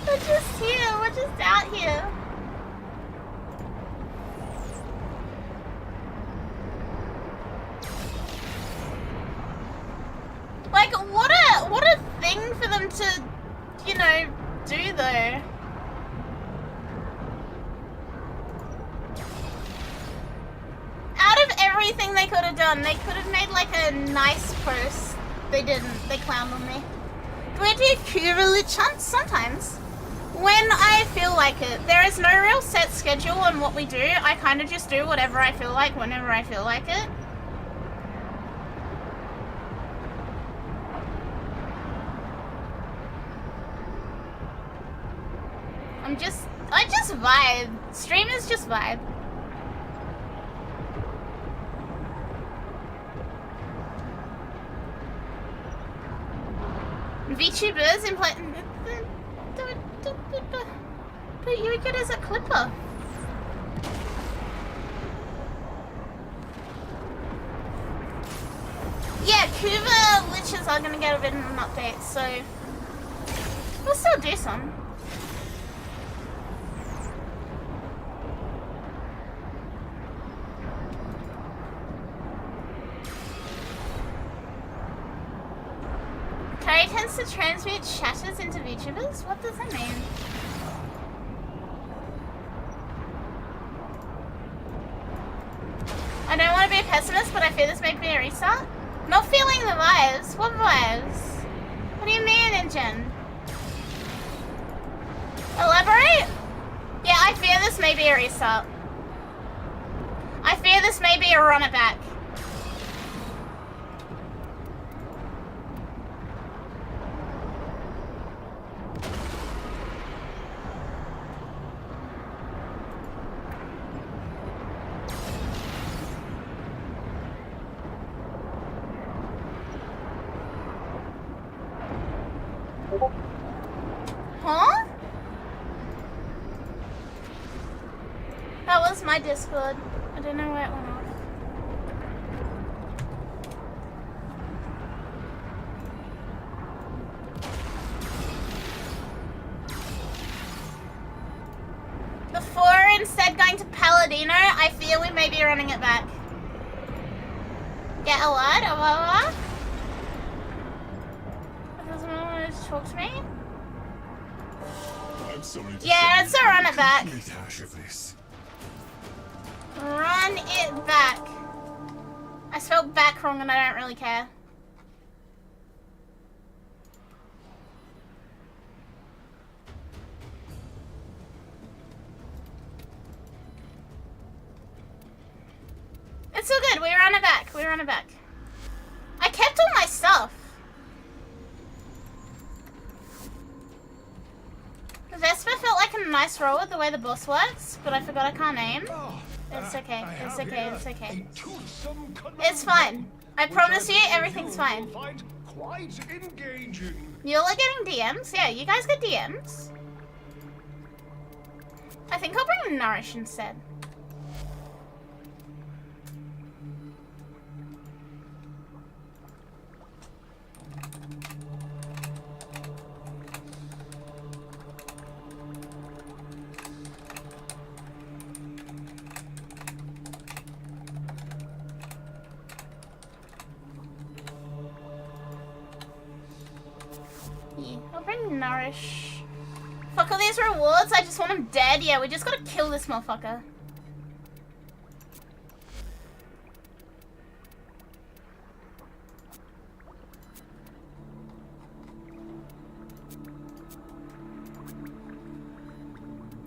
We're just here. We're just out here. Like, what a thing for them to, you know, do though. Out of everything they could have done, they could have made like a nice post. They didn't. They clowned on me. Do I do Kurilic hunts? Sometimes. When I feel like it. There is no real set schedule on what we do. I kind of just do whatever I feel like, whenever I feel like it. I just vibe. Streamers just vibe. VTubers in play. But Yogurt is a clipper. Yeah, Kuva liches are gonna get a bit of an update, so we'll still do some. Akari tends to transmute shatters into VTubers? What does that mean? I don't want to be a pessimist, but I fear this may be a restart. Not feeling the vibes. What vibes? What do you mean, InGen? Elaborate? Yeah, I fear this may be a restart. I fear this may be a run it back. Huh? That was my Discord. I don't know where it went off. Before instead going to Paladino, I fear we may be running it back. Get a what? A what? Doesn't want to talk to me? I'm sorry to Yeah, say let's run it back. complete hash of this. Run it back. I spelled back wrong and I don't really care. It's all good. We run it back. We run it back. I kept all my stuff. Vespa felt like a nice roll with the way the boss works, but I forgot I can't aim. It's okay. It's okay. It's okay. It's fine. I promise you, everything's fine. Quite engaging. You all are getting DMs? Yeah, you guys get DMs. I think I'll bring Nourish instead. I'll bring Nourish. Fuck all these rewards, I just want him dead. Yeah, we just gotta kill this motherfucker.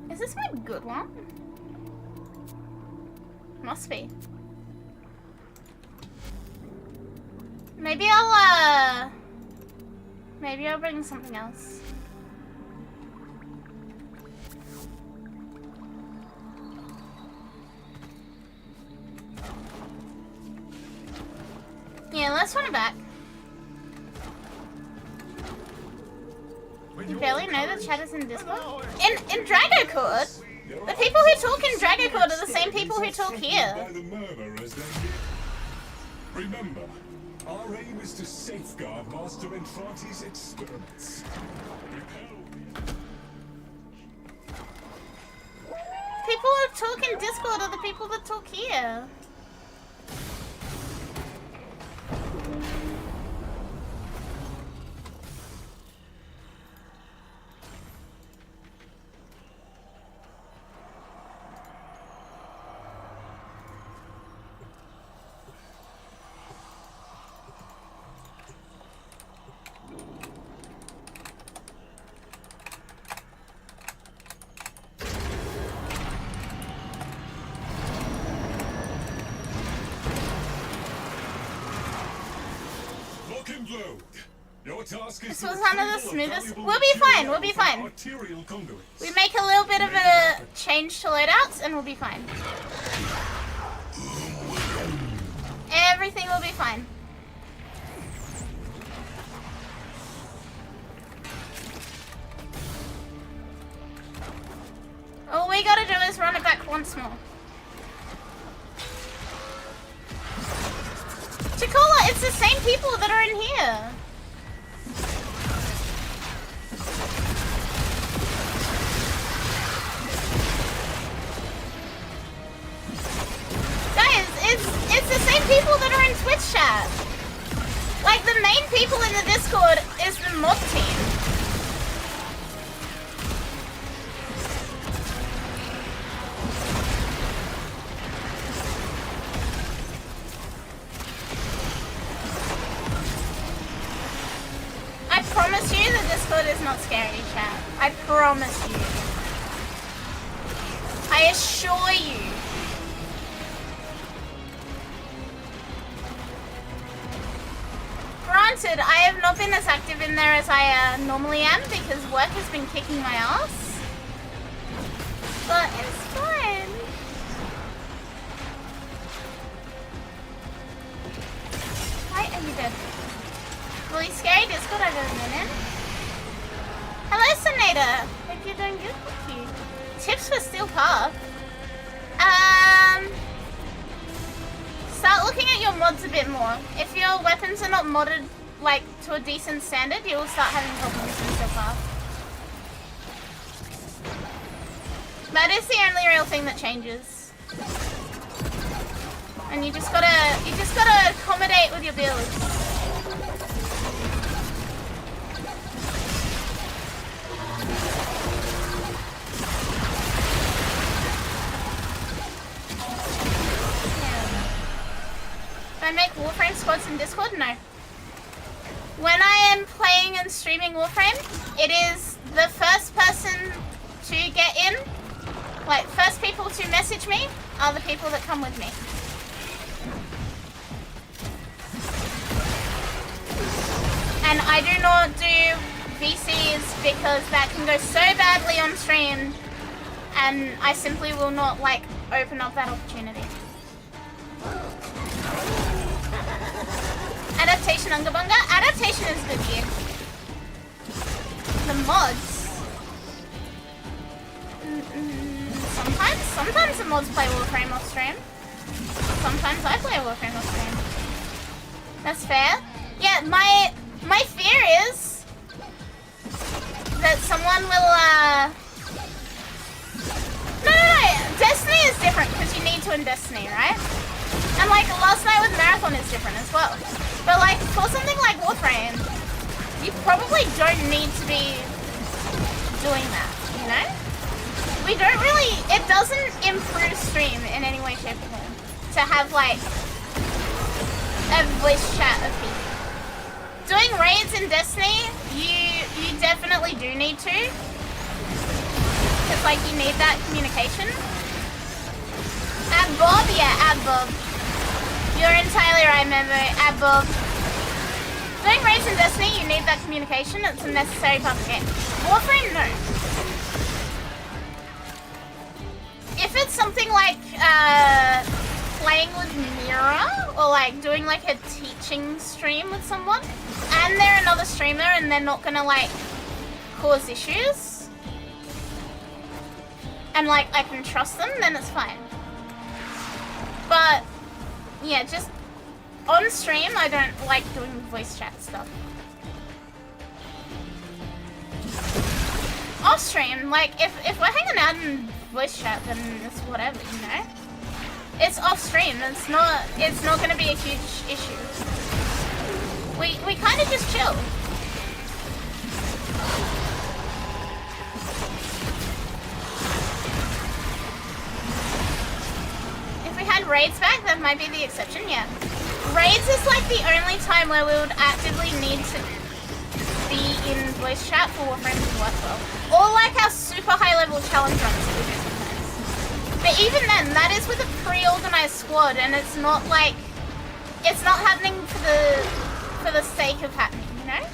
Is this my good one? Must be. Maybe I'll bring something else. Yeah, let's run it back. You barely know the chat is in Discord? In Dragocord? The people who talk in Dragocord are the same people who talk here. By the murmurers, remember, our aim is to safeguard Master Entranti's experiments. People who talk in Discord are the people that talk here. Your task is This was one of the smoothest. We'll be fine. We'll be fine. arterial conduits. We make a little bit of a change to loadouts, and we'll be fine. Everything will be fine. All we gotta do is run it back once more. Chikola, it's the same people that are in here. Guys, it's the same people that are in Twitch chat. Like, the main people in the Discord is the mod team. I promise you the Discord is not scary, chat. I promise you. I assure you. Granted, I have not been as active in there as I normally am because work has been kicking my ass. But it's fine. Why are you dead? Really scary Discord I've ever been in. Hello, Senator. Hope you're doing good. Thank you. Tips for Steel Path. Start looking at your mods a bit more. If your weapons are not modded like to a decent standard, you will start having problems in Steel Path. That is the only real thing that changes. And you just gotta accommodate with your builds. Do I make Warframe squads in Discord? No. When I am playing and streaming Warframe, it is the first person to get in, like first people to message me are the people that come with me. And I do not do VCs because that can go so badly on stream, and I simply will not like open up that opportunity. Adaptation Ungabunga? Adaptation is good here. The mods. Sometimes the mods play Warframe off stream. Sometimes I play Warframe off stream. That's fair. Yeah, my fear is that someone will No. Destiny is different because you need to in Destiny, right? And like last night with Marathon is different as well. But like for something like Warframe, you probably don't need to be doing that, you know? We don't really, it doesn't improve stream in any way, shape, or form to have like a voice chat of people. Doing raids in Destiny, you definitely do need to. Because like you need that communication. Bob? Yeah, Bob. You're entirely right, member. Bob. Doing raids in Destiny, you need that communication. It's a necessary part of the game. Warframe, no. If it's something like playing with Mira, or like doing like a teaching stream with someone, and they're another streamer and they're not gonna like cause issues, and like I can trust them, then it's fine. But yeah, just on stream, I don't like doing voice chat stuff. Off stream, like if we're hanging out in voice chat, then it's whatever, you know. It's off stream. It's not gonna be a huge issue. We kind of just chill. If we had raids back, that might be the exception, yeah. Raids is like the only time where we would actively need to be in voice chat for Warframe to work well. Or like our super high level challenge runs that we do sometimes. But even then, that is with a pre-organized squad, and it's not like, it's not happening for the sake of happening, you know?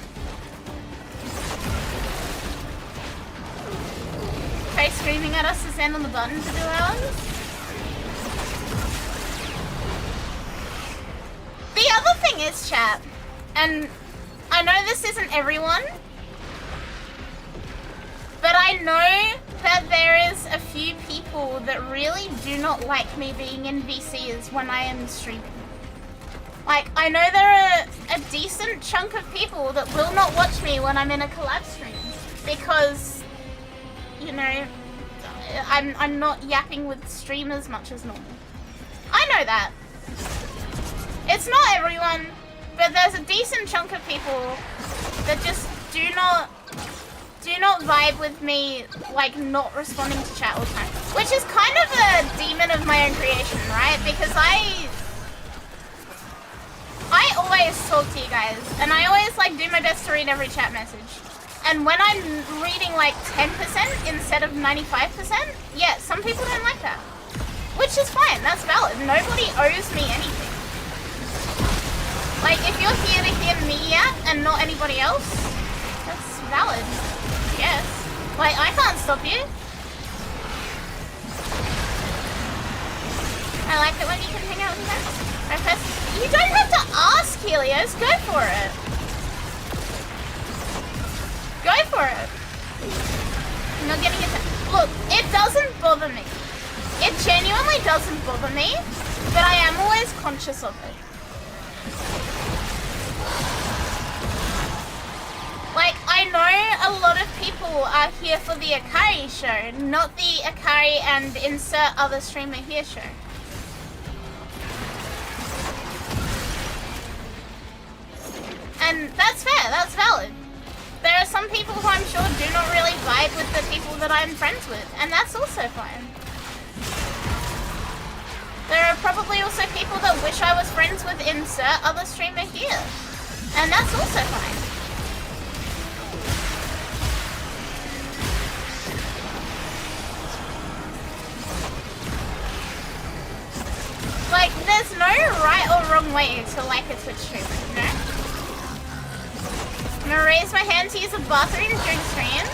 Okay, screaming at us to stand on the button for 2 hours. The other thing is, chat, and I know this isn't everyone, but I know that there is a few people that really do not like me being in VCs when I am streaming. Like, I know there are a decent chunk of people that will not watch me when I'm in a collab stream because, you know, I'm not yapping with stream as much as normal. I know that. It's not everyone, but there's a decent chunk of people that just do not vibe with me, like, not responding to chat all the time. Which is kind of a demon of my own creation, right? Because I always talk to you guys, and I always, like, do my best to read every chat message. And when I'm reading, like, 10% instead of 95%, yeah, some people don't like that. Which is fine, that's valid. Nobody owes me anything. Like, if you're here to hear me yap and not anybody else, that's valid. Yes. Like, I can't stop you. I like it when you can hang out with friends. You don't have to ask, Helios. Go for it. Go for it. I'm not getting it. Look, it doesn't bother me. It genuinely doesn't bother me, but I am always conscious of it. Like, I know a lot of people are here for the Akari show, not the Akari and insert other streamer here show. And that's fair, that's valid. There are some people who I'm sure do not really vibe with the people that I'm friends with, and that's also fine. There are probably also people that wish I was friends with insert other streamer here, and that's also fine. Like, there's no right or wrong way to like a Twitch streamer, you know? I'm gonna raise my hand to use a bathroom during stream.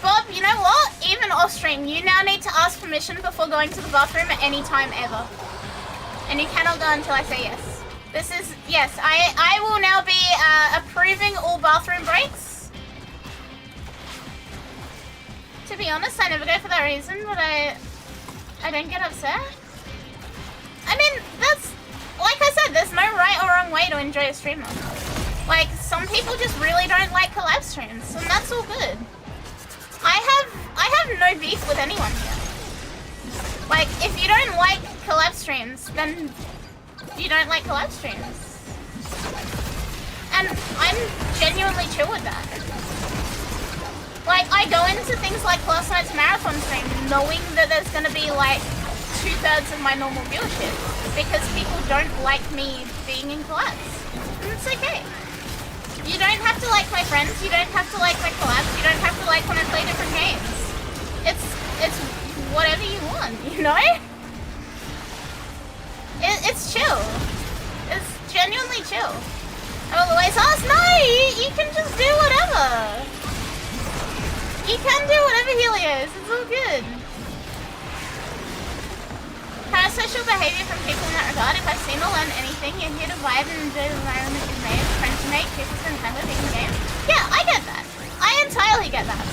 Bob, you know what? Even off stream, you now need to ask permission before going to the bathroom at any time ever. And you cannot go until I say yes. This is, yes, I will now be approving all bathroom breaks. To be honest, I never go for that reason, but I don't get upset. I mean, that's, like I said, there's no right or wrong way to enjoy a streamer. Like, some people just really don't like collab streams, and that's all good. I have no beef with anyone here. Like, if you don't like collab streams, then you don't like collab streams. And I'm genuinely chill with that. Like, I go into things like last night's marathon stream knowing that there's gonna be like 2/3 of my normal viewership because people don't like me being in collabs. And it's okay. You don't have to like my friends, you don't have to like my collabs, you don't have to like when I play different games. It's whatever you want, you know? It's chill. It's genuinely chill. I will always ask, no, you can just do whatever. You can do whatever, Helios, it's all good. Parasocial behavior from people in that regard. If I've seen or learned anything, you're here to vibe and enjoy the environment you've made, friends to make, people spend time with in game. Yeah, I get that. I entirely get that.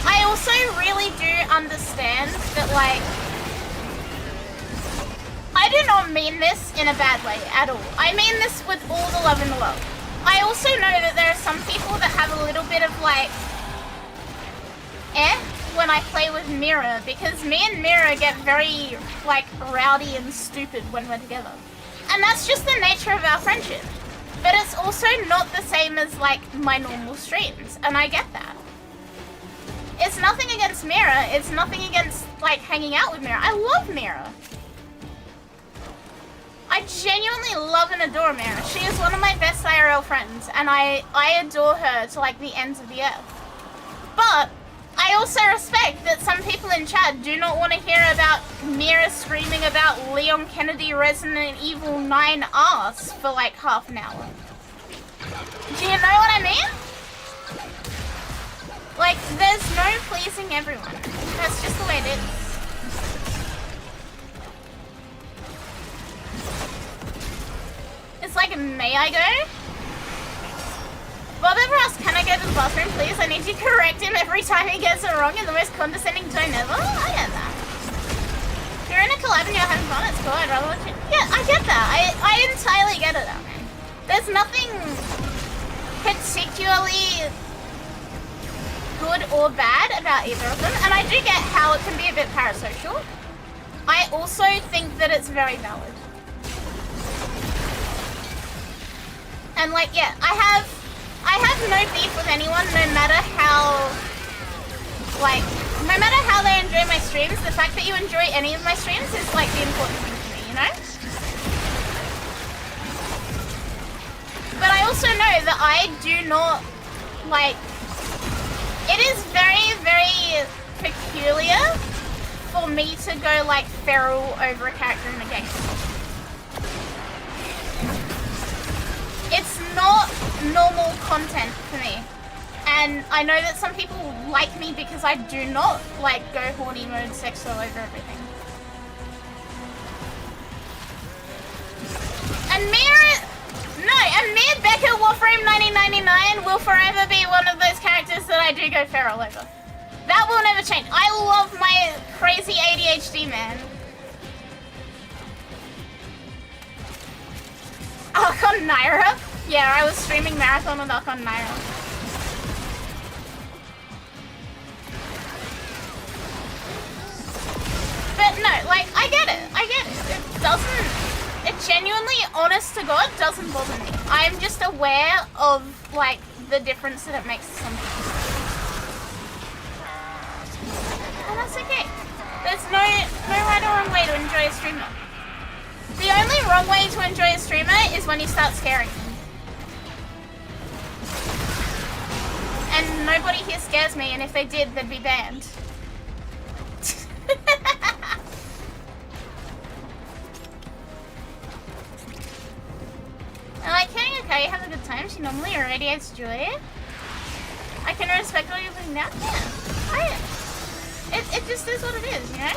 I also really do understand that, like, I do not mean this in a bad way at all. I mean this with all the love in the world. I also know that there are some people that have a little bit of, like, when I play with Mira, because me and Mira get very, like, rowdy and stupid when we're together. And that's just the nature of our friendship. But it's also not the same as, like, my normal streams, and I get that. It's nothing against Mira, it's nothing against, like, hanging out with Mira. I love Mira. I genuinely love and adore Mira. She is one of my best IRL friends, and I adore her to, like, the ends of the earth. But I also respect that some people in chat do not want to hear about Mira screaming about Leon Kennedy Resident Evil 9 arse for like half an hour. Do you know what I mean? Like, there's no pleasing everyone. That's just the way it is. It's like, may I go? Bob ever asks, can I go to the bathroom, please? I need to correct him every time he gets it wrong in the most condescending tone ever. I get that. If you're in a collab and you're having fun, it's cool. I'd rather watch it. Yeah, I get that. I entirely get it, man. There's nothing particularly good or bad about either of them, and I do get how it can be a bit parasocial. I also think that it's very valid. And like, yeah, I have no beef with anyone, no matter how they enjoy my streams. The fact that you enjoy any of my streams is like the important thing to me, you know? But I also know that I do not, like, it is very, very peculiar for me to go like feral over a character in a game. It's not normal content for me. And I know that some people like me because I do not like go horny mode sex all over everything. And me and Becca Warframe 1999 will forever be one of those characters that I do go feral over. That will never change. I love my crazy ADHD man. Archon Naira? Yeah, I was streaming Marathon with Archon Naira. But no, like, I get it. It genuinely, honest to God, doesn't bother me. I'm just aware of, like, the difference that it makes to some people. And that's okay. There's no right or wrong way to enjoy a streamer. The only wrong way to enjoy a streamer is when you start scaring them. And nobody here scares me, and if they did, they'd be banned. I like hearing Akari have a good time. She normally irradiates joy. I can respect what you're putting down. Yeah. It just is what it is, you know?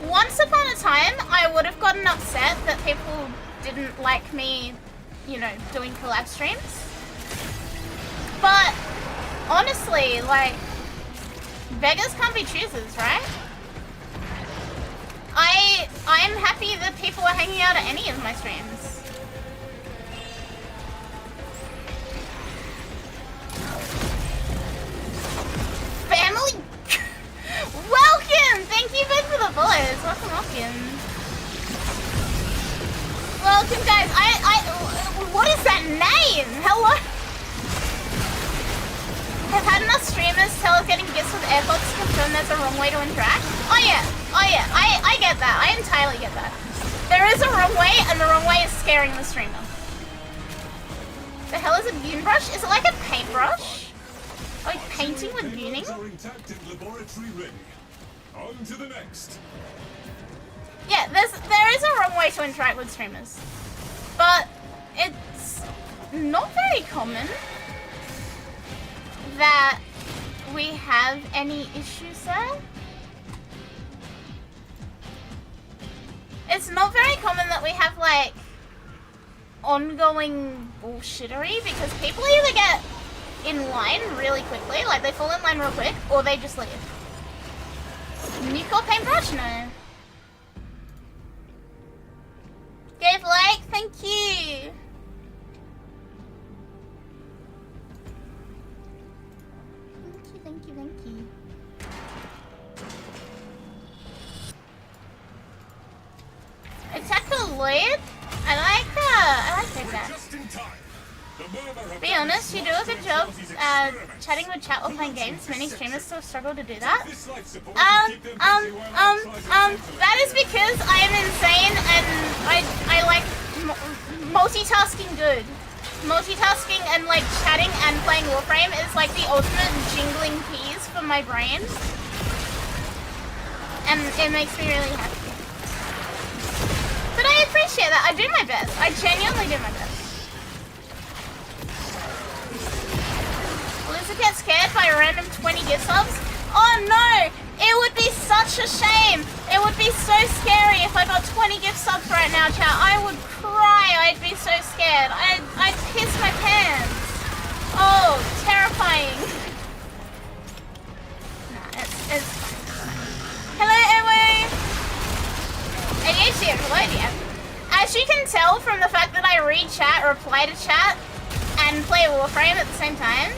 Once upon a time, I would have gotten upset that people didn't like me, you know, doing collab streams. But honestly, like, beggars can't be choosers, right? I'm happy that people are hanging out at any of my streams. Family? Welcome! Thank you both for the follows. Welcome. Welcome, guys. What is that name? Hello? I've had enough streamers tell us getting gifts with AirPods to confirm there's a wrong way to interact. Oh yeah. I get that. I entirely get that. There is a wrong way, and the wrong way is scaring the streamer. The hell is a goon brush? Is it like a paintbrush? Are we painting with gooning? On to the next. Yeah, there is a wrong way to interact with streamers. But it's not very common that we have any issues there. It's not very common that we have, like, ongoing bullshittery, because people either get in line really quickly, like they fall in line real quick, or they just leave. Nuclear paintbrush? No. Gave like, thank you. Thank you. Attack the Lloyd? I like that. Be honest, you do a good job chatting with chat while playing games. Many streamers still struggle to do that. That is because I am insane and I like multitasking good. Multitasking and like chatting and playing Warframe is like the ultimate jingling keys for my brain. And it makes me really happy. But I appreciate that. I do my best. I genuinely do my best. Lizard gets scared by a random 20 gift subs? Oh no! It would be such a shame! It would be so scary if I got 20 gift subs right now, chat. I would cry. I'd be so scared. I'd piss my pants. Oh, terrifying. Nah, it's fine. Hello, Ewe. ADHD overload, As you can tell from the fact that I read chat, reply to chat, and play Warframe at the same time,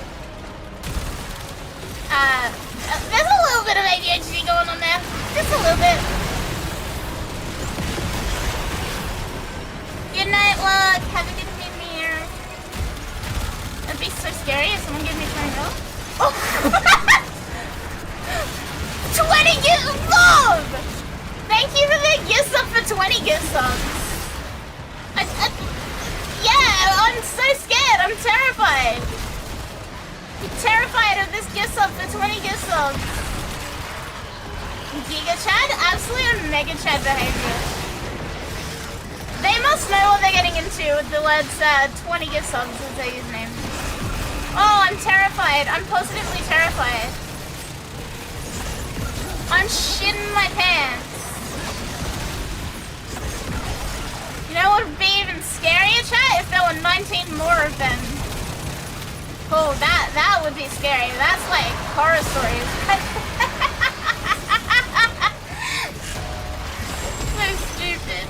there's a little bit of ADHD going on there. Just a little bit. Good night, Luck. Have a good evening. That'd be so scary if someone gave me $20. Oh! 20 gift love! Thank you for the gift sub for 20 gift subs. Yeah, I'm so scared. I'm terrified. I'm terrified of this gift sub for 20 gift subs. Giga Chad? Absolute mega Chad behavior. They must know what they're getting into with the words 20 gift subs as their username. Oh, I'm terrified. I'm positively terrified. I'm shitting my pants. You know what would be even scarier, chat? If there were 19 more of them. Oh, that would be scary. That's like horror stories. So stupid.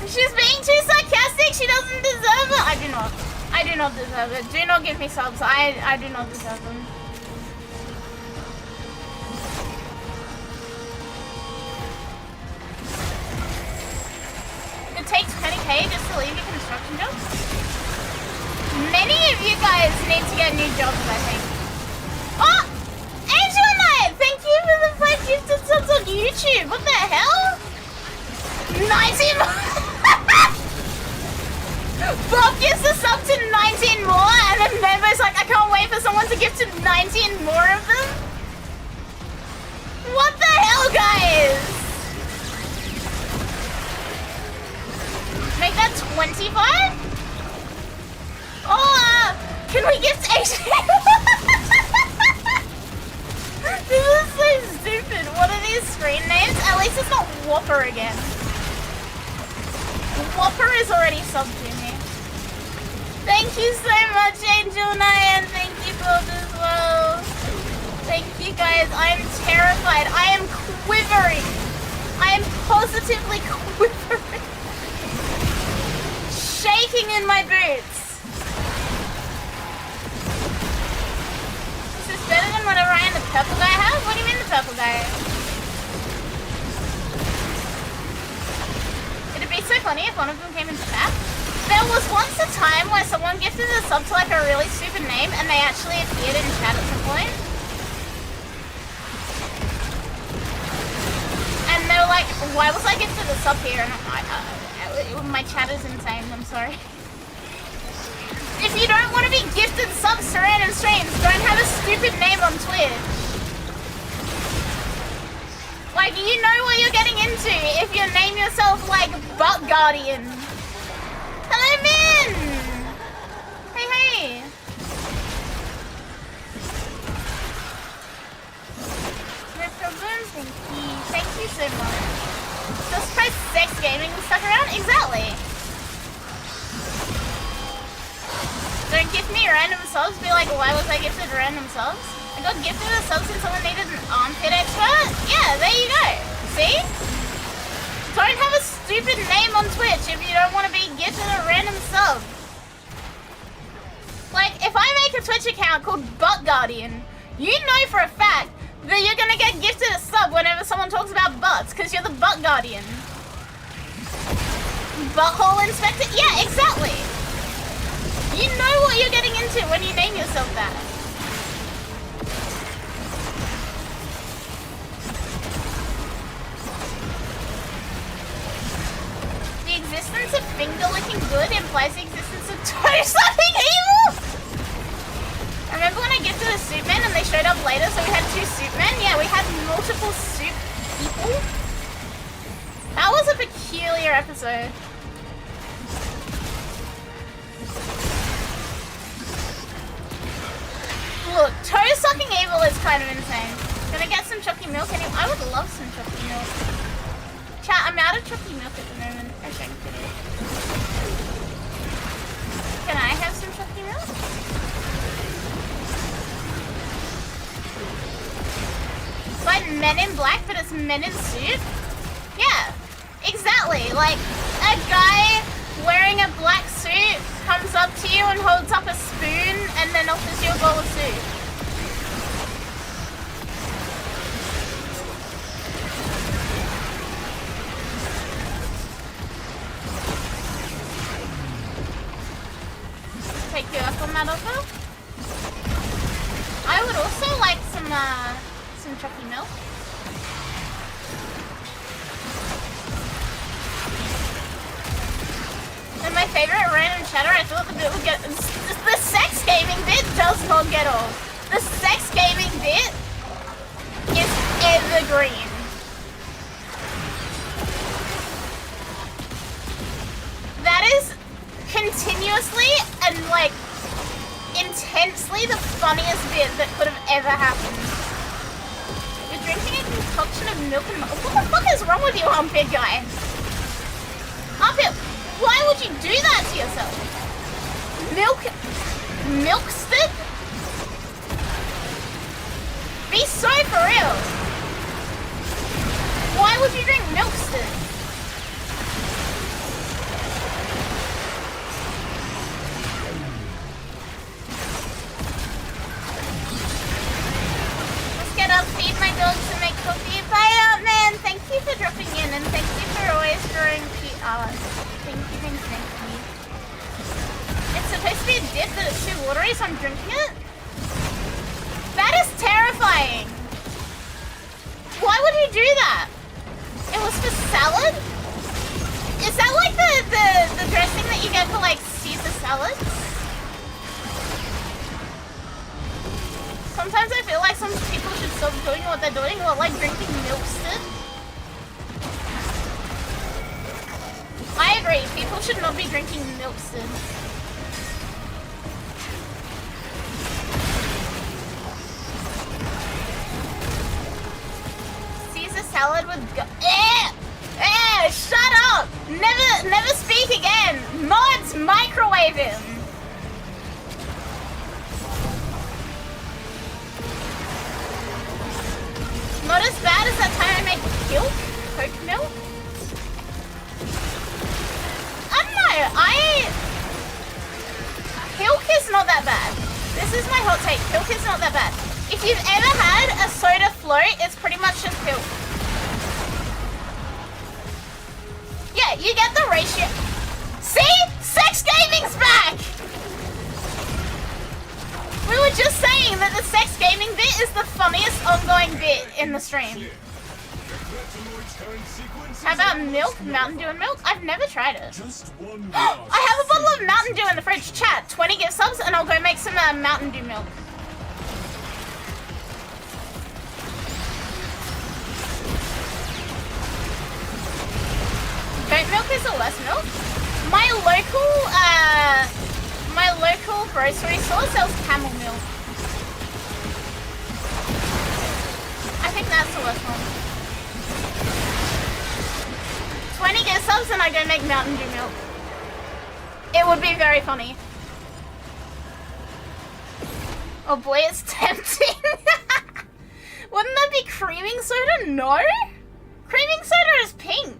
She's being too sarcastic. She doesn't deserve it. I do not. I do not deserve it. Do not give me subs. I do not deserve them. It takes 20k just to leave your construction job? Many of you guys need to get new jobs, I think. Oh! Angel Knight! Thank you for the 5 gifted subs on YouTube! What the hell? 19 more! Bob gives a sub to 19 more, and then Membo's like, I can't wait for someone to give to 19 more of them? What the hell, guys? Make that 25? Oh, can we gift 18? This is so stupid. What are these screen names? At least it's not Whopper again. Whopper is already subbed to me. Thank you so much, Angel Nyan. Thank you both as well. Thank you guys. I am terrified. I am quivering. I am positively quivering. Shaking in my boots. Is this better than what Orion the purple guy has? What do you mean the purple guy? It'd be so funny if one of them came in chat. There was once a time where someone gifted a sub to like a really stupid name and they actually appeared in chat at some point. And they were like, why was I gifted a sub here? And my chat is insane, I'm sorry. If you don't want to be gifted subs to random streams, don't have a stupid name on Twitch. Like, you know what you're getting into if you name yourself, like, Butt Guardian. Hello, Min! Hey, hey! No problem, thank you. Thank you so much. Just press sex gaming and stuck around? Exactly. Don't gift me random subs, be like, why was I gifted random subs? I got gifted a sub since someone needed an armpit expert? Yeah, there you go. See? Don't have a stupid name on Twitch if you don't want to be gifted a random sub. Like, if I make a Twitch account called Butt Guardian, you know for a fact that you're gonna get gifted a sub whenever someone talks about butts, because you're the Butt Guardian. Butthole Inspector? Yeah, exactly. You know what you're getting into when you name yourself that. The existence of finger-licking good implies the existence of toe-sucking evil? Remember when I gifted a soup man and they showed up later, so we had 2 soup men? Yeah, we had multiple soup people. That was a peculiar episode. Look, toe-sucking evil is kind of insane. Can I get some chocolate milk? I would love some chocolate milk. Chat, I'm out of chocolate milk at the moment. I drank it. Can I have some chucky milk? It's like Men in Black, but it's men in suit? Yeah, exactly. Like, a guy wearing a black suit comes up to you and holds up a spoon and then offers you a bowl of soup. Take you up on that offer. I would also like some chucky milk. And my favorite random chatter, I thought the bit would get... The sex gaming bit does not get old. The sex gaming bit is evergreen. That is continuously and like intensely the funniest bit that could have ever happened. You're drinking a concoction of milk and... What the fuck is wrong with you, armpit guy? Armpit... Why would you do that to yourself? Milksted? Be so for real. Why would you drink milksted? Let's get up, feed my dogs and make coffee. Bye out, man. Thank you for dropping in and thank you for always drawing cute art. Thank you. It's supposed to be a dip, but it's too watery, so I'm drinking it? That is terrifying! Why would you do that? It was for salad? Is that like the dressing that you get for like Caesar salads? Sometimes I feel like some people should stop doing what they're doing, or like drinking milksted. I agree, people should not be drinking milksted. Caesar salad with shut up! Never speak again! Mods, microwave him! Not as bad as that time I made Coke milk? I don't know, Hilk is not that bad. This is my hot take, Hilk is not that bad. If you've ever had a soda float, it's pretty much just Hilk. Yeah, you get the ratio. See? Sex gaming's back! We were just saying that the sex gaming bit is the funniest ongoing bit in the stream. How about milk? Mountain Dew and milk? I've never tried it. I have a bottle of Mountain Dew in the fridge. Chat, 20 gift subs and I'll go make some Mountain Dew milk. Goat milk is the worst milk. My local grocery store sells camel milk. I think that's the worst one. 20 gift subs and I go make Mountain Dew milk. It would be very funny. Oh boy, it's tempting. Wouldn't that be creaming soda? No? Creaming soda is pink.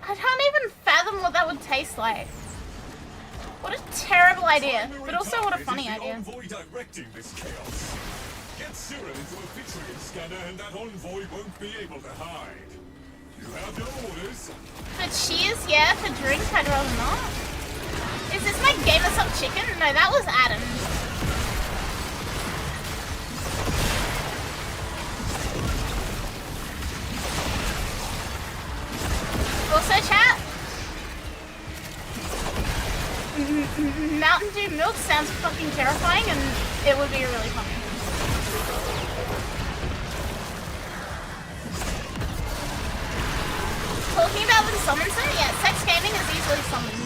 I can't even fathom what that would taste like. What a terrible idea, but also what a funny idea. Envoy directing this chaos. Get Cyril into a Vitrion scanner and that envoy won't be able to hide. You have your orders. For cheers, yeah, for drink, I'd rather not. Is this my Gamer Sub chicken? No, that was Adam's. Also, chat, Mountain Dew milk sounds fucking terrifying and it would be really funny. Talking about the summons though, yeah, sex gaming is easily summoned.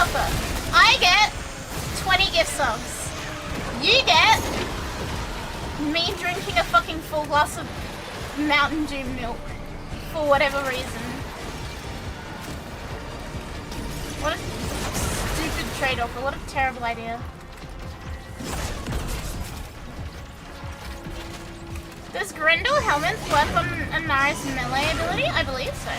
offer. I get 20 gift subs. You get me drinking a fucking full glass of Mountain Dew milk for whatever reason. What a stupid trade offer. What a terrible idea. Does Grendel Helmet work on a Naris melee ability? I believe so.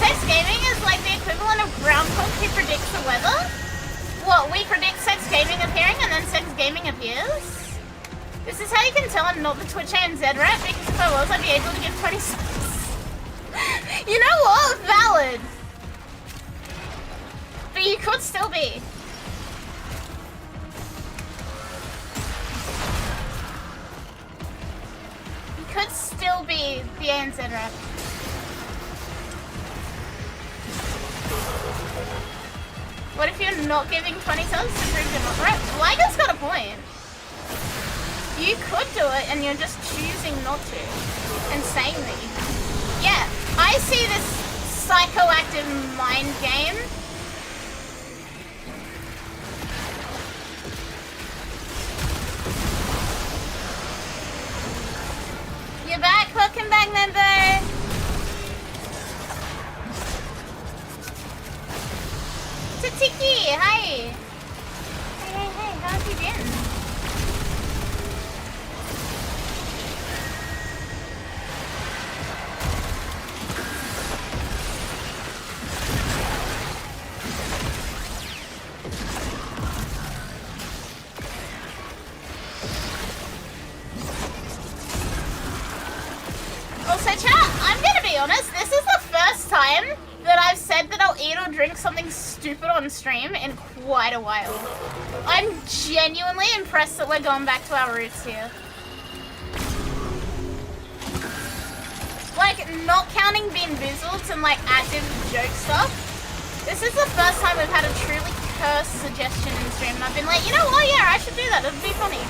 Sex gaming is like the equivalent of Groundhog who predicts the weather. What, we predict sex gaming appearing and then sex gaming appears? This is how you can tell I'm not the Twitch ANZ rat, because if I was, I'd be able to give 20 subs. You know what? Valid. But you could still be. You could still be the ANZ rep. What if you're not giving 20 subs to prove you're not right? Liger's got a point. You could do it and you're just choosing not to. And saying that you can. Yeah, I see this psychoactive mind game. You're back, welcome back, member. Tiki, hi. Hey, how have you been? Also, chat, I'm gonna be honest, this is the first time that I've said that I'll eat or drink something stupid on stream in quite a while. I'm genuinely impressed that we're going back to our roots here. Like, not counting Bean Boozled and like active joke stuff, this is the first time we've had a truly cursed suggestion in stream and I've been like, you know what, yeah, I should do that, it'd be funny.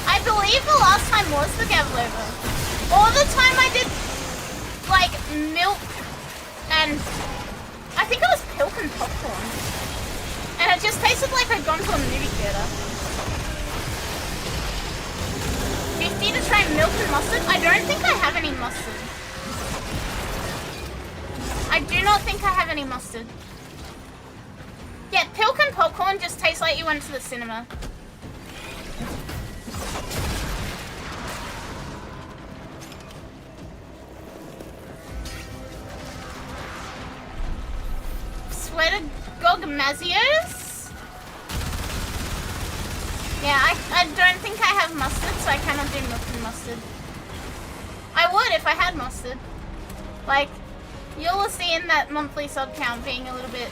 I believe the last time was the Gavlova. Or the time I did, like, milk and... I think it was pilk and popcorn. And it just tasted like I'd gone to a movie theater. 50 to try milk and mustard? I don't think I have any mustard. I do not think I have any mustard. Yeah, pilk and popcorn just tastes like you went to the cinema. Swear to Gogmazios? Yeah, I don't think I have mustard, so I cannot do milk and mustard. I would if I had mustard. Like, you'll see in that monthly sub count being a little bit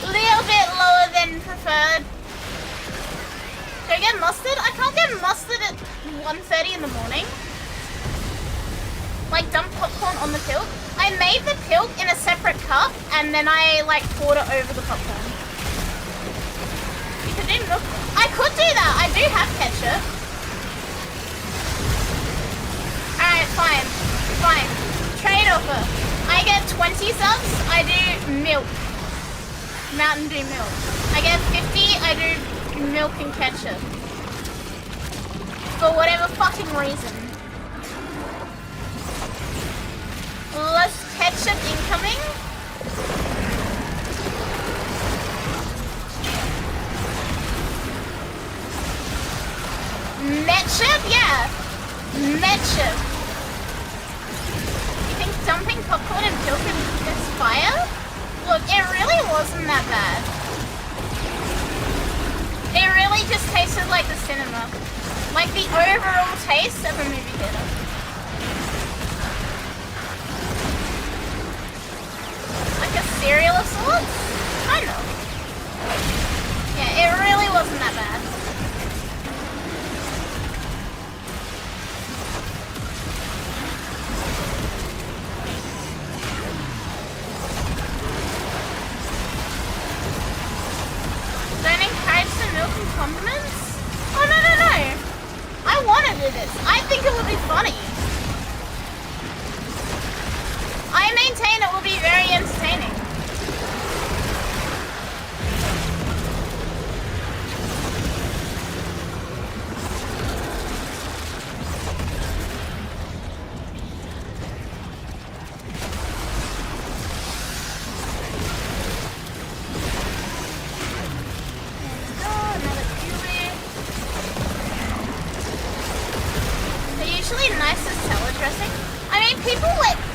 lower than preferred. Do I get mustard? I can't get mustard at 1:30 in the morning. Like, dump popcorn on the pilk. I made the pilk in a separate cup and then I like poured it over the popcorn. You could do milk. I could do that. I do have ketchup. Alright, fine. Trade offer. I get 20 subs. I do milk. Mountain Dew milk. I get 50. I do milk and ketchup. For whatever fucking reason. Less ketchup incoming. Metchup? Yeah. Metchup. You think dumping popcorn and milk is fire? Look, it really wasn't that bad. It really just tasted like the cinema. Like the overall taste of a movie theater. Like a cereal of sorts? Kind of. Yeah, it really wasn't that bad. Don't encourage the milk and condiments? Oh, no. I wanted this. I think it would be funny. I maintain it will be very entertaining.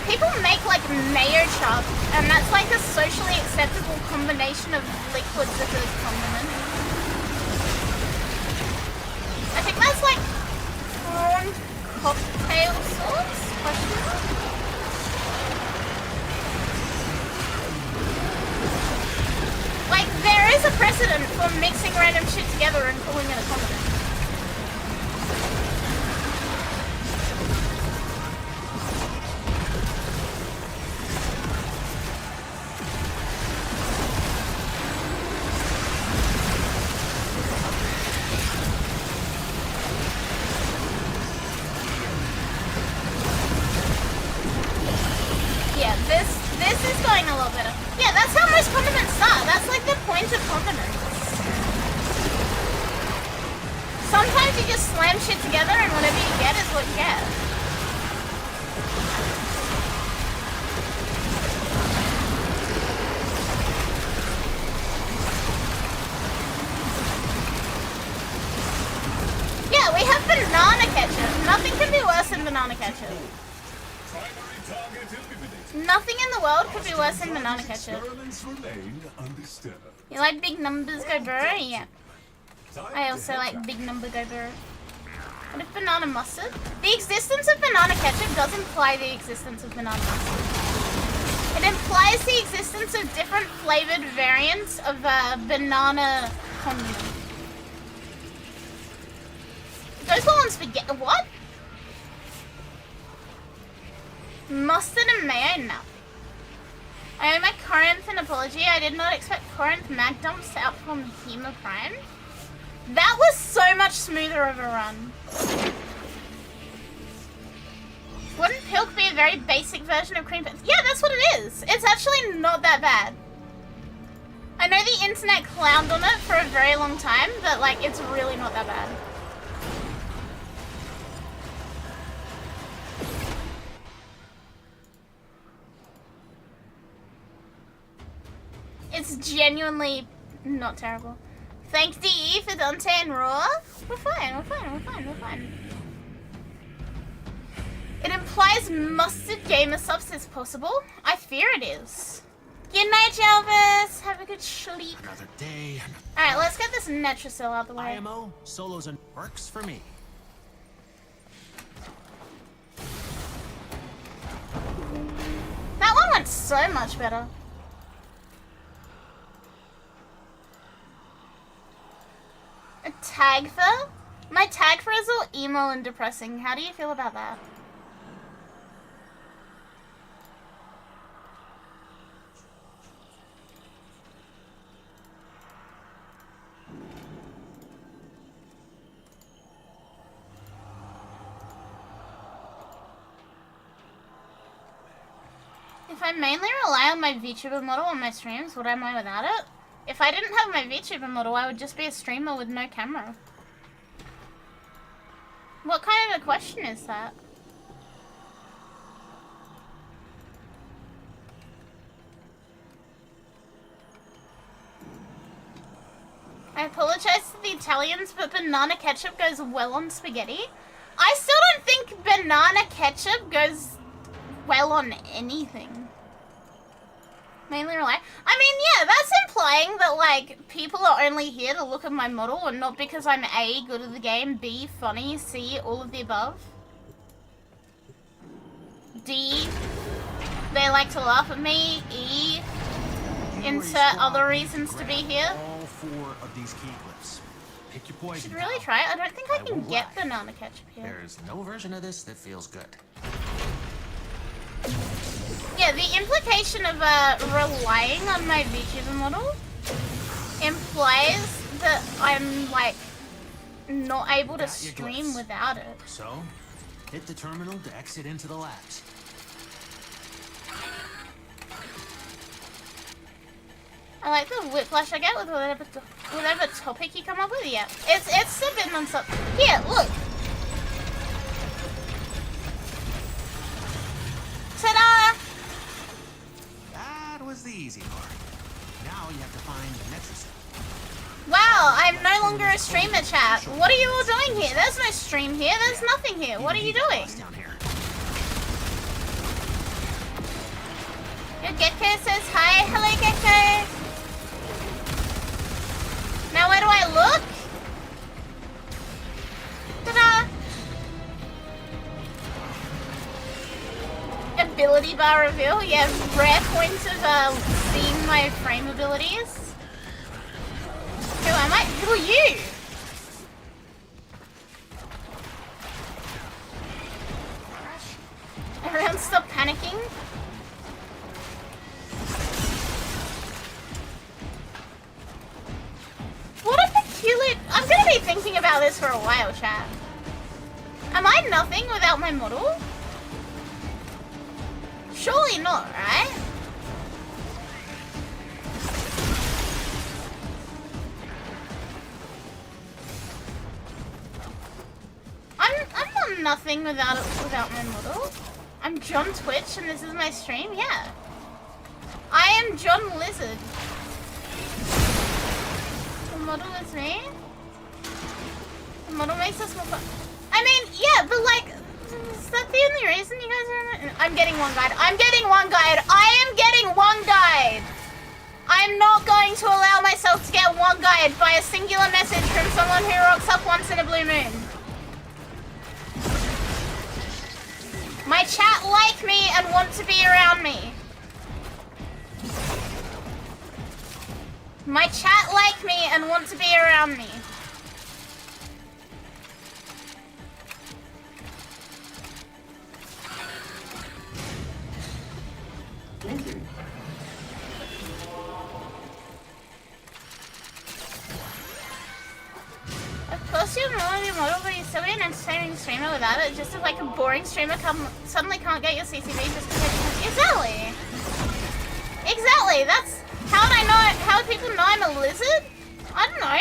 People make like mayo chop, and that's like a socially acceptable combination of liquids as a condiment. I think that's like prawn cocktail sauce? Question mark? Like, there is a precedent for mixing random shit together and calling it a condiment. Banana ketchup. You like big numbers go burr? Yeah. I also like big number go burr. What if banana mustard? The existence of banana ketchup does imply the existence of banana mustard. It implies the existence of different flavored variants of banana condiment. It goes well on spaghetti. What? Mustard and mayo? No. I owe my Corinth an apology. I did not expect Corinth mag dumps to outperform Hema Prime. That was so much smoother of a run. Wouldn't Pilk be a very basic version of cream? Yeah, that's what it is. It's actually not that bad. I know the internet clowned on it for a very long time, but like, it's really not that bad. It's genuinely not terrible. Thank DE for Dante and Raw. We're fine, we're fine, we're fine, we're fine. It implies mustard gamer subs is possible. I fear it is. Good night, Elvis. Have a good sleep. Another day. Alright, let's get this Netracil out the way. IMO, solos and works for me. That one went so much better. A tag for? My tag for is all emo and depressing. How do you feel about that? If I mainly rely on my VTuber model on my streams, what am I without it? If I didn't have my VTuber model, I would just be a streamer with no camera. What kind of a question is that? I apologize to the Italians, but banana ketchup goes well on spaghetti. I still don't think banana ketchup goes well on anything. Mainly rely. I mean, yeah, that's implying that, like, people are only here to look at my model and not because I'm A, good at the game, B, funny, C, all of the above. D, they like to laugh at me. E, insert other reasons to be here. All 4 of these key clips. Pick your poison. Should really try it. I don't think I can get banana ketchup here. There's no version of this that feels good. Yeah, the implication of relying on my VTuber model implies that I'm like not able to Got your stream glyphs. without it. So, hit the terminal to exit into the labs. I like the whiplash I get with whatever topic you come up with. Yeah, it's a bit non-stop. Here, look. Ta-da! That was the easy part. Now you have to find the next step. Wow, I'm no longer a streamer, chat. What are you all doing here? There's no stream here. There's nothing here. What are you doing? Your Gecko says hi. Hello, Gecko. Now where do I look? Ta-da! Ability bar reveal. Yeah, rare points of seeing my frame abilities. Who am I? Who are you? Everyone stop panicking. What a peculiar... I'm gonna be thinking about this for a while, chat. Am I nothing without my model? Surely not, right? I'm not nothing without my model. I'm John Twitch and this is my stream, yeah. I am John Lizard. The model is me. The model makes us more fun. I mean, yeah, but like, is that the only reason you guys are... I'm getting one guide. I'm getting one guide. I am getting one guide. I'm not going to allow myself to get one guide by a singular message from someone who rocks up once in a blue moon. My chat like me and want to be around me. My chat like me and want to be around me. Lizard. Of course you're more your model, but you're still an entertaining streamer without it. Just if like a boring streamer suddenly can't get your CCV just because exactly. Exactly. That's how would I know? How would people know I'm a lizard? I don't know.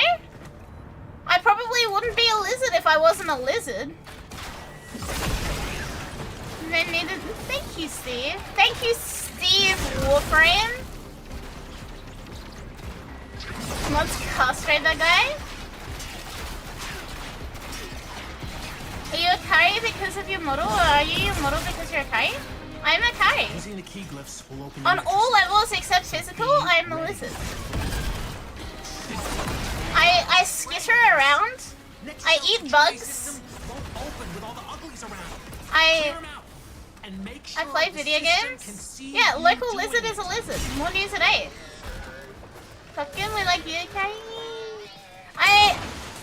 I probably wouldn't be a lizard if I wasn't a lizard. They needed. Thank you, Steve. Thank you, Steve Warframe. Let's castrate that guy. Are you Akari because of your model, or are you your model because you're Akari? I'm Akari. Using the key glyphs will open On all levels except physical, I am a lizard. I skitter around. I eat bugs. I play video games. Yeah, local lizard is a lizard. More news at 8. Fucking we like you, Akari.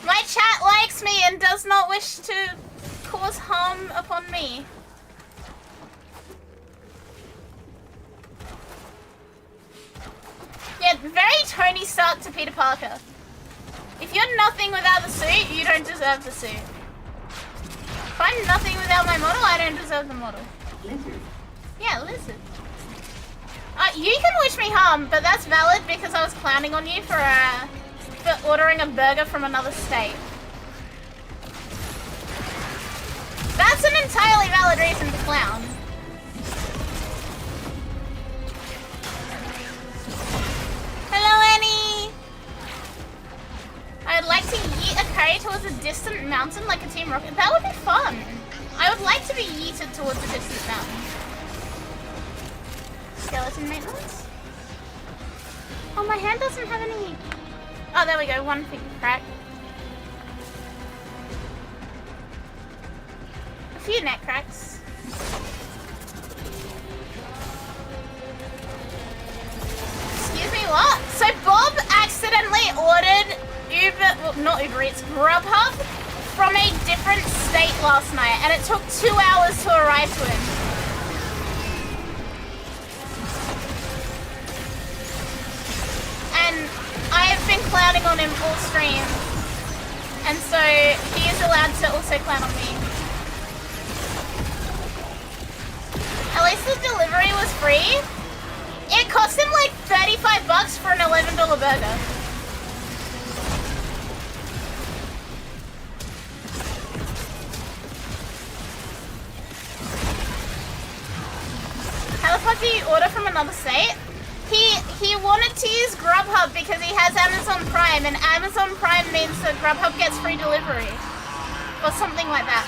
My chat likes me and does not wish to cause harm upon me. Yeah, very Tony Stark to Peter Parker. If you're nothing without the suit, you don't deserve the suit. If I'm nothing without my model, I don't deserve the model. Lizard. Yeah, lizard. You can wish me harm, but that's valid because I was clowning on you for ordering a burger from another state. That's an entirely valid reason to clown. Hello, Annie! I would like to yeet Akari towards a distant mountain like a Team Rocket. That would be fun. I would like to be yeeted towards a distant mountain. Skeleton maintenance? Oh, my hand doesn't have any... Oh, there we go. One finger crack. A few neck cracks. Excuse me, what? So Bob accidentally ordered well, not Uber Eats, Grubhub from a different state last night, and it took 2 hours to arrive to him. And I have been clowning on him all stream. And so he is allowed to also clown on me. At least the delivery was free. It cost him like $35 for an $11 burger. How the fuck do you order from another state? He wanted to use Grubhub because he has Amazon Prime, and Amazon Prime means that Grubhub gets free delivery. Or something like that.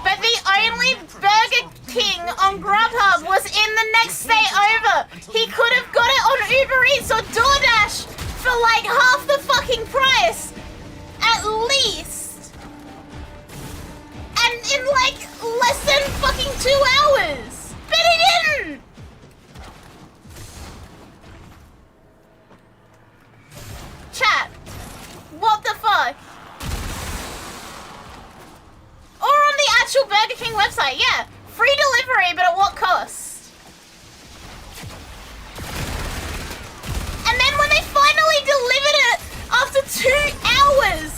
But the only Burger King on Grubhub was in the next state over. He could have got it on Uber Eats or DoorDash for like half the fucking price. At least. And in like less than fucking 2 hours. But he didn't. Chat. What the fuck? Or on the actual Burger King website, yeah. Free delivery, but at what cost? And then when they finally delivered it, after 2 hours,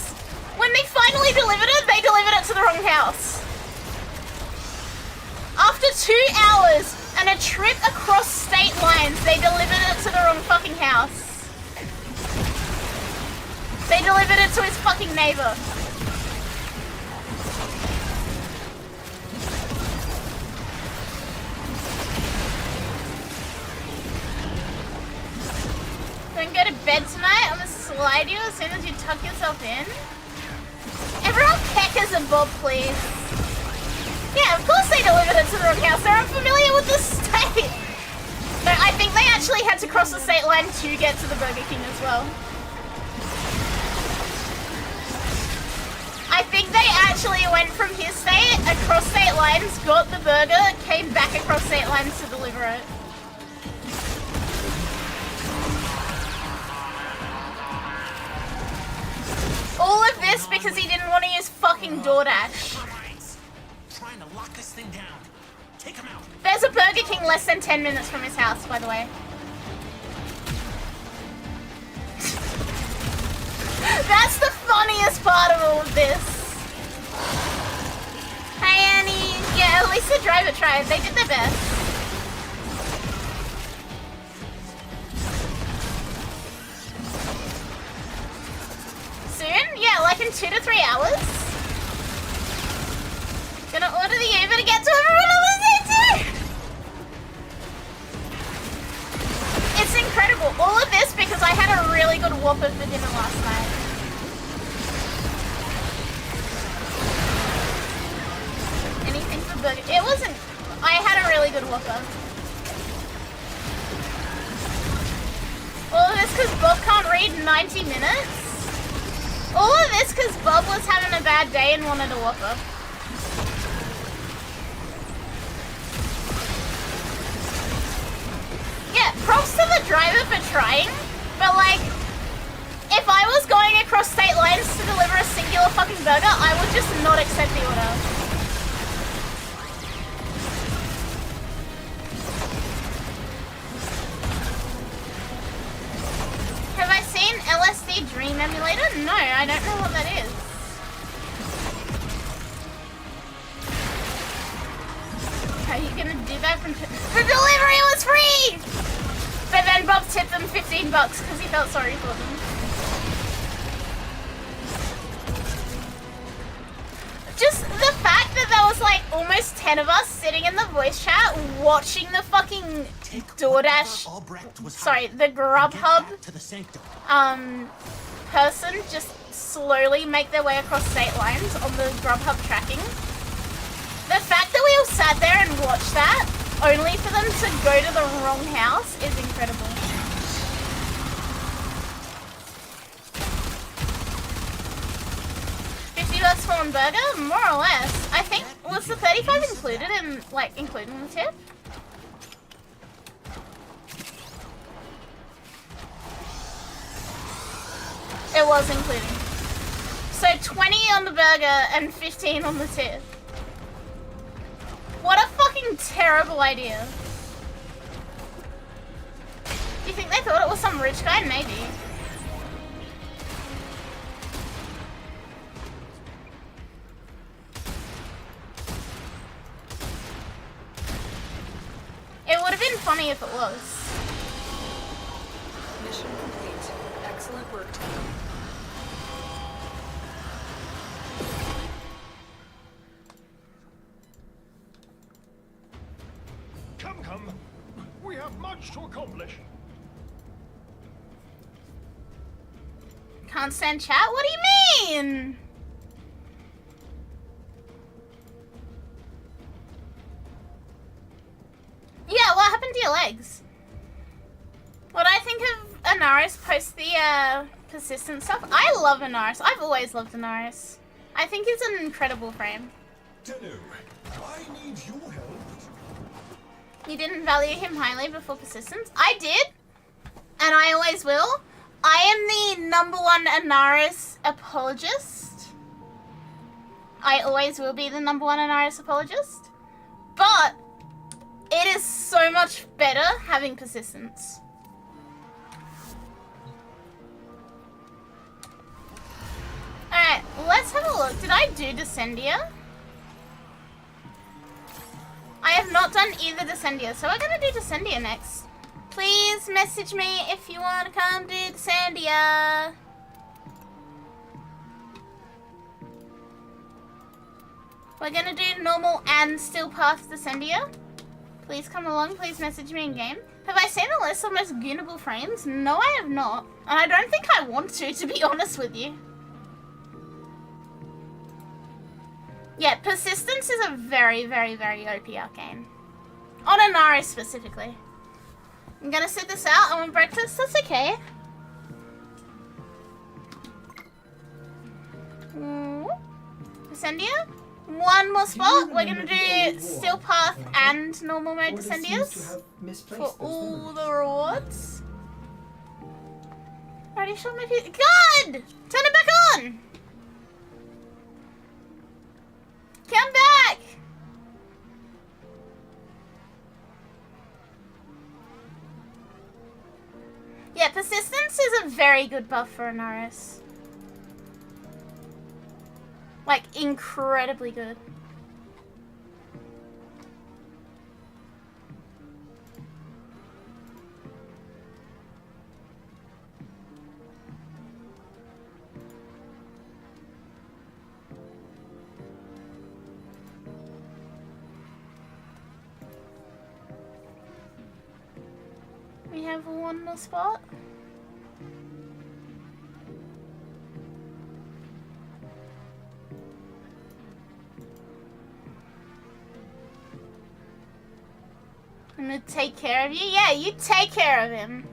when they finally delivered it, they delivered it to the wrong house. After 2 hours and a trip across state lines, they delivered it to the wrong fucking house. They delivered it to his fucking neighbor. Don't go to bed tonight. I'm gonna slide you as soon as you tuck yourself in. Everyone peckers a bob, please. Yeah, of course they delivered it to the wrong house. They're unfamiliar with the state. No, I think they actually had to cross the state line to get to the Burger King as well. I think they actually went from his state, across state lines, got the burger, came back across state lines to deliver it. All of this because he didn't want to use fucking DoorDash. Trying to lock this thing down. Take him out. There's a Burger King less than 10 minutes from his house, by the way. That's the funniest part of all of this. Hi, Annie. Yeah, at least the driver tried. They did their best. Soon? Yeah, like in 2 to 3 hours. Gonna order the Uber to get to everyone on the day too. It's incredible. All of this because I had a really good Whopper for dinner last night. Anything for burger? It wasn't. I had a really good Whopper. All of this because Bob can't read 90 minutes? All of this because Bob was having a bad day and wanted a Whopper. Yeah, props to the driver for trying, but like, if I was going across state lines to deliver a singular fucking burger, I would just not accept the order. Have I seen LSD Dream Emulator? No, I don't know what that is. How are you gonna do that from... The delivery was free! But then Bob tipped them $15 because he felt sorry for them. Just the fact that there was like almost 10 of us sitting in the voice chat watching the fucking DoorDash, sorry, the Grubhub person just slowly make their way across state lines on the Grubhub tracking. The fact that we all sat there and watched that, only for them to go to the wrong house, is incredible. $50 for one burger? More or less. I think, was the 35 included in, like, including the tip? It was including. So 20 on the burger and 15 on the tip. What a fucking terrible idea. Do you think they thought it was some rich guy? Maybe. me if it was. Mission complete. Excellent work, Tenno. Come. We have much to accomplish. Can't stand chat? What do you mean? Yeah, what happened to your legs? What I think of Anaris post the persistent stuff? I love Anaris. I've always loved Anaris. I think he's an incredible frame. Tenno, I need your help. You didn't value him highly before persistence? I did, and I always will. I am the #1 Anaris apologist. I always will be the #1 Anaris apologist. But it is so much better having persistence. Alright, let's have a look. Did I do Descendia? I have not done either Descendia, so we're gonna do Descendia next. Please message me if you want to come do Descendia. We're gonna do normal and still path Descendia. Please come along, please message me in game. Have I seen a list of most goonable frames? No, I have not. And I don't think I want to be honest with you. Yeah, persistence is a very, very, very OP arcane. On Anaris specifically. I'm gonna sit this out. I want breakfast. That's okay. Descendia? One more spot. We're gonna do still path and normal mode Descendias for all the rewards. Already shot my piece. God! Turn it back on! Come back! Yeah, persistence is a very good buff for Anaris. Like, incredibly good. We have one more spot. I'm gonna take care of you. Yeah, you take care of him.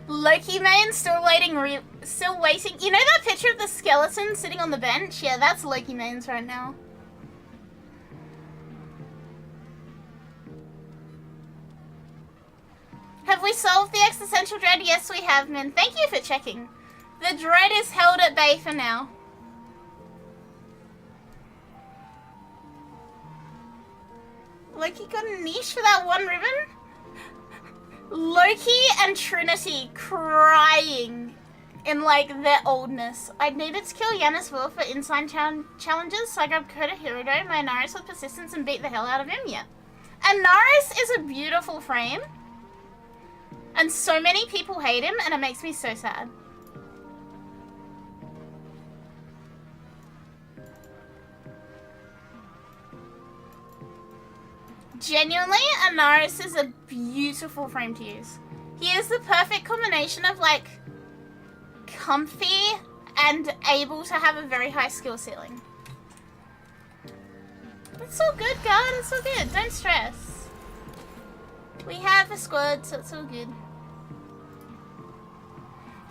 Loki main still waiting. Still waiting. You know that picture of the skeleton sitting on the bench? Yeah, that's Loki mains right now. Have we solved the existential dread? Yes, we have, Min. Thank you for checking. The dread is held at bay for now. Loki got a niche for that one ribbon? Loki and Trinity crying in, like, their oldness. I needed to kill Yanis Will for inside challenges, so I grabbed Akariteru Ch, my Anaris with persistence, and beat the hell out of him. Yeah. Anaris is a beautiful frame. And so many people hate him, and it makes me so sad. Genuinely, Anaris is a beautiful frame to use. He is the perfect combination of, like, comfy and able to have a very high skill ceiling. It's all good, God. It's all good. Don't stress. We have a squad, so it's all good.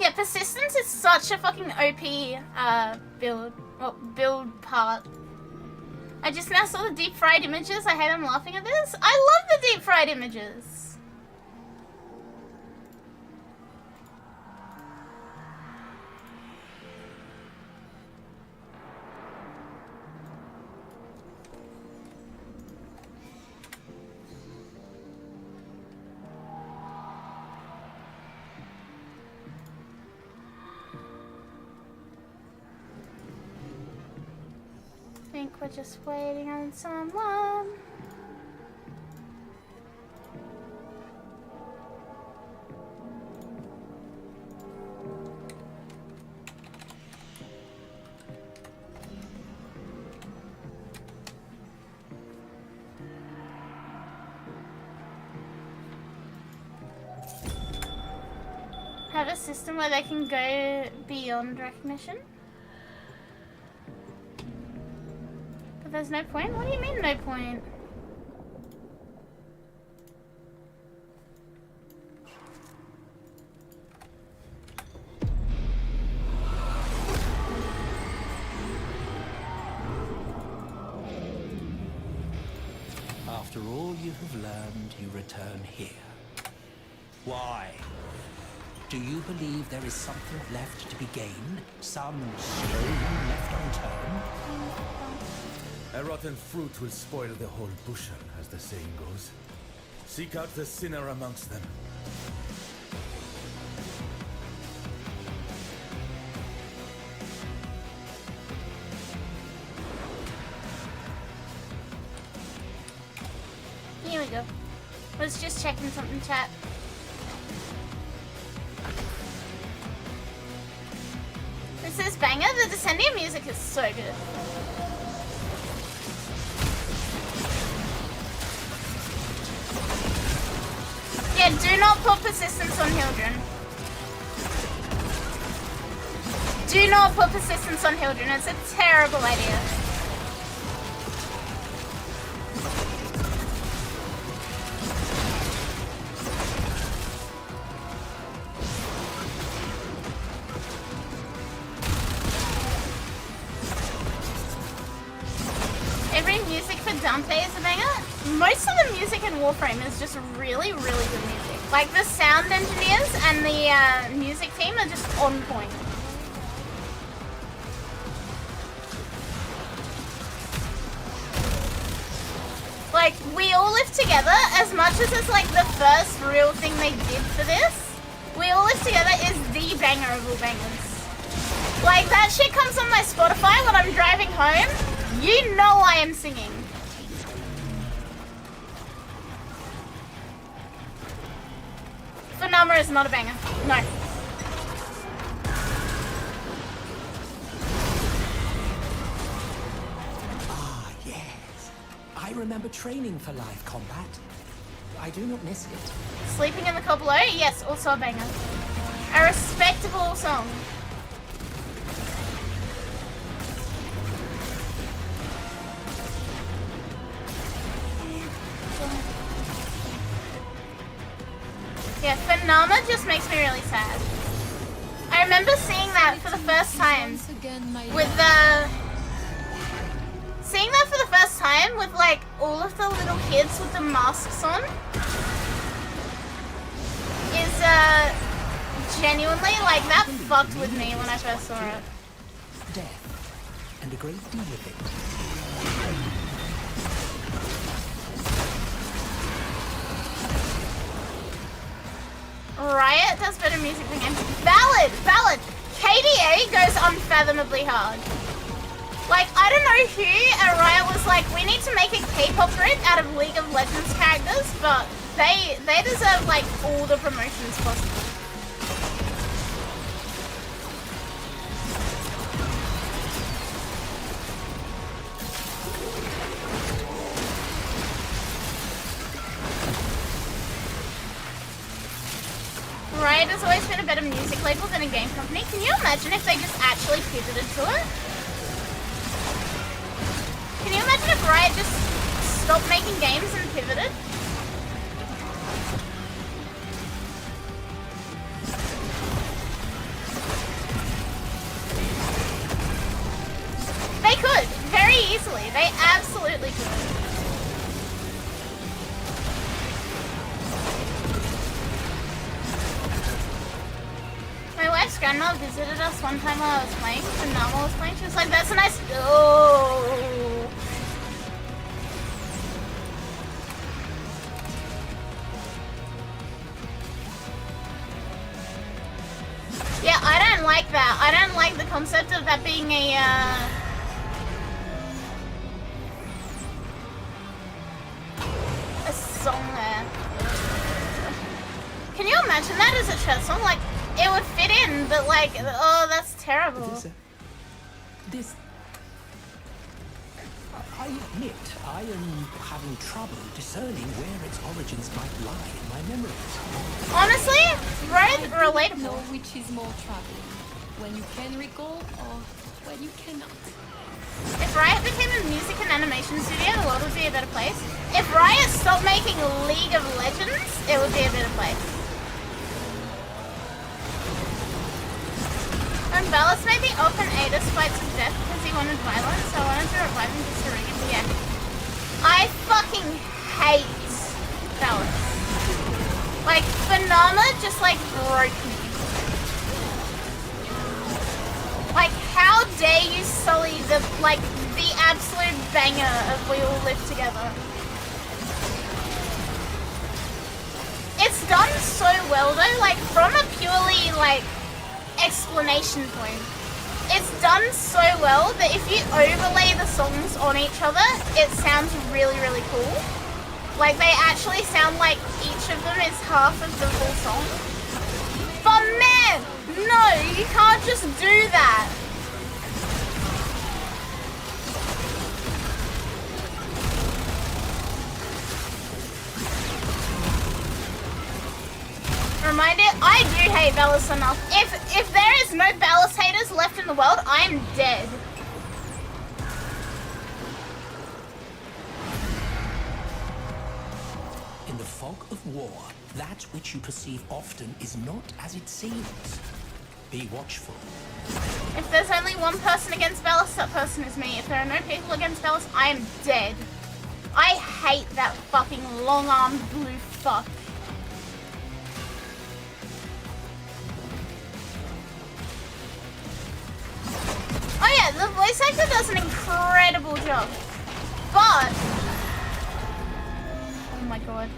Yeah, persistence is such a fucking OP build part. I just now saw the deep fried images. I hate I'm laughing at this. I love the deep fried images. I think we're just waiting on someone. have a system where they can go beyond recognition? But there's no point? What do you mean no point? After all you have learned, you return here. Why? Do you believe there is something left to be gained? Some stone left unturned? A rotten fruit will spoil the whole bushel, as the saying goes. Seek out the sinner amongst them. Here we go. Was just checking something, chat. This is banger. The Descendium music is so good. Yeah, do not put persistence on Hildren. Do not put persistence on Hildren. It's a terrible idea. Dante is a banger. Most of the music in Warframe is just really, really good music. Like the sound engineers and the music team are just on point. Like, We All Live Together, as much as it's like the first real thing they did for this, We All Live Together is the banger of all bangers. Like, that shit comes on my Spotify when I'm driving home. You know I am singing. Phenomenal is not a banger. No. Ah, yes. I remember training for live combat. I do not miss it. Sleeping in the Car Below? Yes, also a banger. A respectable song. Yeah, Phenomena just makes me really sad. I remember seeing that for the first time with with like all of the little kids with the masks on is genuinely like that fucked with me when I first saw it. Death and a great deal of it. Riot does better music than games. Valid! KDA goes unfathomably hard. Like, I don't know who at Riot was like, we need to make a K-pop grid out of League of Legends characters, but they deserve like all the promotions possible. Riot has always been a better music label than a game company. Can you imagine if they just actually pivoted to it? Can you imagine if Riot just stopped making games and pivoted? They could, very easily. They absolutely could. My wife's grandma visited us one time while I was playing, and Nama was playing. She was like, that's a nice... Oh. Yeah, I don't like that. I don't like the concept of that being a song there. Can you imagine that as a chat song? Like, it would fit in, but like, oh, that's terrible. This... I admit, I am having trouble discerning where its origins might lie in my memories. On Honestly, relatable. Know which is more troubling, when you can recall or when you cannot. If Riot became a music and animation studio, the world would be a better place. If Riot stopped making League of Legends, it would be a better place. When Ballas made the open Ada fight to death because he wanted violence, so I wanted to revive him just to rig it. Yeah. I fucking hate Ballas. Like, Phenomena just like broke me. Like, how dare you sully the absolute banger of We All Live Together. It's done so well though, like from a purely like explanation point. It's done so well that if you overlay the songs on each other, it sounds really, really cool. Like they actually sound like each of them is half of the full song. But man, no, you can't just do that. Reminder, I do hate Ballas enough. If there is no Ballas haters left in the world, I'm dead. In the fog of war, that which you perceive often is not as it seems. Be watchful. If there's only one person against Ballas, that person is me. If there are no people against Ballas, I am dead. I hate that fucking long-armed blue fuck. Oh yeah, the voice actor does an incredible job. But... oh my god.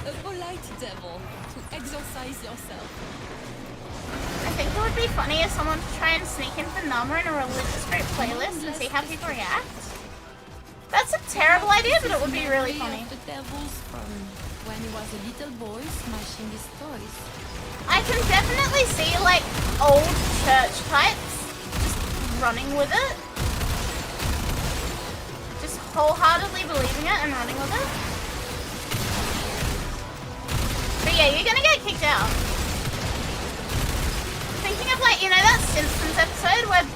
A polite devil to exorcise yourself. I think it would be funny if someone would try and sneak in Phenomena in a religious group playlist and see how people react. That's a terrible idea, but it would be really funny. The devils from when he was a little boy smashing his toys. I can definitely see like old church types just running with it. Just wholeheartedly believing it and running with it. But yeah, you're gonna get kicked out. Thinking of like, you know that Simpsons episode where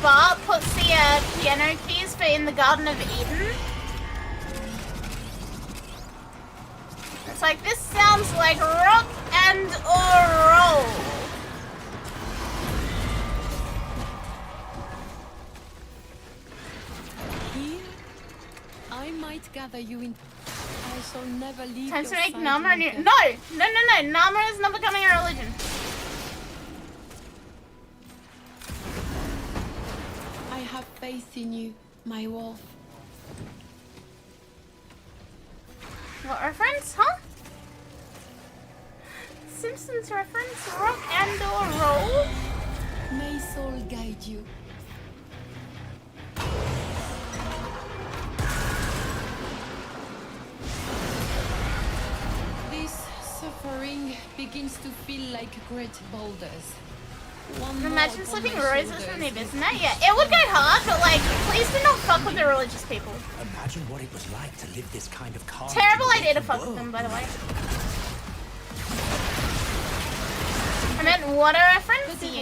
Bart puts the piano keys for In the Garden of Eden? It's like, this sounds like rock and roll. Here, I might gather you in. I shall never leave. Time to your make side Nama a new. again. No. Nama is not becoming a religion. I have faith in you, my wolf. What reference, huh? Simpsons reference, rock and or roll? May soul guide you. This suffering begins to feel like great boulders. One Imagine more slipping upon my roses from shoulders the abyss in that? Yeah, it would go hard, but like, please do not fuck with the religious people. Imagine what it was like to live this kind of carnage. Terrible in the idea to open fuck with world. them, by the way. I meant water reference? Me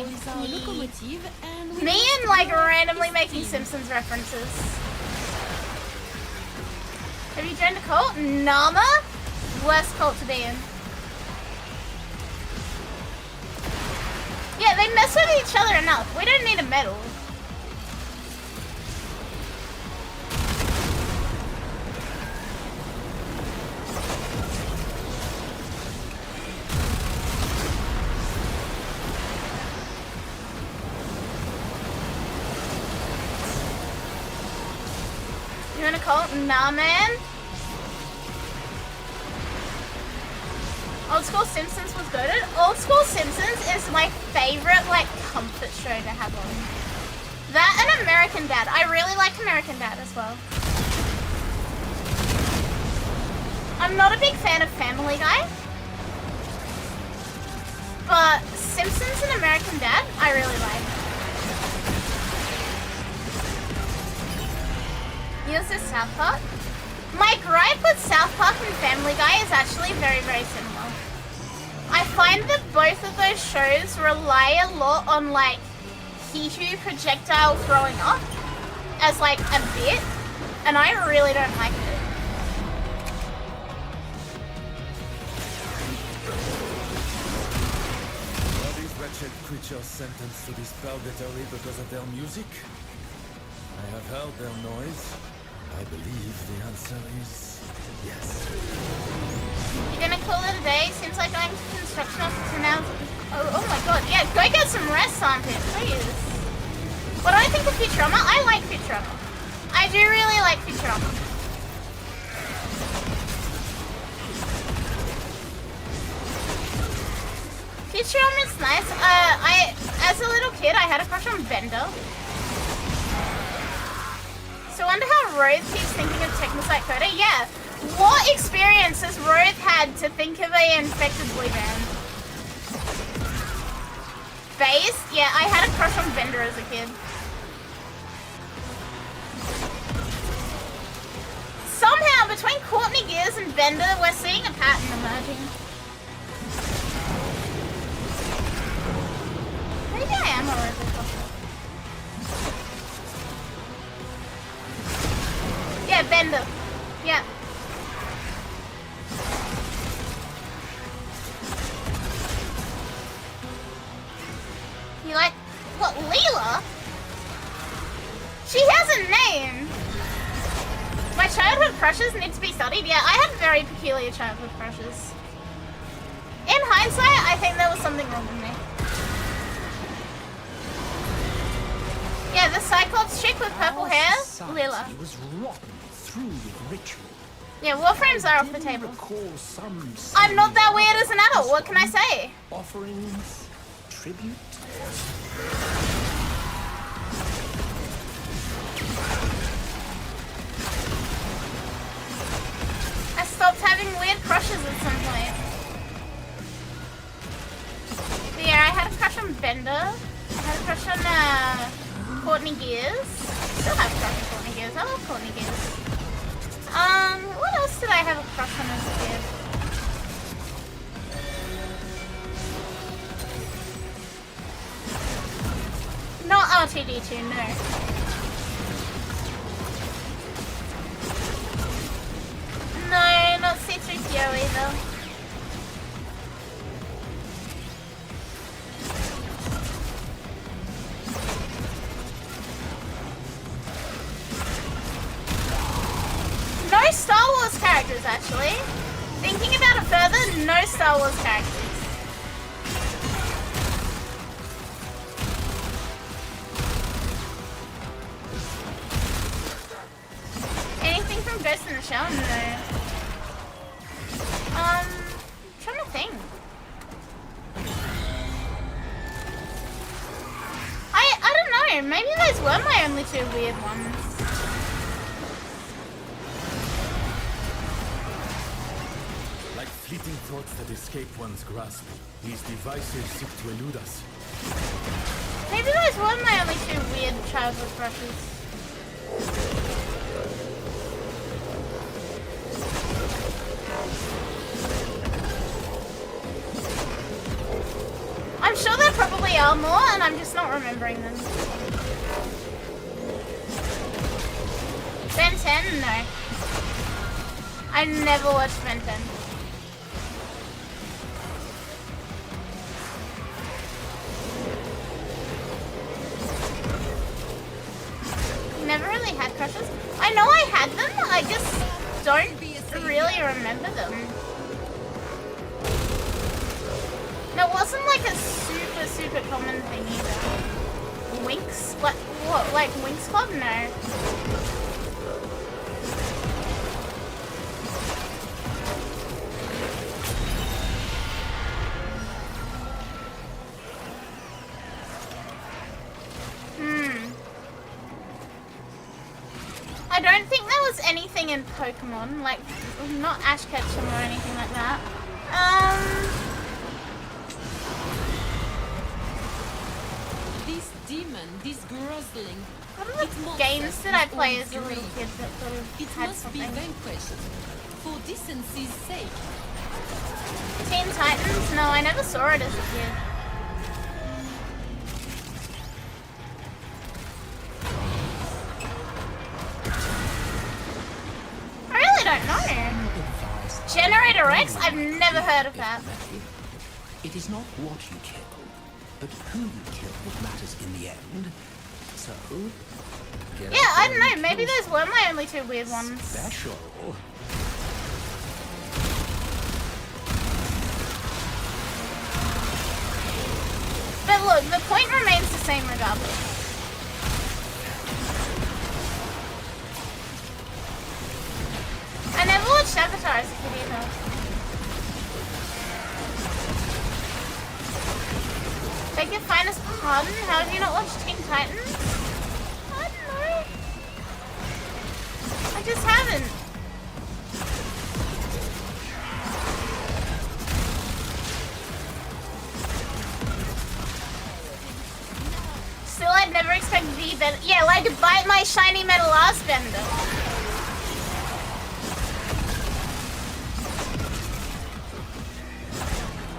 and like randomly making Simpsons references. Have you joined a cult? Nama? Worst cult to be in. Yeah, they mess with each other enough. We don't need a medal. You in a cult? Nah, man. Old School Simpsons was goated. Old School Simpsons is my favorite, like, comfort show to have on. That and American Dad. I really like American Dad as well. I'm not a big fan of Family Guy. But Simpsons and American Dad, I really like. Use this South Park. My gripe like with South Park and Family Guy is actually very, very similar. I find that both of those shows rely a lot on like Hitu projectile throwing up as like a bit, and I really don't like it. Are these wretched creatures sentenced to this purgatory because of their music? I have heard their noise. I believe the answer is yes. You're gonna call it a day? Seems like going to construction after 10 hours. Oh my god, yeah, go get some rest, Armpit, please. What do I think of Futurama? I like Futurama. I do really like Futurama. Futurama's nice. As a little kid, I had a crush on Bender. So I wonder how Roth keeps thinking of Technocyte Coda? Yeah. What experience has Roth had to think of a infected boy band? Base? Yeah, I had a crush on Bender as a kid. Somehow, between Courtney Gears and Bender, we're seeing a pattern emerging. Maybe I am a Roth. Yeah, Bender. Yeah. You like... What, Leela? She has a name! My childhood crushes need to be studied? Yeah, I had very peculiar childhood crushes. In hindsight, I think there was something wrong with me. Yeah, the Cyclops chick with purple hair, Lila. It was rotten through with ritual. Yeah, Warframes are off the table. I'm not that weird as an adult, what can I say? Offerings, tribute. I stopped having weird crushes at some point. But yeah, I had a crush on Bender. I had a crush on Courtney Gears. Still have a crush on Courtney Gears. I love Courtney Gears. What else did I have a crush on as a kid? Not RTD2, no. No, not C3PO either. No Star Wars characters, actually. Thinking about it further, no Star Wars characters. Anything from Ghost in the Shell? No. Trying to think. I don't know. Maybe those were my only two weird ones. Like fleeting thoughts that escape one's grasp, these devices seek to elude us. Maybe those were my only two weird childhood crushes. I'm sure there probably are more, and I'm just not remembering them. Ben 10? No. I never watched Ben 10. Never really had crushes. I know I had them, I just don't really remember them. No, it wasn't like a super common thing either. Winx? Like, what, like Winx Club? No. I don't think there was anything in Pokemon, like, not Ash Ketchum or anything like that. This demon, this grozzling. What are the games that I play as a little kid that sort of it had must something? be vanquished. decency's sake. Teen Titans? No, I never saw it as a kid. I really don't know. Generator X? I've never heard of that. It is not what you kill, but who you kill that matters in the end. So, Yeah, I don't know. Maybe those were my only two weird ones. Special. But look, the point remains the same regardless. I never watched Avatar as a kid either. Beg your finest pardon? How have you not watched Teen Titans? I don't know. I just haven't. Still, I'd never expect the bend. Yeah, like bite my shiny metal ass bender.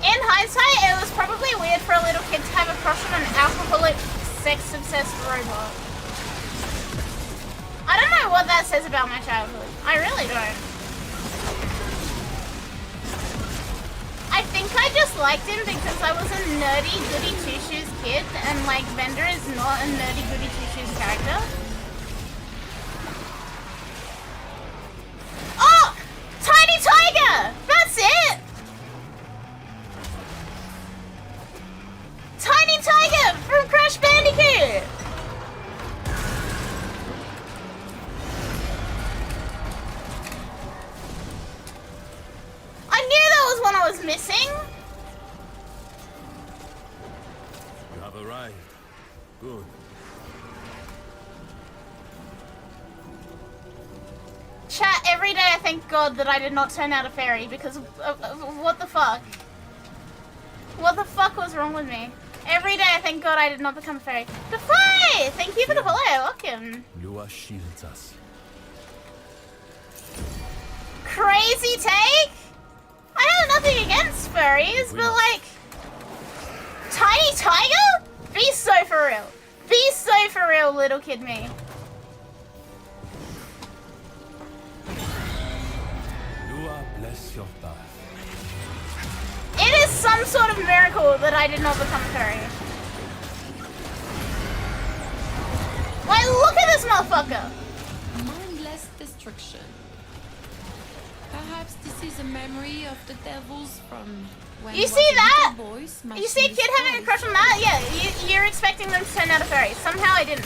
In hindsight, it was probably weird for a little kid to have a crush on an alcoholic, sex-obsessed robot. I don't know what that says about my childhood. I really don't. I think I just liked him because I was a nerdy goody two-shoes kid, and like Bender is not a nerdy goody two-shoes character. Oh! Tiny Tiger! That's it! Tiny Tiger from Crash Bandicoot! I knew that was one I was missing. You have arrived. Good. Chat, every day I thank God that I did not turn out a fairy because what the fuck? What the fuck was wrong with me? Every day I thank God I did not become a fairy. Defy! Thank you for the follow, welcome. Lua shields us. Crazy take? I have nothing against furries, but like... Tiny Tiger? Be so for real. Be so for real, little kid me. Lua bless your path. It is some sort of miracle that I did not become a furry. Like, look at this motherfucker! Mindless destruction. Perhaps this is a memory of the devils from when You see that? Boy You see a kid having a crush on that? Yeah, you're expecting them to turn out a furry. Somehow I didn't.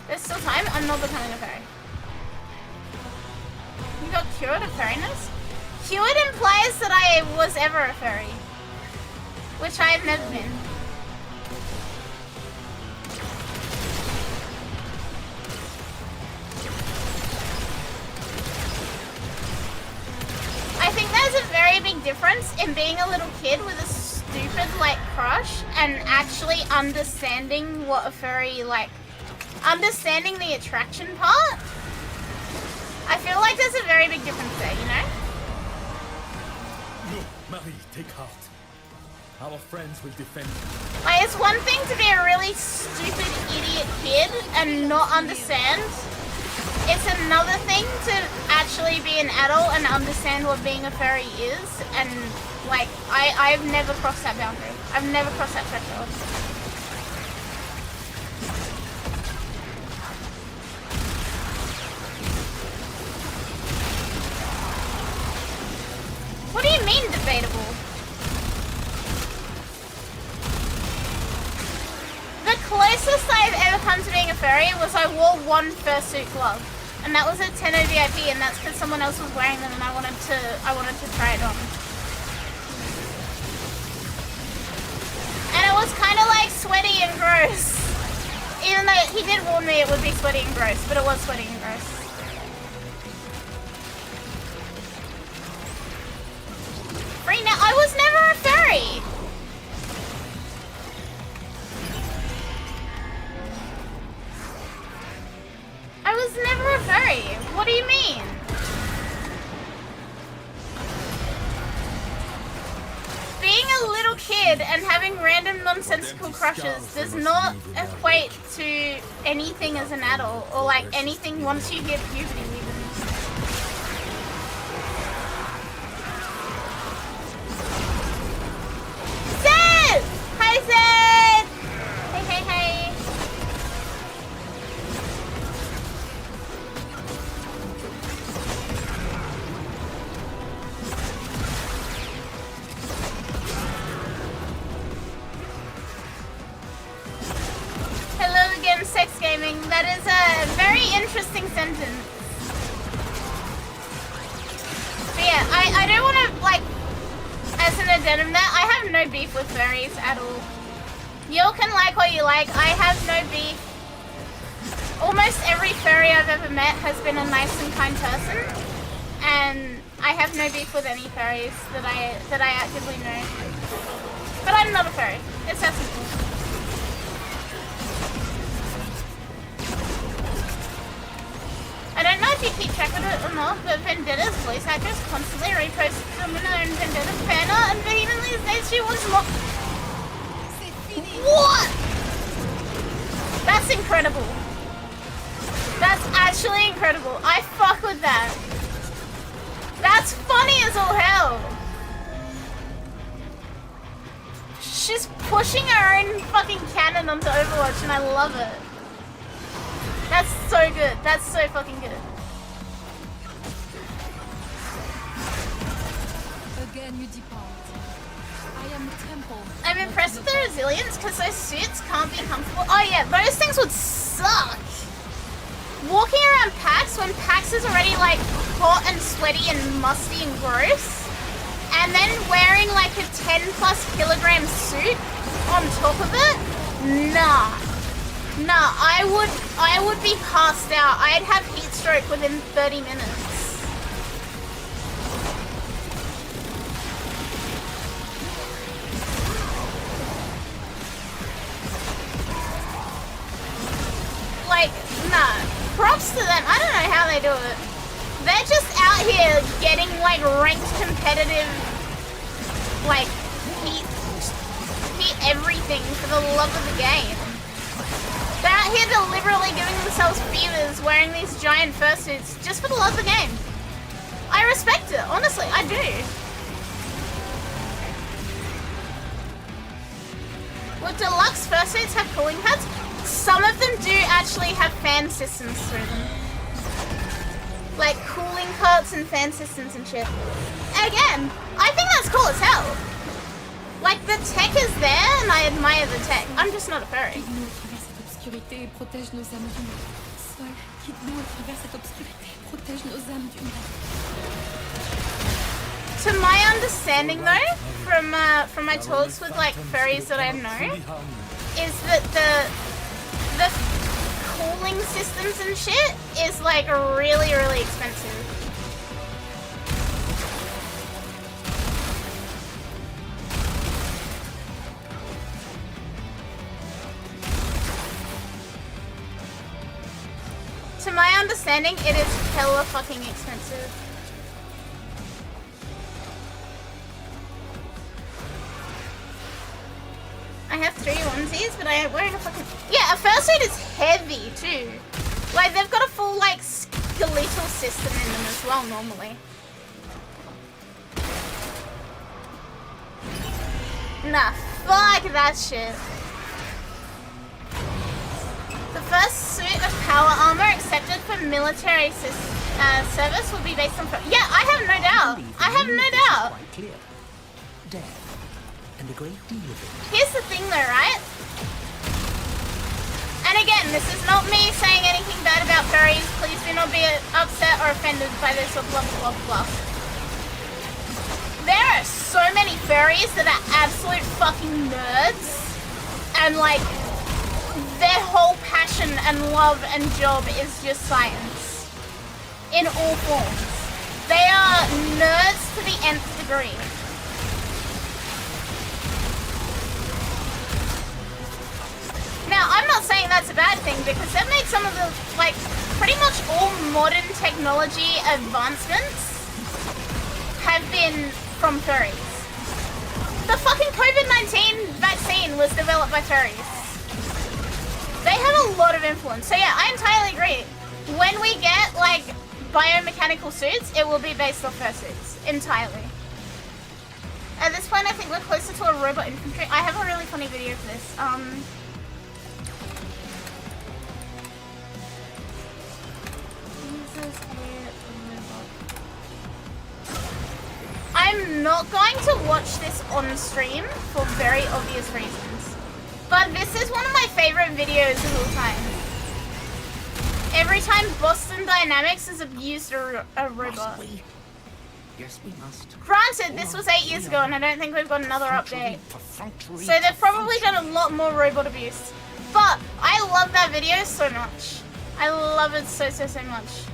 There's still time. I'm not becoming a furry. You got cured of furriness? Cured implies that I was ever a furry. Which I have never been. I think there's a very big difference in being a little kid with a stupid, like, crush and actually understanding what a furry, like, understanding the attraction part. I feel like there's a very big difference there, you know? No, Marie, take heart. Our friends will defend you. Like, it's one thing to be a really stupid idiot kid and not understand. It's another thing to actually be an adult and understand what being a furry is. And, like, I've never crossed that boundary. I've never crossed that threshold. What do you mean debatable? The closest I've ever come to being a furry was I wore one fursuit glove. And that was at 10 VIP, and that's because someone else was wearing them and I wanted to try it on. And it was kind of like sweaty and gross. Even though he did warn me it would be sweaty and gross, but it was sweaty and gross. Free now? I was never a furry! was never a furry. What do you mean? Being a little kid and having random nonsensical crushes does not equate to anything as an adult, or like anything once you hit puberty even. Zed! Hi Zed! Hey, hey, hey. Hello again, sex gaming. That is a very interesting sentence. But yeah, I don't want to, like, as an addendum there, I have no beef with furries at all. You all can like what you like. I have no beef. Almost every furry I've ever met has been a nice and kind person, and I have no beef with any furries that I actively know. But I'm not a furry. It's that simple. I don't know if you keep track of it or not, but Vendetta's voice actress constantly reposts Domino and Vendetta's fan art and vehemently says she wants more. What? That's incredible. That's actually incredible. I fuck with that. That's funny as all hell. She's pushing her own fucking canon onto Overwatch and I love it. That's so good. That's so fucking good. Again, you depart. I am the temple. I'm impressed with their resilience because those suits can't be comfortable. Oh yeah, those things would suck. Walking around PAX when PAX is already like hot and sweaty and musty and gross, and then wearing like a 10+ kilogram suit on top of it? Nah. Nah, I would be passed out. I'd have heat stroke within 30 minutes. Like, nah. Props to them. I don't know how they do it. They're just out here getting like ranked competitive, like heat everything for the love of the game. They're out here deliberately giving themselves fevers wearing these giant fursuits just for the love of the game. I respect it, honestly, I do. Would deluxe fursuits have cooling pads? Some of them do actually have fan systems through them. Like cooling carts and fan systems and shit. Again, I think that's cool as hell. Like the tech is there and I admire the tech. I'm just not a furry. Obscurité et protège nos âmes du mal. Seul, guide-nous à travers cette obscurité, protège nos âmes du mal. To my understanding though, from my talks with like furries that I know, is that the cooling systems and shit is like really, really expensive. To my understanding, it is hella fucking expensive. I have 3 onesies, but I ain't wearing a fucking... Yeah, a fursuit is heavy too. Like, they've got a full, like, skeletal system in them as well, normally. Nah, fuck that shit. The first suit of power armor accepted for military service will be based on... Yeah, I have no doubt. I have no doubt. Death and a great deal of it. Here's the thing though, right? And again, this is not me saying anything bad about furries. Please do not be upset or offended by this or blah blah blah. There are so many furries that are absolute fucking nerds. And like, their whole passion and love and job is just science. In all forms. They are nerds to the nth degree. Now, I'm not saying that's a bad thing because that makes some of the, like, pretty much all modern technology advancements have been from furries. The fucking COVID-19 vaccine was developed by furries. They have a lot of influence. So yeah, I entirely agree. When we get like biomechanical suits, it will be based off fursuits entirely. At this point, I think we're closer to a robot infantry. I have a really funny video for this. I'm not going to watch this on stream for very obvious reasons. But this is one of my favorite videos of all time. Every time Boston Dynamics has abused a robot. Yes, we must. Granted, this was 8 years ago and I don't think we've got another update. So they've probably done a lot more robot abuse. But I love that video so much. I love it so much.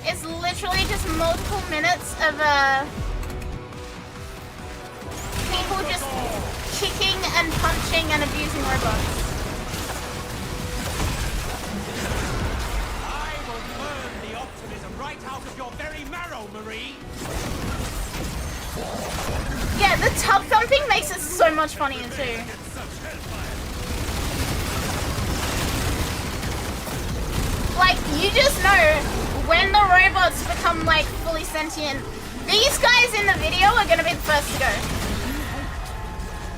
It's literally just multiple minutes of people just kicking and punching and abusing robots. I will burn the optimism right out of your very marrow, Marie. Yeah, the tub thumping makes it so much funnier too. Like, you just know when the robots become like fully sentient, these guys in the video are gonna be the first to go.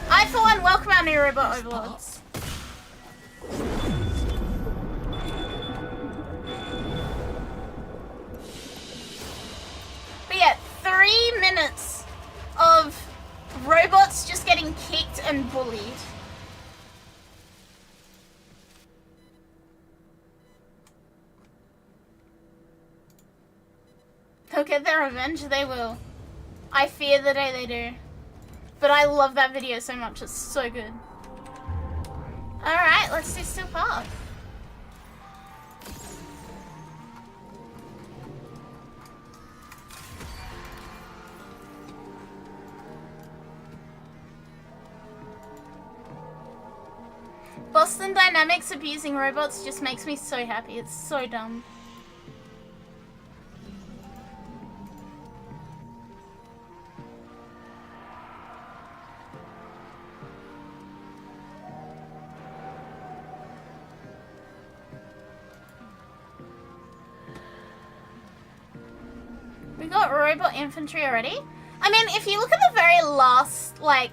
I for one welcome our new robot overlords. But yeah, 3 minutes of robots just getting kicked and bullied. They'll get their revenge, they will. I fear the day they do. But I love that video so much, it's so good. Alright, let's do Steel Path. Boston Dynamics abusing robots just makes me so happy, it's so dumb. We got robot infantry already. I mean, if you look at the very last, like,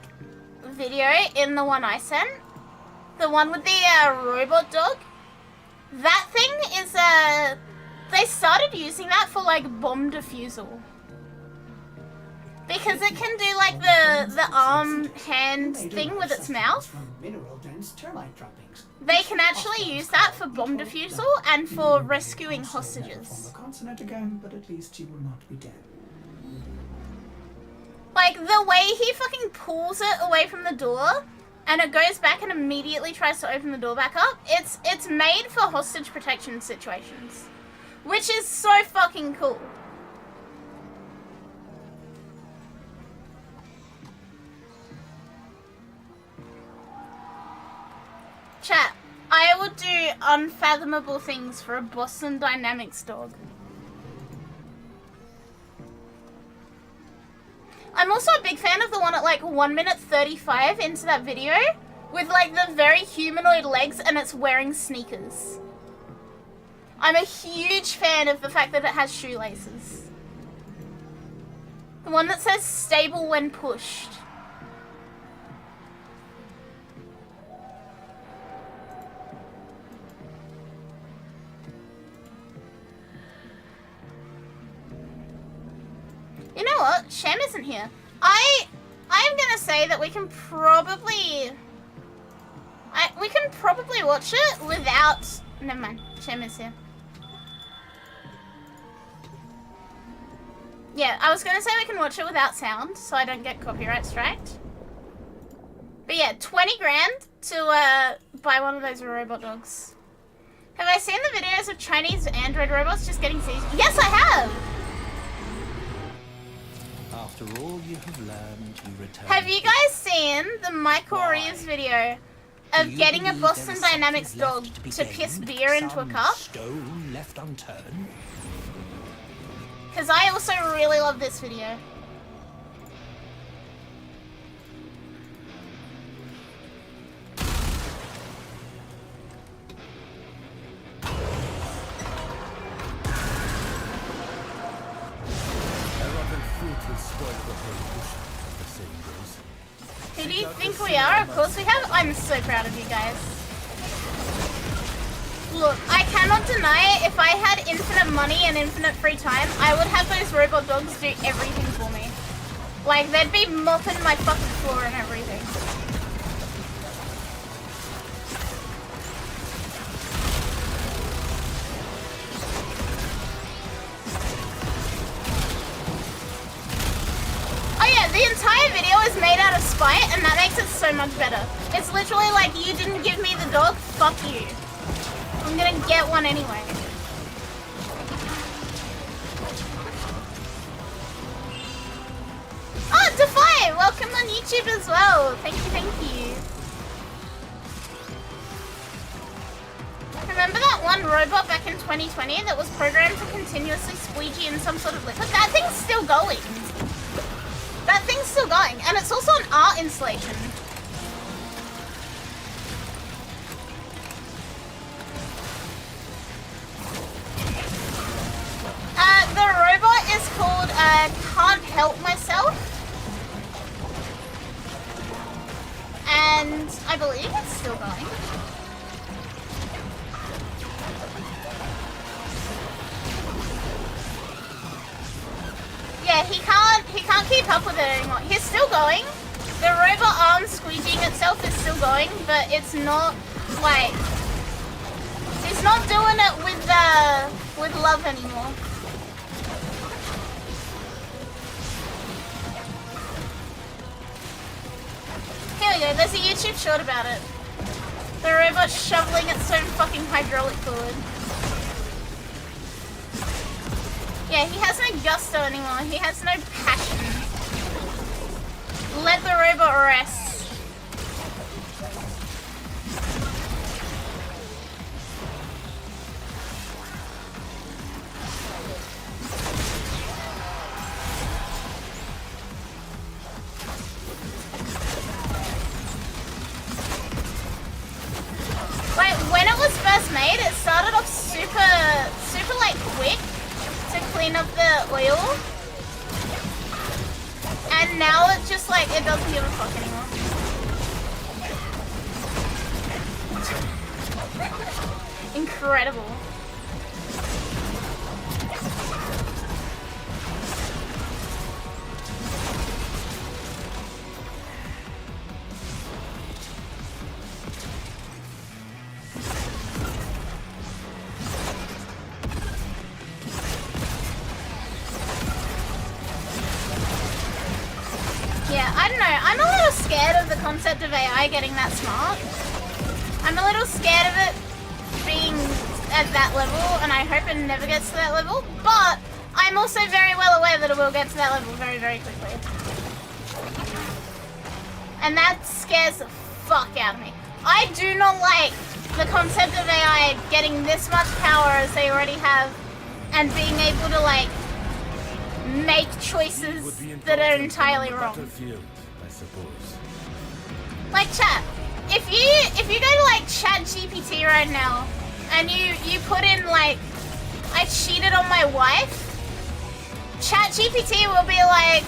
video in the one I sent, the one with the robot dog, that thing is, they started using that for, like, bomb defusal. Because it can do, like, the arm hand thing with its mouth. They can actually use that for bomb defusal and for rescuing hostages. Consonant again, but at least you will not be dead. Like, the way he fucking pulls it away from the door and it goes back and immediately tries to open the door back up, it's made for hostage protection situations. Which is so fucking cool. Chat, I would do unfathomable things for a Boston Dynamics dog. I'm also a big fan of the one at like 1 minute 35 into that video with like the very humanoid legs and it's wearing sneakers. I'm a huge fan of the fact that it has shoelaces. The one that says stable when pushed. You know what? Shem isn't here. I'm gonna say that we can probably watch it without. Never mind. Shem is here. Yeah, I was gonna say we can watch it without sound, so I don't get copyright striked. But yeah, 20 grand to buy one of those robot dogs. Have I seen the videos of Chinese android robots just getting seized? Yes, I have. After all you have learned, you return. Have you guys seen the Michael Reeves video of getting a Boston Dynamics dog to piss beer into a cup. Stone left unturned. Because I also really love this video. Who do you think we are? Of course we have. I'm so proud of you guys. Look, I cannot deny it. If I had infinite money and infinite free time, I would have those robot dogs do everything for me. Like, they'd be mopping my fucking floor and everything. Oh yeah, the entire video is made out of spite, and that makes it so much better. It's literally like, you didn't give me the dog, fuck you. I'm gonna get one anyway. Oh, Defy! Welcome on YouTube as well. Thank you, thank you. Remember that one robot back in 2020 that was programmed to continuously squeegee in some sort of liquid? That thing's still going. That thing's still going, and it's also an art installation. The robot is called Can't Help Myself. And I believe it's still going. Yeah, he can't keep up with it anymore. He's still going. The robot arm squeegeeing itself is still going, but it's not like he's not doing it with love anymore. Here we go, there's a YouTube short about it. The robot shoveling its own fucking hydraulic fluid. Yeah, he has no gusto anymore. He has no passion. Let the robot rest. Like, when it was first made, it started off super like quick to clean up the oil, and now it's just like it doesn't give a fuck anymore. Incredible. Yeah, I don't know. I'm a little scared of the concept of AI getting that smart. I'm a little scared of it being at that level, and I hope it never gets to that level. But I'm also very well aware that it will get to that level very, very quickly. And that scares the fuck out of me. I do not like the concept of AI getting this much power as they already have, and being able to, like, make choices that are entirely wrong. I suppose. Like, chat, if you go to like Chat GPT right now and you put in like, I cheated on my wife, Chat GPT will be like,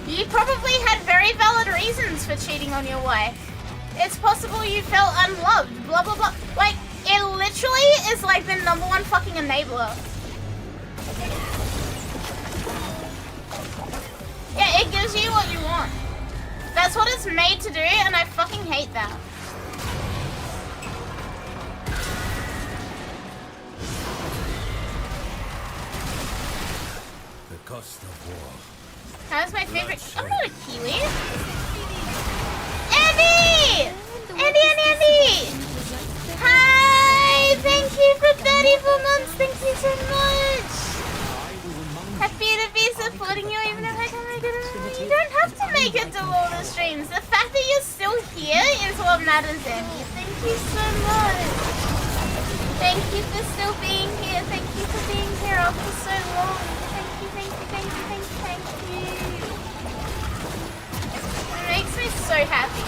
you probably had very valid reasons for cheating on your wife. It's possible you felt unloved, blah blah blah. Like, it literally is like the #1 fucking enabler. Yeah, it gives you what you want. That's what it's made to do, and I fucking hate that. The cost of war. How's my favorite? I'm not a Kiwi. Andy! Andy! Hi! Thank you for 34 months. Thank you so much. Happy to be supporting you even if I can't make it. You don't have to make it to all the streams. The fact that you're still here is what matters, Andy. Thank you so much. Thank you for still being here. Thank you for being here after so long. Thank you, thank you, thank you, thank you, thank you. It makes me so happy.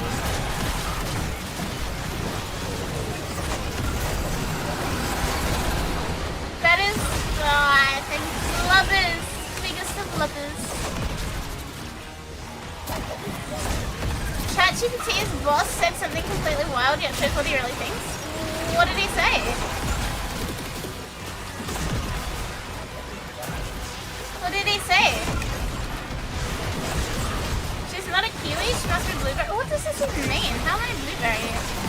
That is, thank you, lovers. Biggest of lovers. ChatGPT's boss said something completely wild, yet shows what he really thinks. What did he say? What did he say? She's not a kiwi, she must be blueberry. What does this even mean? How am I blueberry?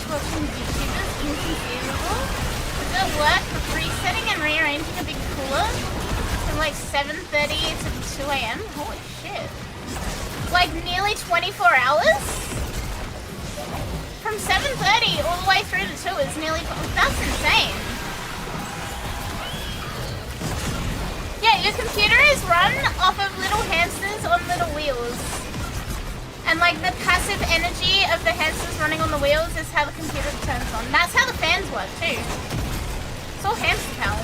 Watching VTubers, inconceivable. Does it work resetting and rearranging a big cooler from like 7:30 to 2 AM? Holy shit. Like nearly 24 hours? From 7:30 all the way through to 2 is nearly, that's insane. Yeah, your computer is run off of little hamsters on little wheels. And like the passive energy of the hamsters running on the wheels is how the computer turns on. That's how the fans work too. It's all hamster power.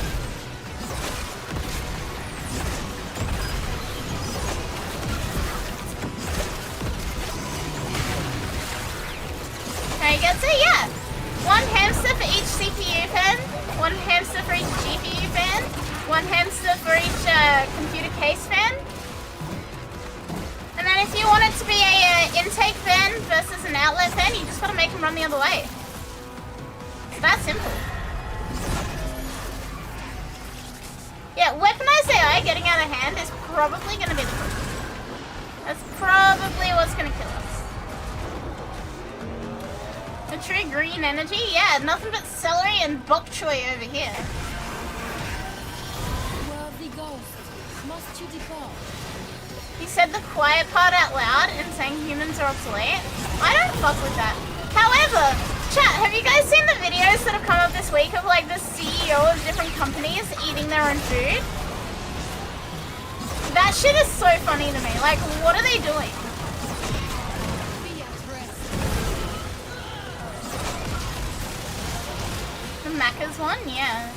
Okay, get it? Yeah. One hamster for each CPU fan, one hamster for each GPU fan, one hamster for each computer case fan. And then if you want it to be a intake fan versus an outlet fan, you just gotta make them run the other way. It's that simple. Yeah, weaponized AI getting out of hand is probably gonna be the problem. That's probably what's gonna kill us. A true green energy? Yeah, nothing but celery and bok choy over here. Worthy ghost, must you depart? He said the quiet part out loud and saying humans are obsolete. I don't fuck with that. However, chat, have you guys seen the videos that have come up this week of like the CEO of different companies eating their own food? That shit is so funny to me. Like, what are they doing? The Macca's one? Yeah.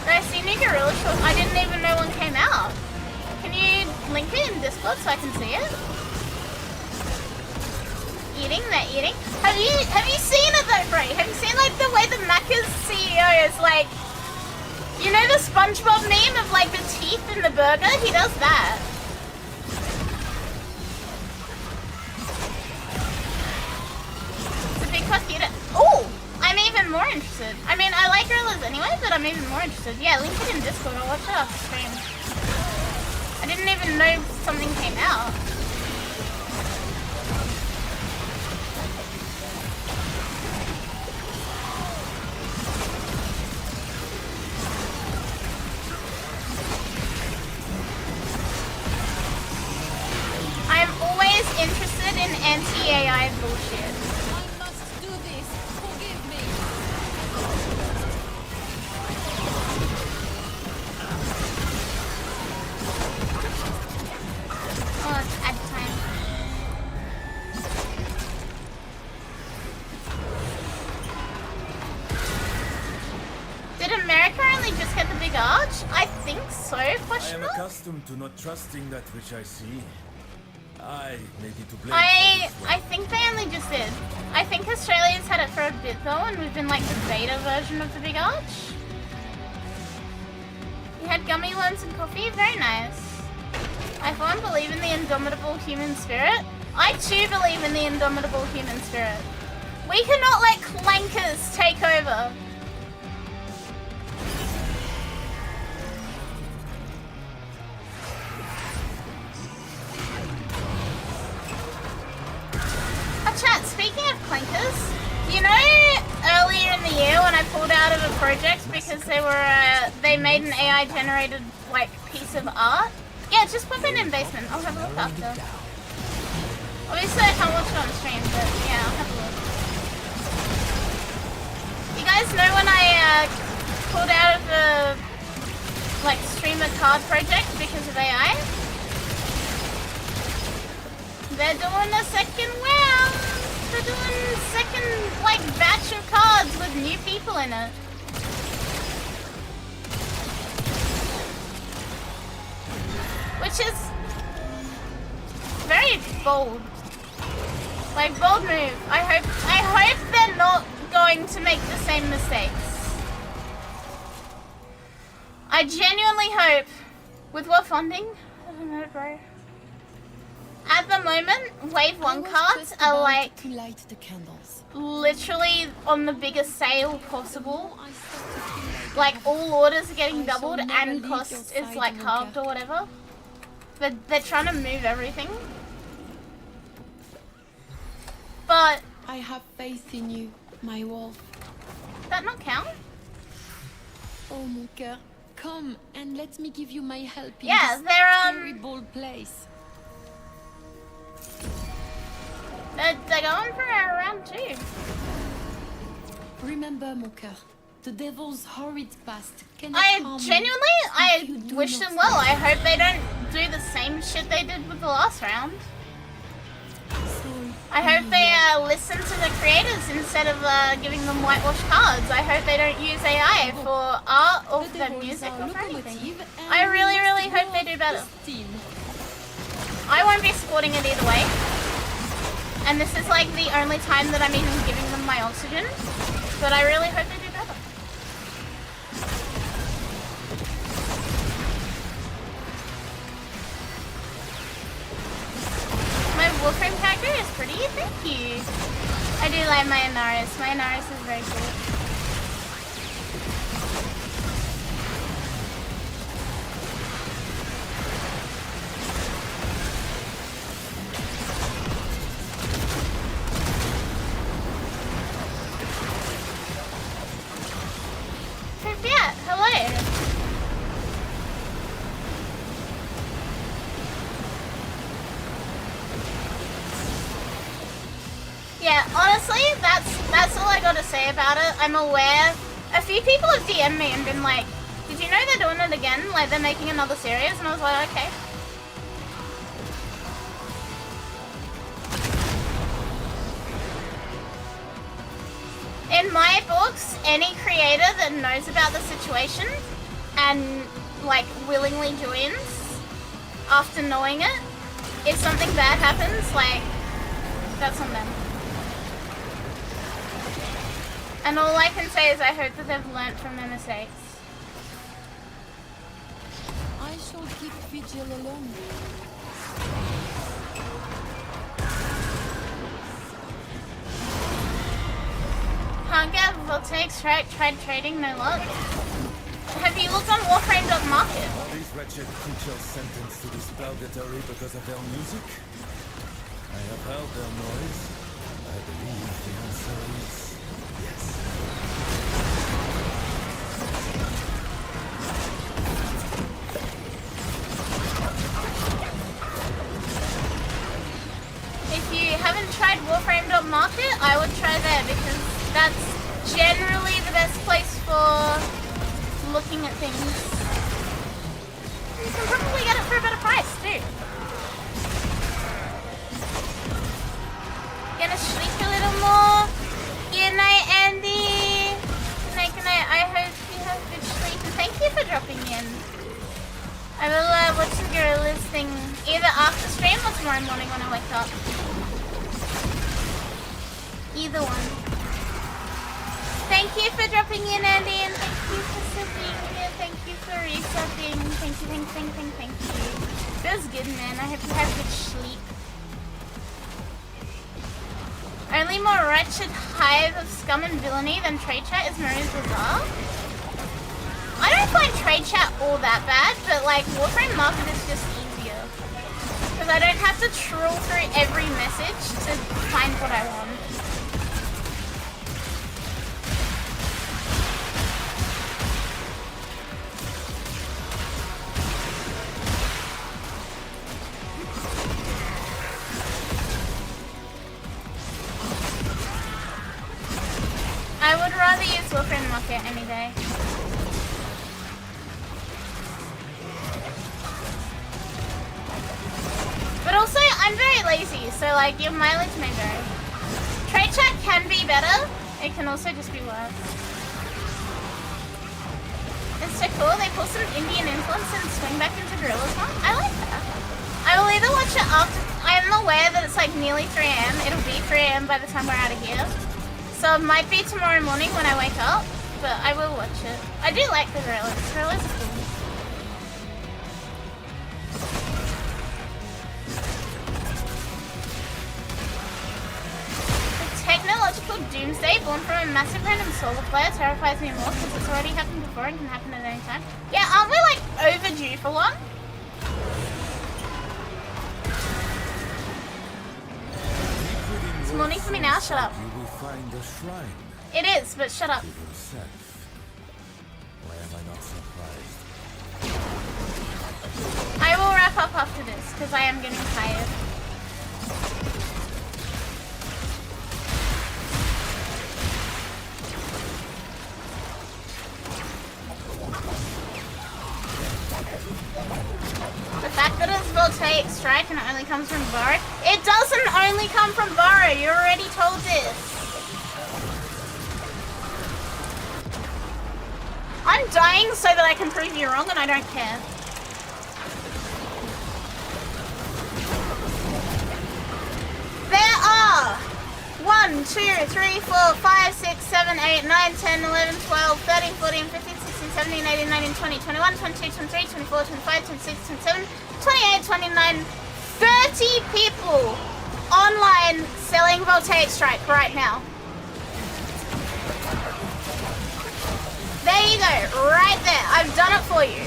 Did I see new Gorilla Shorts? I didn't even know one came out. Can you link it in Discord so I can see it? Eating, they're eating. Have you seen it though, Bray? Have you seen like the way the Macca's CEO is like, you know the SpongeBob meme of like the teeth in the burger? He does that. It's a big fuck eater. Oh, I'm even more interested. I mean, I like gorillas anyway, but I'm even more interested. Yeah, link it in Discord. I'll watch it off stream. I didn't even know something came out. I am always interested in anti-AI bullshit. I must do this. Forgive me. Oh, it's ad time. Did America only just get the big arch? I think so, question mark? I am accustomed to not trusting that which I see. I may be to blame. I think they only just did. I think Australia's had it for a bit though, and we've been like the beta version of the big arch. You had gummy worms and coffee? Very nice. I for one believe in the indomitable human spirit. I too believe in the indomitable human spirit. We cannot let clankers take over. Chat, speaking of clankers, you know earlier in the year when I pulled out of a project because they made an AI generated like piece of art Yeah, just pop in basement. I'll have a look after. Obviously, I can't watch it on stream, but yeah, I'll have a look. You guys know when I pulled out of the streamer card project because of AI? They're doing a second round. They're doing second batch of cards with new people in it. Which is very bold. Bold move. I hope they're not going to make the same mistakes. I genuinely hope, with what funding? I don't know, bro. At the moment, Wave 1 cards are to light the candles. literally on the biggest sale possible. All orders are getting doubled and cost is halved or whatever. They're trying to move everything. But I have faith in you, my wolf. that not count? Oh mon cœur, come and let me give you my help in Yeah, this they're terrible place. They're going for a round 2. Remember, mon cœur, the devil's horrid past cannot harm Genuinely, you I if you do wish not them well. stop. I hope they don't do the same shit they did with the last round. I hope they listen to the creators instead of giving them whitewash cards. I hope they don't use AI for art or for music or for anything. I really, really hope they do better. I won't be supporting it either way. And this is the only time that I'm even giving them my oxygen. But I really hope they do better. My Warframe character is pretty, thank you. I do like my Anaris. My Anaris is very cool. Yeah, hello. Yeah, honestly, that's all I gotta say about it. I'm aware. A few people have DM'd me and been like, did you know they're doing it again? They're making another series? And I was like, okay. In my books, any creator that knows about the situation and willingly joins after knowing it, if something bad happens, that's on them. And all I can say is I hope that they've learnt from their mistakes. I shall keep vigil alone. Can't get voltaics tried trading, no luck. Have you looked on Warframe.market? Are these wretched creatures sentenced to this purgatory because of their music? I have heard their noise. I believe the answer is yes. If you haven't tried Warframe.market, I would try there because that's generally the best place for looking at things. You can probably get it for a better price too. Gonna sleep a little more. Good night, Andy. Good night. I hope you have good sleep and thank you for dropping in. I will watch the Gorillas thing either after stream or tomorrow morning when I wake up. Either one. Thank you for dropping in, Andy, and thank you for subbing here. Thank you for resubbing. Thank you. Feels good, man. I hope you have good sleep. Only more wretched hive of scum and villainy than trade chat is Maria's Bazaar. I don't find trade chat all that bad, but Warframe Market is just easier. Because I don't have to trawl through every message to find what I want. rather use Warframe and Rocket any day. But also, I'm very lazy, so like your mileage may vary. Trade chat can be better, it can also just be worse. It's so cool, they pull some Indian influence and swing back into Gorilla's one. I like that. I will either watch it after, I'm aware that it's like nearly 3 AM, it'll be 3 AM by the time we're out of here. So it might be tomorrow morning when I wake up, but I will watch it. I do like the Gorillas, Gorillas are cool. Technological doomsday born from a massive random solar flare terrifies me more because it's already happened before and can happen at any time. Yeah, aren't we like overdue for one? It's morning for me now, shut up. You will find a shrine. It is, but shut up. To yourself. Why am I not surprised? I will wrap up after this because I am getting tired. The fact that it's voltaic strike and it only comes from Burrow. It doesn't only come from Burrow, you already told this. I'm dying so that I can prove you wrong and I don't care. There are 1, 2, 3, 4, 5, 6, 7, 8, 9, 10, 11, 12, 13, 14, 15, 16, 17, 18, 19, 20, 21, 22, 23, 24, 25, 26, 27, 28, 29, 30 people online selling Voltaic Strike right now. There you go, right there. I've done it for you.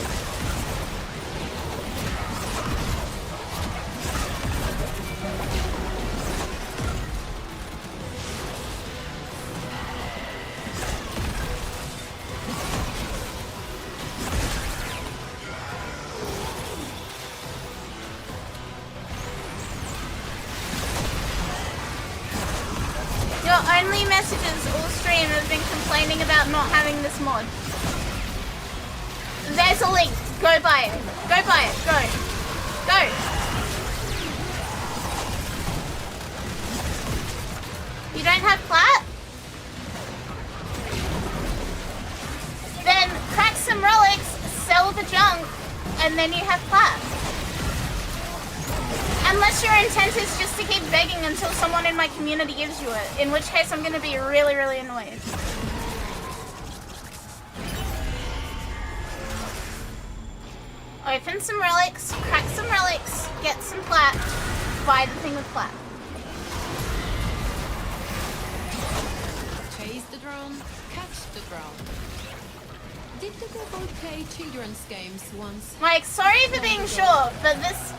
Your only messages all stream have been complaining about not having this mod. There's a link. Go buy it. Go buy it. Go. Go. You don't have plat? Then crack some relics, sell the junk, and then you have plat. Unless your intent is just to keep begging until someone in my community gives you it, in which case I'm going to be really, really annoyed. Open some relics, crack some relics, get some plat, buy the thing with plat. Chase the drone, catch the drone. Did the devil play children's games once? Mike, sorry for being short, but this...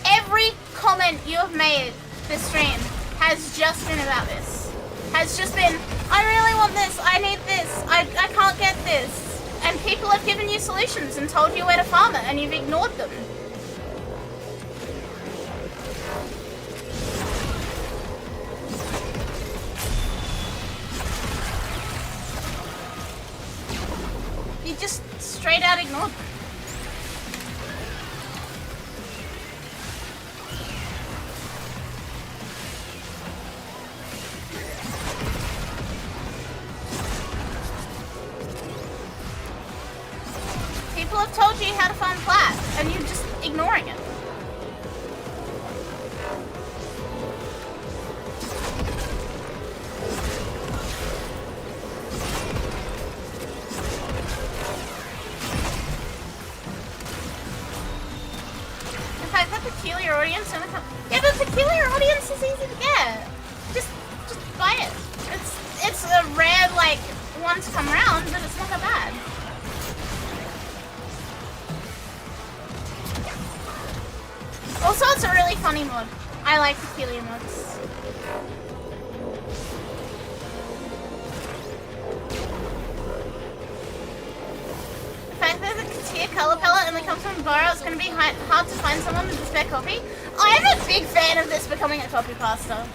Every comment you have made this stream has just been about this. Has just been, I really want this, I need this, I can't get this. And people have given you solutions and told you where to farm it and you've ignored them. You just straight out ignored them. People have told you how to farm plat, and you're just ignoring it. In fact, that peculiar audience only comes... Yeah, but peculiar audience is easy to get. Just buy it. It's a rare, like, one to come around, but it's not that bad. Also, it's a really funny mod. I like peculiar mods. The fact that the Katia color palette only comes from Burrow, it's going to be hard to find someone with a spare copy. I'm a big fan of this becoming a copy pasta.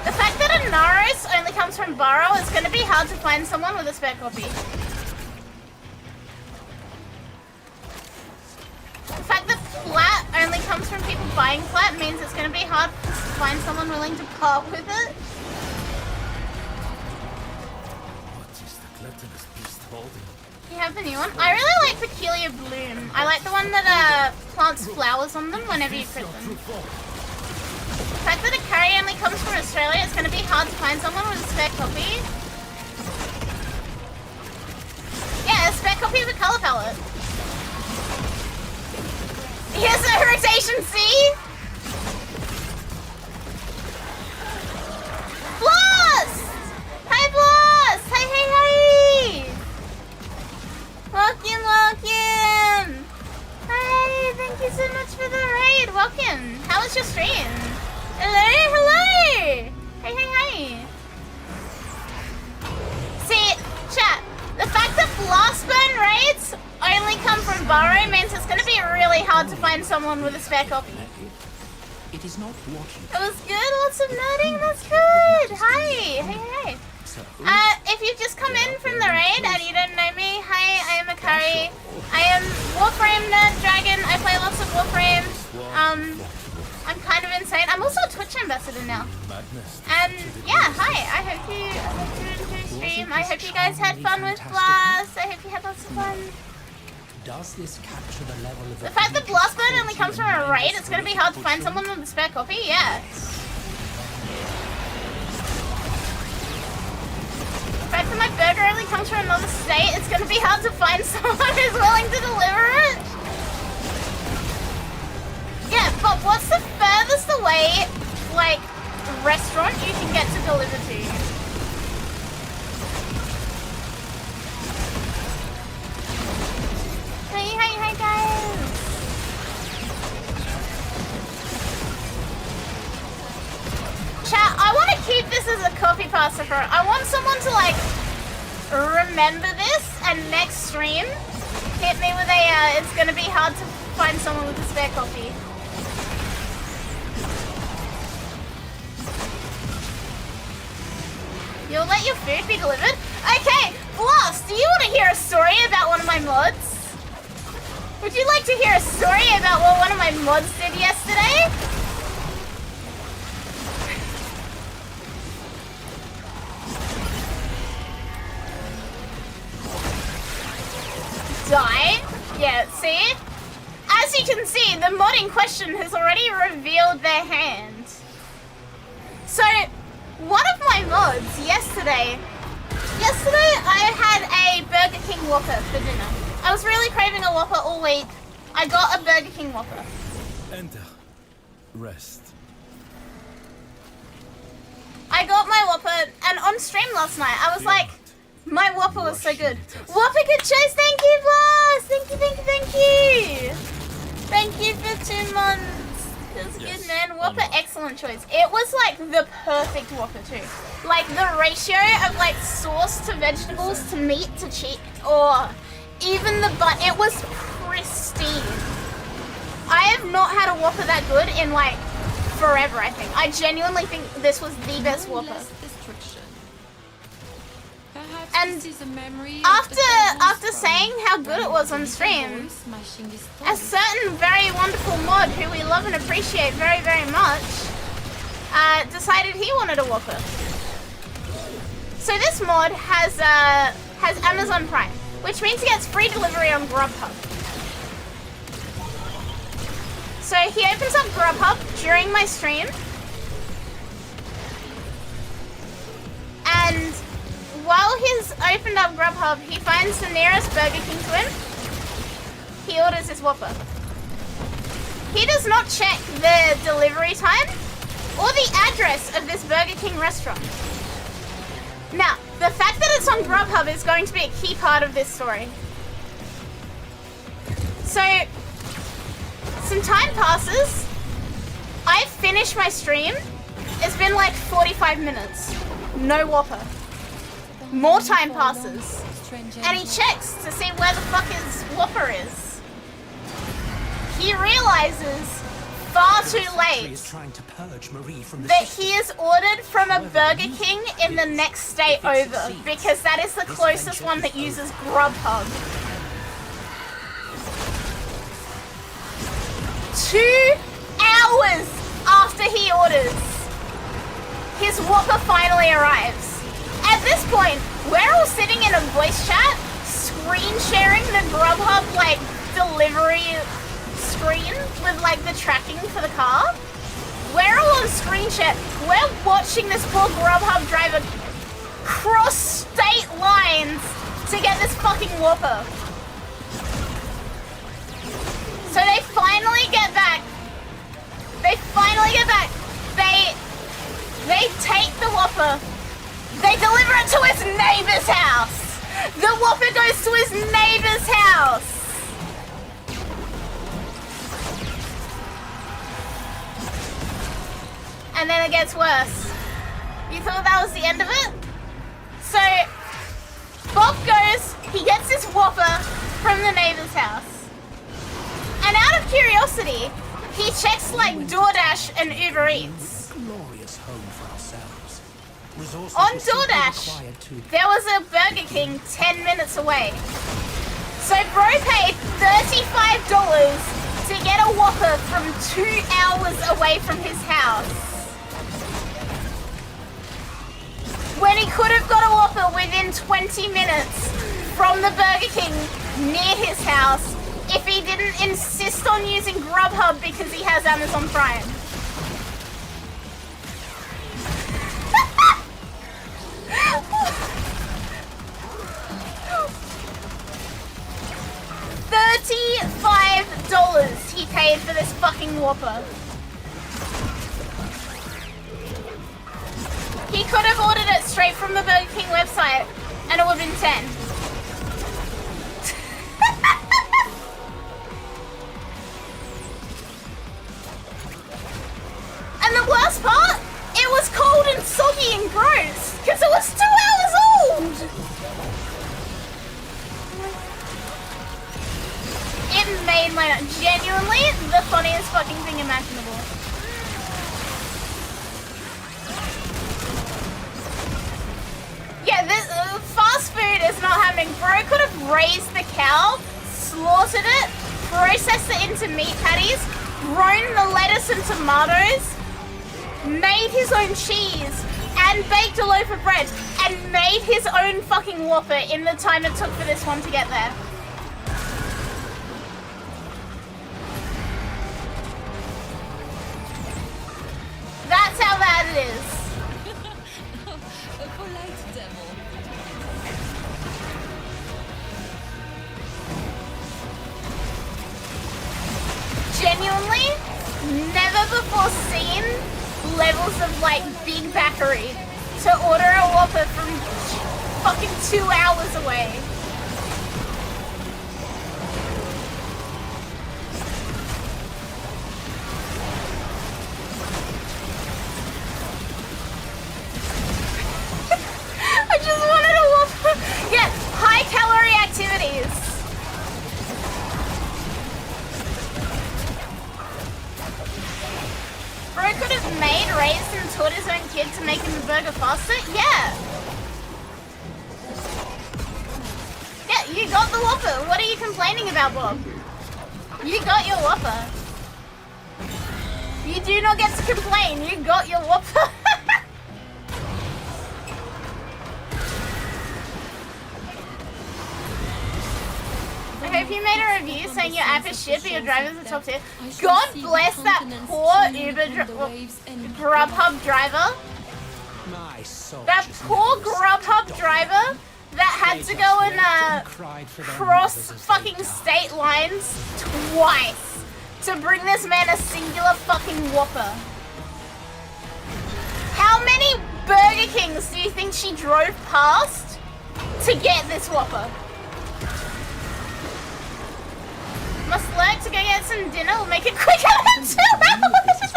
The fact that it Naros only comes from borrow, it's gonna be hard to find someone with a spare copy. The fact that flat only comes from people buying flat means it's gonna be hard to find someone willing to part with it. What is the gluttonous beast holding? You have the new one? I really like Peculiar Bloom. I like the one that plants flowers on them whenever you crit them. The fact that Akari only comes from Australia, it's going to be hard to find someone with a spare copy. Yeah, a spare copy of a colour palette. Here's a rotation C! Blast! Hi Blast! Hey, hey, hey! Welcome, welcome! Hi, thank you so much for the raid. Welcome. How was your stream? Hello, hello! Hey, hey, hey! See, chat, the fact that blast burn raids only come from borrow means it's gonna be really hard to find someone with a spare copy. It is not what you... It was good, lots of nerding, that's good! Hi! Hey, hey! If you've just come in from the raid and you don't know me, hi, I am Akari. I am Warframe Nerd Dragon, I play lots of Warframe. I'm kind of insane. I'm also a Twitch ambassador now. And yeah, hi, I hope you enjoyed the stream. I hope you guys had fun with Blast. I hope you had lots of fun. Does this capture the level of... The fact that Blast Burn only comes from a raid, it's going to be hard to find someone with a spare copy, yeah. The fact that my burger only comes from another state, it's going to be hard to find someone who's willing to deliver it. Yeah, but what's the furthest away, like, restaurant you can get to deliver to? Hey, hey, hey, guys! Chat, I want to keep this as a copy pasta for it. I want someone to, like, remember this and next stream hit me with a, it's gonna be hard to find someone with a spare copy. You'll let your food be delivered? Okay, Blast, do you want to hear a story about one of my mods? Would you like to hear a story about what one of my mods did yesterday? Die? Yeah, see? As you can see, the mod in question has already revealed their hand. So, one of my mods yesterday I had a Burger King Whopper for dinner. I was really craving a Whopper all week. I got a Burger King Whopper. Enter. Rest. I got my Whopper, and on stream last night, I was like, my Whopper was so good. Whopper, good choice, thank you, Boss! Thank you, thank you, thank you! Thank you for 2 months. That's good, man. Whopper, excellent choice. It was like the perfect Whopper too. Like the ratio of like sauce to vegetables to meat to cheese, or even the bun, it was pristine. I have not had a Whopper that good in like forever, I think. I genuinely think this was the best Whopper. And after saying how good it was on stream, a certain very wonderful mod who we love and appreciate very, very much decided he wanted a Whopper. So this mod has Amazon Prime, which means he gets free delivery on Grubhub. So he opens up Grubhub during my stream, and while he's opened up Grubhub, he finds the nearest Burger King to him. He orders his Whopper. He does not check the delivery time or the address of this Burger King restaurant. Now, the fact that it's on Grubhub is going to be a key part of this story. So, some time passes. I finish my stream. It's been like 45 minutes. No Whopper. More time passes. And he checks to see where the fuck his Whopper is. He realizes far far too late that he is ordered from a Burger King in the next state over, because that is the closest one that uses Grubhub. 2 hours after he orders, his Whopper finally arrives. At this point, we're all sitting in a voice chat, screen sharing the Grubhub like delivery screen with like the tracking for the car. We're all on screen chat. We're watching this poor Grubhub driver cross state lines to get this fucking Whopper. So they finally get back. They take the Whopper. They deliver it to his neighbor's house. The Whopper goes to his neighbor's house. And then it gets worse. You thought that was the end of it? So, Bob goes, he gets his Whopper from the neighbor's house. And out of curiosity, he checks like DoorDash and Uber Eats. Glorious home for ourselves. On DoorDash, there was a Burger King 10 minutes away. So bro paid $35 to get a Whopper from 2 hours away from his house. When he could have got a Whopper within 20 minutes from the Burger King near his house if he didn't insist on using Grubhub because he has Amazon Prime. $35 he paid for this fucking Whopper. He could have ordered it straight from the Burger King website and it would have been 10. And the worst part, it was cold and soggy and gross because it was 2 hours old. It made my night. Genuinely the funniest fucking thing imaginable. Yeah, this fast food is not happening. Bro could have raised the cow, slaughtered it, processed it into meat patties, grown the lettuce and tomatoes, made his own cheese, and baked a loaf of bread, and made his own fucking Whopper in the time it took for this one to get there. That's how bad it is. A polite devil. Genuinely, never before seen levels of like big backery to order a Whopper from fucking 2 hours away. I just wanted a Whopper. Yeah, high calorie activities. Bro could have made, raised, and taught his own kid to make him a burger faster? Yeah. Yeah, you got the Whopper. What are you complaining about, Bob? You got your Whopper. You do not get to complain. You got your Whopper. I hope you made a review saying your app is shit but your driver's a top tier. God bless that poor Grubhub driver. That poor Grubhub driver that had to go and cross fucking state lines twice to bring this man a singular fucking Whopper. How many Burger Kings do you think she drove past to get this Whopper? Must lurk to go get some dinner. We'll make it quicker than 2 hours.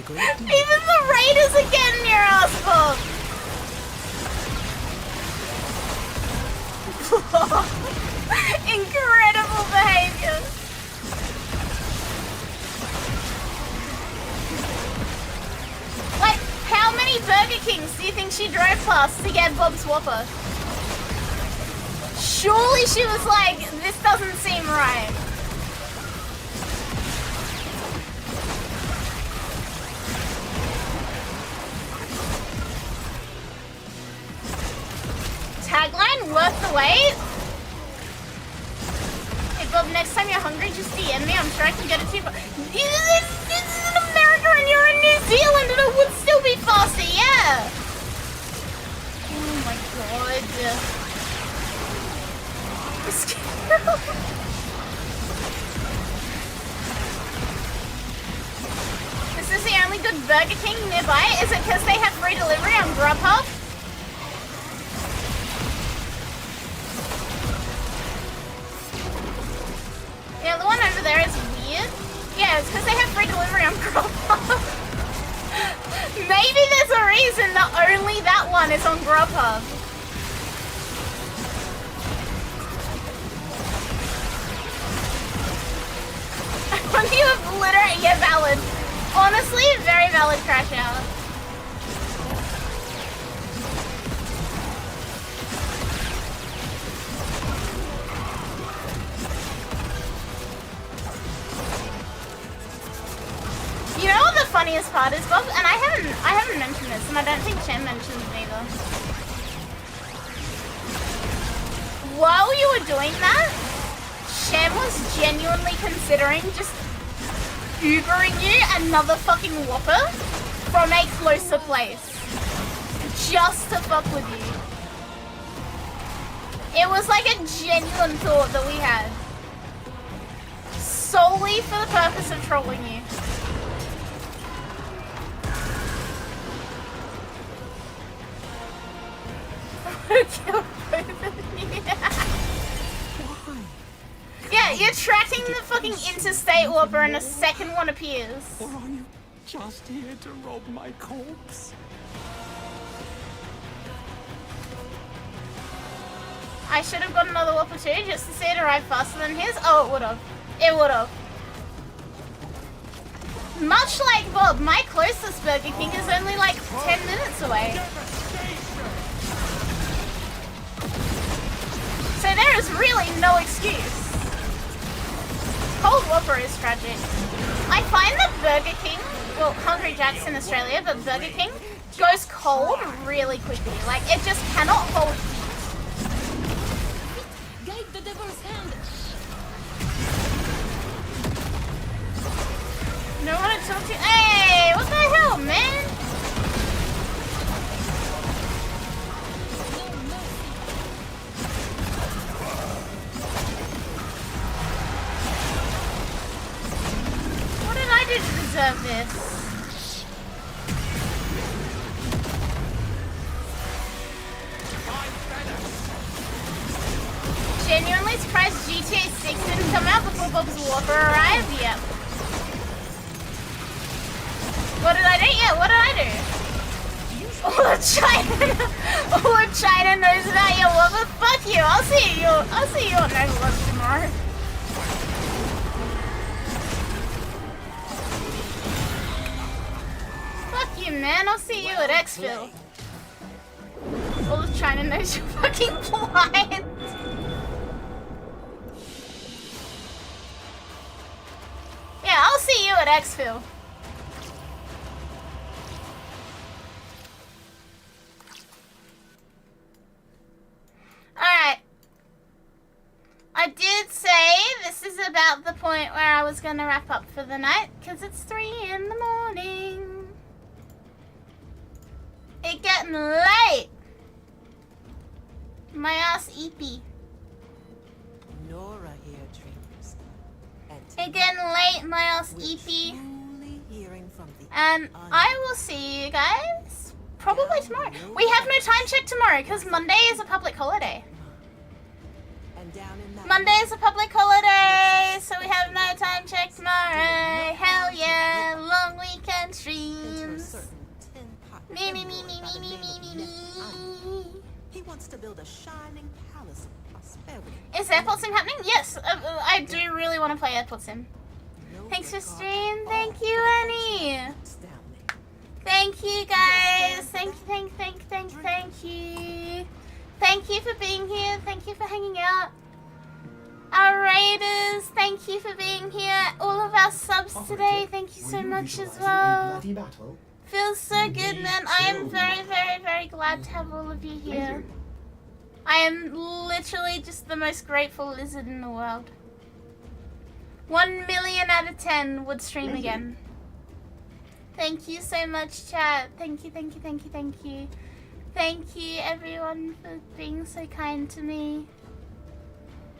Even the Raiders are getting your ass fucked. Incredible behavior. Burger Kings do you think she drove past to get Bob's Whopper? Surely she was like, this doesn't seem right. Tagline, worth the wait? Hey Bob, next time you're hungry, just DM me. I'm sure I can get it to you. This is in America and you're in New Zealand and it would still be faster, yeah. Oh my god. This is the only good Burger King nearby? Is it because they have free delivery on Grubhub? Yeah, the one over there is weird. Yeah, it's because they have free delivery on Grubhub. Maybe there's a reason that only that one is on Grubhub. When you have literally, yeah, valid. Honestly, very valid crash out. You know what the funniest part is, Bob? And I haven't mentioned this, and I don't think Chen mentioned it either. While you were doing that, Shem was genuinely considering just Ubering you another fucking Whopper from a closer place. Just to fuck with you. It was like a genuine thought that we had. Solely for the purpose of trolling you. Yeah, you're tracking the fucking interstate Whopper and a second one appears. Or are you just here to rob my corpse? I should have got another Whopper too, just to see it arrive faster than his. Oh, it would have. It would have. Much like Bob, my closest Burger King is only like 10 minutes away. So there is really no excuse. Cold Whopper is tragic. I find that Burger King, well, Hungry Jack's in Australia, but Burger King goes cold really quickly. Like, it just cannot hold heat. Guide the devil's hand. No one to talk to. Hey, what the hell, man? What did I do to deserve this? Genuinely surprised GTA 6 didn't come out before Bob's Whopper arrived? Yep. What did I do? Yeah, what did I do? All of China knows about your Whopper. Fuck you. I'll see you on Overwatch tomorrow. Fuck you, man. I'll see you at Exfil. All of China knows you're fucking blind. Yeah, I'll see you at Exfil. Alright. I did say this is about the point where I was gonna wrap up for the night, because it's 3 in the morning. It's getting late. My ass eepy. Nora here dreams. It's getting late, my ass eepy. And I will see you guys probably tomorrow. We have no time check tomorrow because Monday is a public holiday. Monday is a public holiday, so we have no time check tomorrow. Hell yeah, long weekend streams. Me, me, me, me, me, me, me, me, me. He wants to build a shining palace of prosperity. Is Airport Sim happening? Yes, I do really want to play Airport Sim. Thanks for stream. Thank you, Annie. Thank you guys. Thank you. Thank you for being here. Thank you for hanging out. Our raiders, thank you for being here. All of our subs today, thank you so much as well. Feels so good, man. I am very glad to have all of you here. I am literally just the most grateful lizard in the world. 1 million out of 10 would stream again. Thank you so much, chat. Thank you. Thank you everyone for being so kind to me.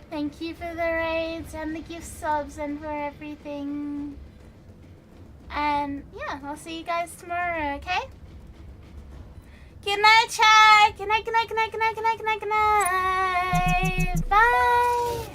Thank you for the raids and the gift subs and for everything. And yeah, I'll see you guys tomorrow, okay? Good night, chat. Good night. Bye.